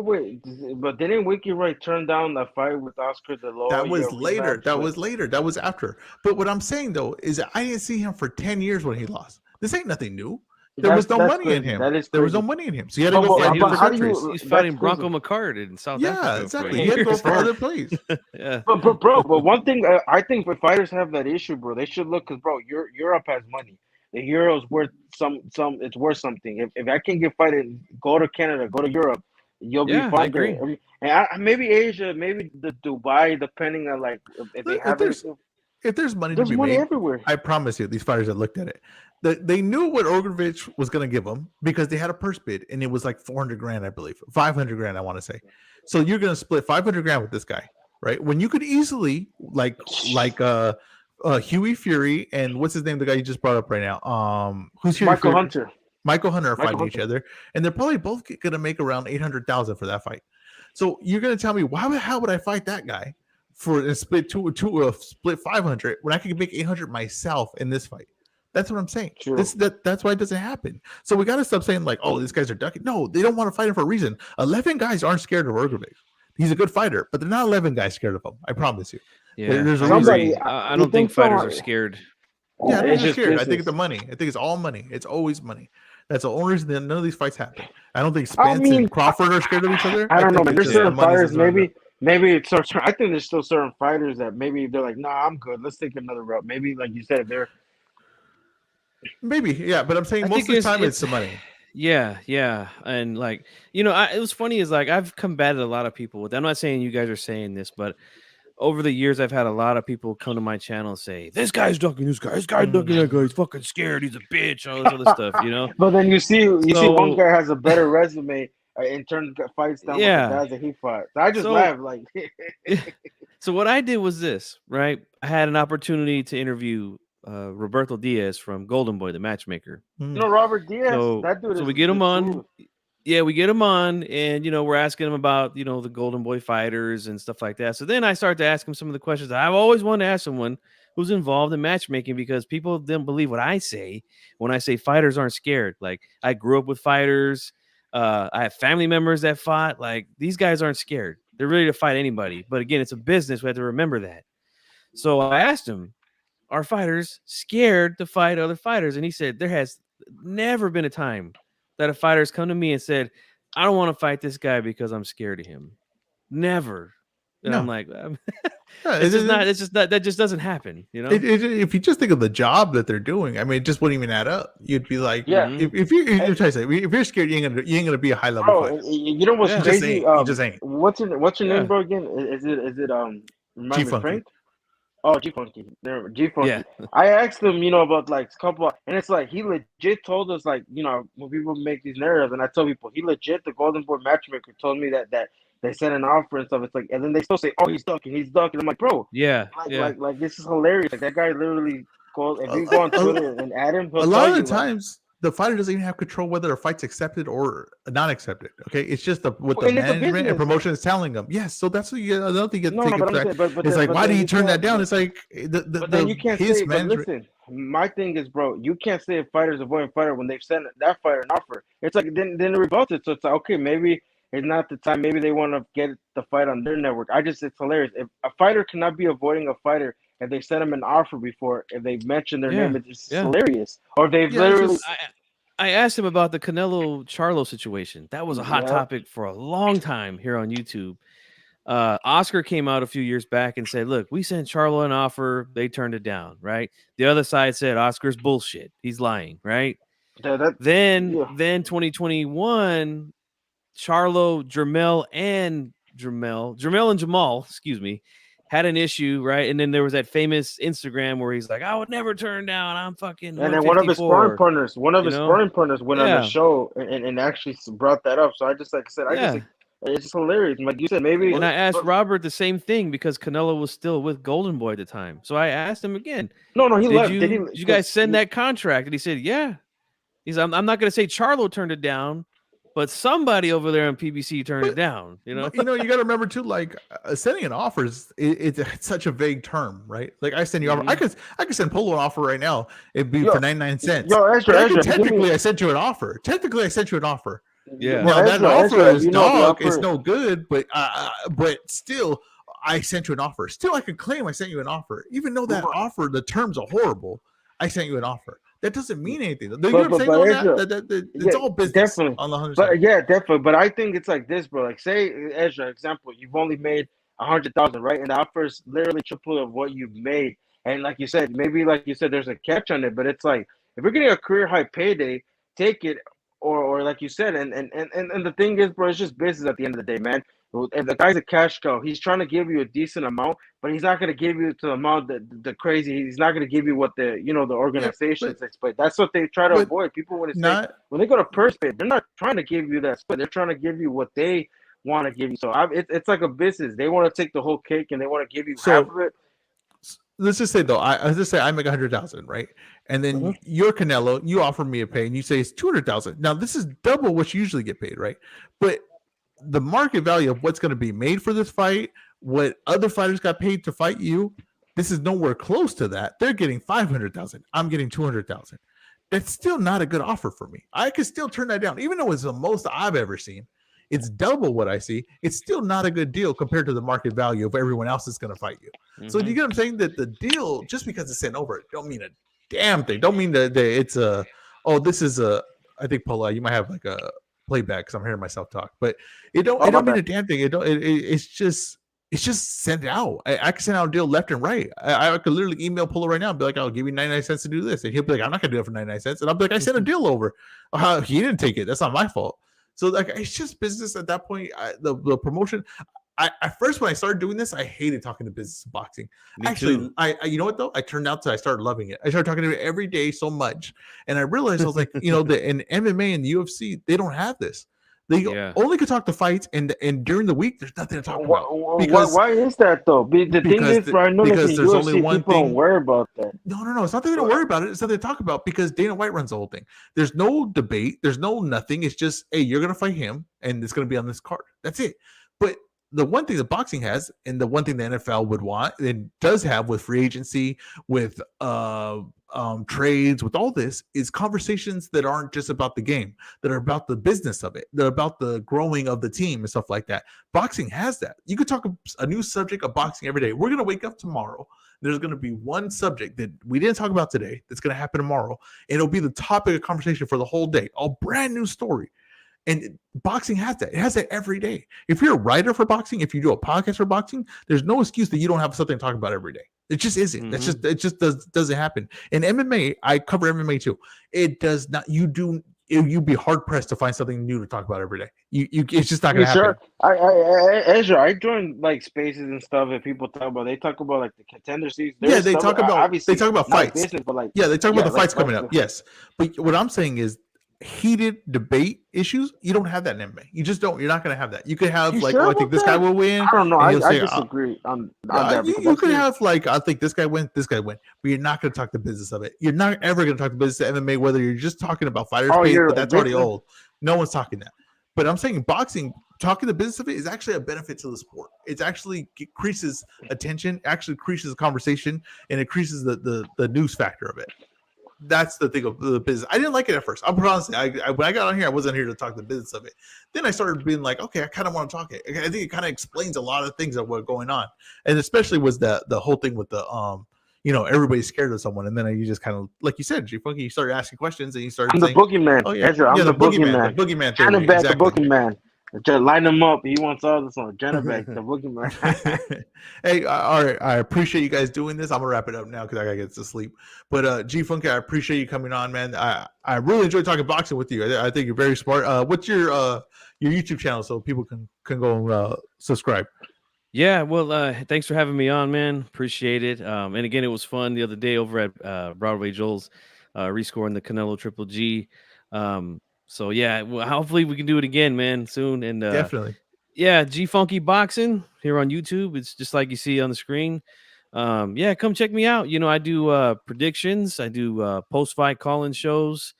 But didn't Winky Wright turn down the fight with Oscar De La Hoya? That was later. That was after. But what I'm saying though is that I didn't see him for 10 years when he lost. This ain't nothing new. There was no money in him. There was no money in him. So you had to go for other countries. He's fighting Bronco McCart in South Africa. Yeah, exactly. He had to go for other plays. Yeah. But one thing I think if fighters have that issue, bro, they should look because Europe has money. The euro's worth it's worth something. If I can get fighting, go to Canada, go to Europe, you'll be fine. I agree. And maybe Asia, maybe the Dubai, depending on if they have it. if there's money to There's be money made, everywhere. I promise you, these fighters that looked at it, they knew what Ogrovich was going to give them because they had a purse bid and it was like 400 grand, I believe, 500 grand, I want to say. So you're going to split 500 grand with this guy, right? When you could easily like Huey Fury and what's his name, the guy you just brought up right now, who's Huey Michael Fury? Hunter. Michael Hunter are Michael fighting each Hunter. other, and they're probably both going to make around 800,000 for that fight. So you're going to tell me why the hell would I fight that guy for a split split 500 when I could make 800 myself in this fight? That's what I'm saying. True. That's why it doesn't happen. So we got to stop saying like, oh, these guys are ducking. No, they don't want to fight him for a reason. 11 guys aren't scared of Ergovic. He's a good fighter, but they're not 11 guys scared of him. I promise you. Yeah, There's a I reason. agree. I don't think fighters are scared. Yeah, they're It's just scared. I think business. it's the money. I think it's all money. It's always money. That's the only reason that none of these fights happen. I don't think I Spence mean, and Crawford are scared of each other. I don't know, think man. it's There's just the certain money's fighters, just not maybe it's so. I think there's still certain fighters that maybe they're like, nah, I'm good. Let's take another route. Maybe, like you said, they're maybe, yeah. But I'm saying I most think of the time it's the money. Yeah, and like it was funny is like I've combated a lot of people with. I'm not saying you guys are saying this, but over the years I've had a lot of people come to my channel and say this guy's ducking this guy's ducking that guy. He's fucking scared. He's a bitch. All this other stuff, But then you see one So- guy has a better resume in terms of fights down with Yeah. the guys that he fought. So I just So- laugh like, So what I did was this, right? I had an opportunity to interview Roberto Diaz from Golden Boy, the matchmaker. Robert Diaz, So- that dude. so is we get him the on. truth. Yeah, we get him on, and we're asking him about the Golden Boy fighters and stuff like that. So then I start to ask him some of the questions that I've always wanted to ask someone who's involved in matchmaking, because people didn't believe what I say when I say fighters aren't scared. Like, I grew up with fighters. I have family members that fought. Like, these guys aren't scared. They're ready to fight anybody. But again, it's a business. We have to remember that. So I asked him, are fighters scared to fight other fighters? And he said there has never been a time that a fighter's come to me and said, I don't want to fight this guy because I'm scared of him. Never. And No. I'm like, Yeah, it's just not, that just doesn't happen, if you just think of the job that they're doing, I mean, it just wouldn't even add up. You'd be like, Yeah. if you're trying to say, if you're scared, you ain't gonna be a high level Bro, fighter. you know what's Yeah. You just crazy? ain't. You just ain't. What's your Yeah. name, bro? Again, is it remind me, G-Funky. Frank? Oh, G Funky. There, G Funky. Yeah. I asked him, about like a couple, and it's like he legit told us, like, when people make these narratives, and I tell people, he legit, the Golden Boy matchmaker, told me that they sent an offer and stuff. It's like, and then they still say, oh, he's ducking. I'm like, bro, Yeah. like this is hilarious. Like that guy literally goes. If you go on Twitter and add him, he'll A lot tell of you, the times, the fighter doesn't even have control whether a fight's accepted or not accepted. Okay, it's just what the And it's a management and business. promotion is telling them. Yes, so that's what you. I don't think you No, take no, it but I'm back. saying, but It's then- like, but why then did he you turn that can't- down? It's like But then you can't his say. But management. listen, my thing is, bro, you can't say a fighter's avoiding fighter when they've sent that fighter an offer. It's like then it rebuts it. So it's like, okay, maybe it's not the time. Maybe they want to get the fight on their network. It's hilarious. If a fighter cannot be avoiding a fighter if they sent him an offer before, if they mentioned their Yeah, name, it's just yeah. hilarious. Or they've Yeah, it's literally. just- I asked him about the Canelo Charlo situation. That was a hot Yeah. topic for a long time here on YouTube. Oscar came out a few years back and said, look, we sent Charlo an offer. They turned it down, right? The other side said Oscar's bullshit. He's lying, right? Then 2021, Charlo, Jermel and Jamal, excuse me, had an issue, right? And then there was that famous Instagram where he's like, I would never turn down. I'm fucking And then one of his sparring 154. partners, went on Yeah. the show and actually brought that up. So I just, like I said, Yeah. it's just hilarious. Like you said, maybe. And I asked Robert the same thing because Canelo was still with Golden Boy at the time. So I asked him again, No, he did left. you guys send that contract? And he said, yeah. I'm not going to say Charlo turned it down, but somebody over there on PBC turned it down. You got to remember too, like sending an offer is it's such a vague term, right? Like I send you offer, I could send Polo an offer right now. It'd be for 99 cents. Technically, I sent you an offer. Yeah. Now that offer is dog. It's offer. no good, but still, I sent you an offer. Still, I could claim I sent you an offer, even though that offer, the terms are horrible. I sent you an offer. That doesn't mean anything. You know what I'm saying on that? It's all business. Definitely. On the 100%. But yeah, definitely. But I think it's like this, bro. Like, say, Ezra, example, you've only made 100,000, right? And the offer is literally triple of what you've made. And like you said, maybe like you said, there's a catch on it. But it's like if you're getting a career high payday, take it. Or like you said, and the thing is, bro, it's just business at the end of the day, man. If the guy's a cash cow, he's trying to give you a decent amount, but he's not going to give you to the amount that the crazy. He's not going to give you what the the Yeah, organizations expect. That's what they try to but avoid. People not when they go to purse pay, they're not trying to give you that split. They're trying to give you what they want to give you. So it's like a business. They want to take the whole cake and they want to give you half so. of it. Let's just say though, let's just say I make 100,000, right? And then you're Canelo, you offer me a pay, and you say it's 200,000. Now this is double what you usually get paid, right? But the market value of what's going to be made for this fight, what other fighters got paid to fight you, this is nowhere close to that. They're getting 500,000. I'm getting 200,000. That's still not a good offer for me. I could still turn that down, even though it's the most I've ever seen. It's double what I see. It's still not a good deal compared to the market value of everyone else that's going to fight you. So you get what I'm saying? That the deal, just because it's sent over, don't mean a damn thing. Don't mean that it's this is I think Paula, you might have like a playback because I'm hearing myself talk, but it don't mean a damn thing. It's just sent out. I can send out a deal left and right. I could literally email Polo right now and be like, I'll give you 99 cents to do this. And he'll be like, I'm not going to do it for 99 cents. And I'll be like, I sent a deal over. He didn't take it. That's not my fault. So like, it's just business at that point. The promotion. At first, when I started doing this, I hated talking to business and boxing. Me Actually, too. I you know what though? I started loving it. I started talking to it every day so much, and I realized I was like, in MMA and the UFC, they don't have this. They only could talk to fights, and during the week, there's nothing to talk about. Why is that though? The thing is, I noticed in there's UFC, only one people thing. don't worry about that. No. It's not that they don't worry about it. It's something to talk about because Dana White runs the whole thing. There's no debate. There's no nothing. It's just, hey, you're gonna fight him, and it's gonna be on this card. That's it. But the one thing that boxing has, and the one thing the NFL would want, and does have with free agency, with trades, with all this, is conversations that aren't just about the game, that are about the business of it, that are about the growing of the team and stuff like that. Boxing has that. You could talk a new subject of boxing every day. We're going to wake up tomorrow. There's going to be one subject that we didn't talk about today that's going to happen tomorrow. And it'll be the topic of conversation for the whole day. A brand new story. And boxing has that. It has that every day. If you're a writer for boxing, if you do a podcast for boxing, there's no excuse that you don't have something to talk about every day. It just isn't. It just doesn't happen. In MMA, I cover MMA too. It does not. You'd be hard pressed to find something new to talk about every day. It's just not going to happen. Sure. Ezra, I join like spaces and stuff, and people talk about. They talk about like the contender series. They talk about fights. Business, but like they talk about the fights coming up. Yes, but what I'm saying is, heated debate issues, you don't have that in MMA. You just don't. You're not going to have that. You could have I think this guy will win. I don't know. I disagree on that. You could have I think this guy win, this guy win, but you're not going to talk the business of it. You're not ever going to talk the business of MMA, whether you're just talking about fighters pay, but that's already old. No one's talking that. But I'm saying boxing, talking the business of it is actually a benefit to the sport. It actually increases attention, actually increases the conversation, and increases the news factor of it. That's the thing of the business. I didn't like it at first. I'm honestly, when I got on here, I wasn't here to talk the business of it. Then I started being like, okay, I kind of want to talk it. I think it kind of explains a lot of things that were going on, and especially was the whole thing with the everybody's scared of someone, and then you just kind of, like you said, G Funky, you started asking questions, and you started saying, the boogeyman. Oh yeah, Ezra, I'm the boogeyman. The boogeyman theory. Exactly. The boogeyman. Just line him up. He wants all this on Jennebeck, the boogeyman. Hey, all right. I appreciate you guys doing this. I'm gonna wrap it up now because I gotta get to sleep. But G Funky, I appreciate you coming on, man. I really enjoy talking boxing with you. I think you're very smart. What's your YouTube channel so people can go subscribe? Yeah, well, thanks for having me on, man. Appreciate it. And again, it was fun the other day over at Broadway Joel's, rescoring the Canelo Triple G. So yeah, well, hopefully we can do it again, man, soon. And definitely, yeah, G Funky Boxing here on YouTube. It's just like you see on the screen. Yeah, come check me out. I do predictions. I do post-fight call-in shows.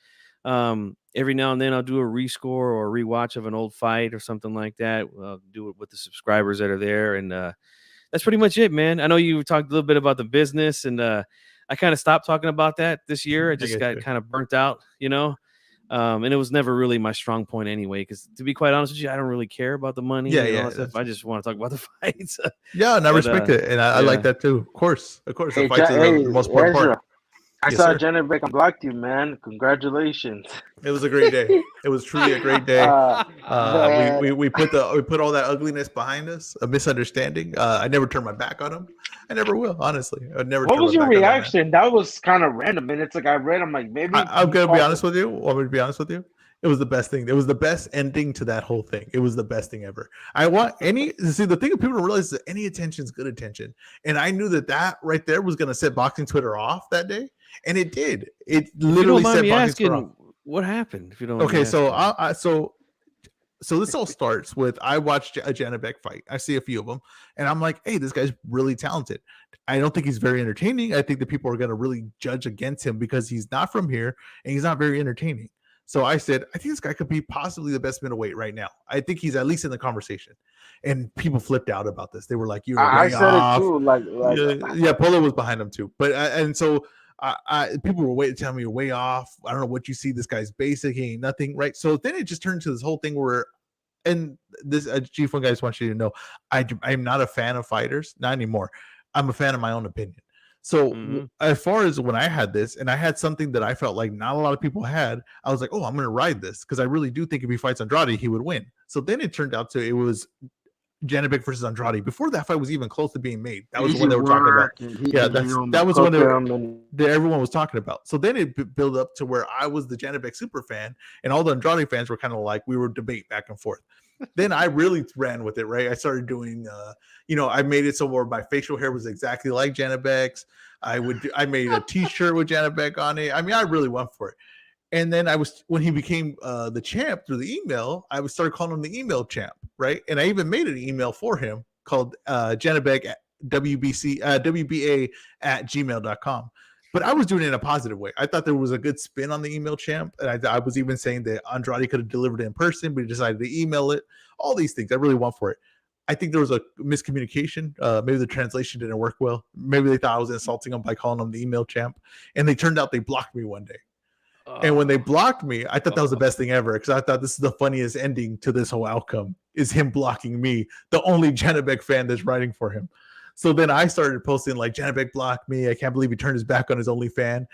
Every now and then I'll do a rescore or a rewatch of an old fight or something like that. I'll do it with the subscribers that are there, and that's pretty much it, man. I know you talked a little bit about the business, and I kind of stopped talking about that this year. I just got kind of burnt out, and it was never really my strong point anyway, because to be quite honest with you, I don't really care about the money. All that stuff. I just want to talk about the fights. Yeah, and I respect it, and I like that too. Of course, the fights are the most important part. I saw Jennebeck and blocked you, man. Congratulations. It was a great day. It was truly a great day. We put all that ugliness behind us, a misunderstanding. I never turned my back on him. I never will, honestly. I'd never. What was your reaction? That was kind of random, and it's like I read. I'm like, maybe I'm gonna be honest with you. Want me to be honest with you? It was the best thing. It was the best ending to that whole thing. It was the best thing ever. I want any see the thing that people don't realize is that any attention is good attention, and I knew that right there was going to set boxing Twitter off that day, and it did. It If you don't literally mind set me boxing Twitter off. asking, what happened? If you don't mind Okay, me so asking. so this all starts with I watched a Janabek fight. I see a few of them, and I'm like, hey, this guy's really talented. I don't think he's very entertaining. I think that people are going to really judge against him because he's not from here and he's not very entertaining. So I said, I think this guy could be possibly the best middleweight right now. I think he's at least in the conversation. And people flipped out about this. They were like, "You're I way said off." it too. Yeah, Polo was behind him too. But and so people were waiting to tell me you're way off. I don't know what you see. This guy's basic. He ain't nothing, right? So then it just turned to this whole thing where, and this G1 guys want you to know, I'm not a fan of fighters, not anymore. I'm a fan of my own opinion. So as far as when I had this, and I had something that I felt like not a lot of people had, I was like, oh, I'm going to ride this because I really do think if he fights Andrade, he would win. So then it turned out it was Janabek versus Andrade. Before that fight was even close to being made, that was the one they were talking about. Yeah, that was one that everyone was talking about. So then it built up to where I was the Janabek super fan, and all the Andrade fans were kind of like, we were debate back and forth. Then I really ran with it, right? I started doing, I made it so where my facial hair was exactly like Janabek's. I made a T-shirt with Janabek on it. I mean, I really went for it. And then when he became the champ through the email, I would start calling him the email champ, right? And I even made an email for him called Janabek WBA at gmail.com. But I was doing it in a positive way. I thought there was a good spin on the email champ. And I was even saying that Andrade could have delivered it in person, but he decided to email it. All these things. I really went for it. I think there was a miscommunication. Maybe the translation didn't work well. Maybe they thought I was insulting them by calling them the email champ. And they turned out they blocked me one day. And when they blocked me, I thought that was the best thing ever because I thought this is the funniest ending to this whole outcome is him blocking me, the only Janabek fan that's writing for him. So then I started posting like, Janabek blocked me. I can't believe he turned his back on his only fan.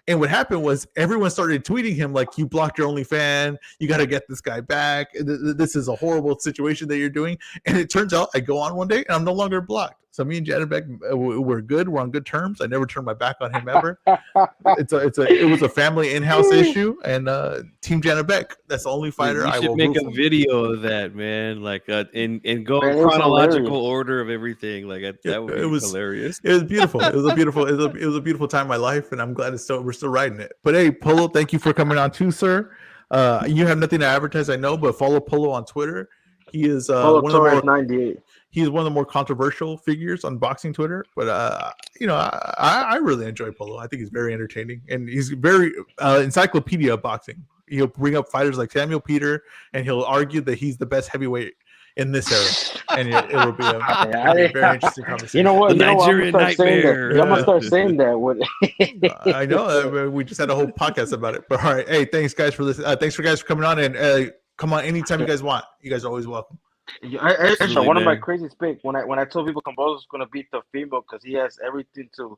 And what happened was everyone started tweeting him like, you blocked your only fan. You got to get this guy back. This is a horrible situation that you're doing. And it turns out I go on one day and I'm no longer blocked. So me and Janabek, we're good. We're on good terms. I never turned my back on him ever. It was a family in-house issue, and Team Janabek. That's the only fighter I will. You should make a video of that, man. Like and go in chronological order of everything. Like that would be hilarious. It was beautiful. It was a beautiful time in my life, and I'm glad we're still riding it. But hey, Polo, thank you for coming on too, sir. You have nothing to advertise, I know, but follow Polo on Twitter. He is one of the more 98. He's one of the more controversial figures on boxing Twitter, but I really enjoy Polo. I think he's very entertaining, and he's very encyclopedia of boxing. He'll bring up fighters like Samuel Peter, and he'll argue that he's the best heavyweight in this era, and it will be a very interesting conversation. You know what? The Nigerian nightmare. I'm gonna start saying that. I know. We just had a whole podcast about it. But all right, hey, thanks guys for this. Thanks for guys for coming on, and come on anytime you guys want. You guys are always welcome. One of my crazy spits when I told people Composer's gonna beat the female because he has everything to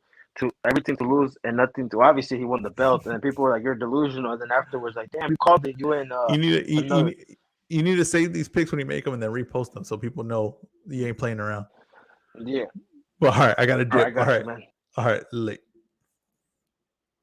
lose and nothing to. Obviously, he won the belt, and people were like, "You're delusional." And then afterwards, like, "Damn, you called it. You and you need to save these picks when you make them and then repost them so people know you ain't playing around." Yeah. Well, all right, I gotta do it. All right, man. All right, late.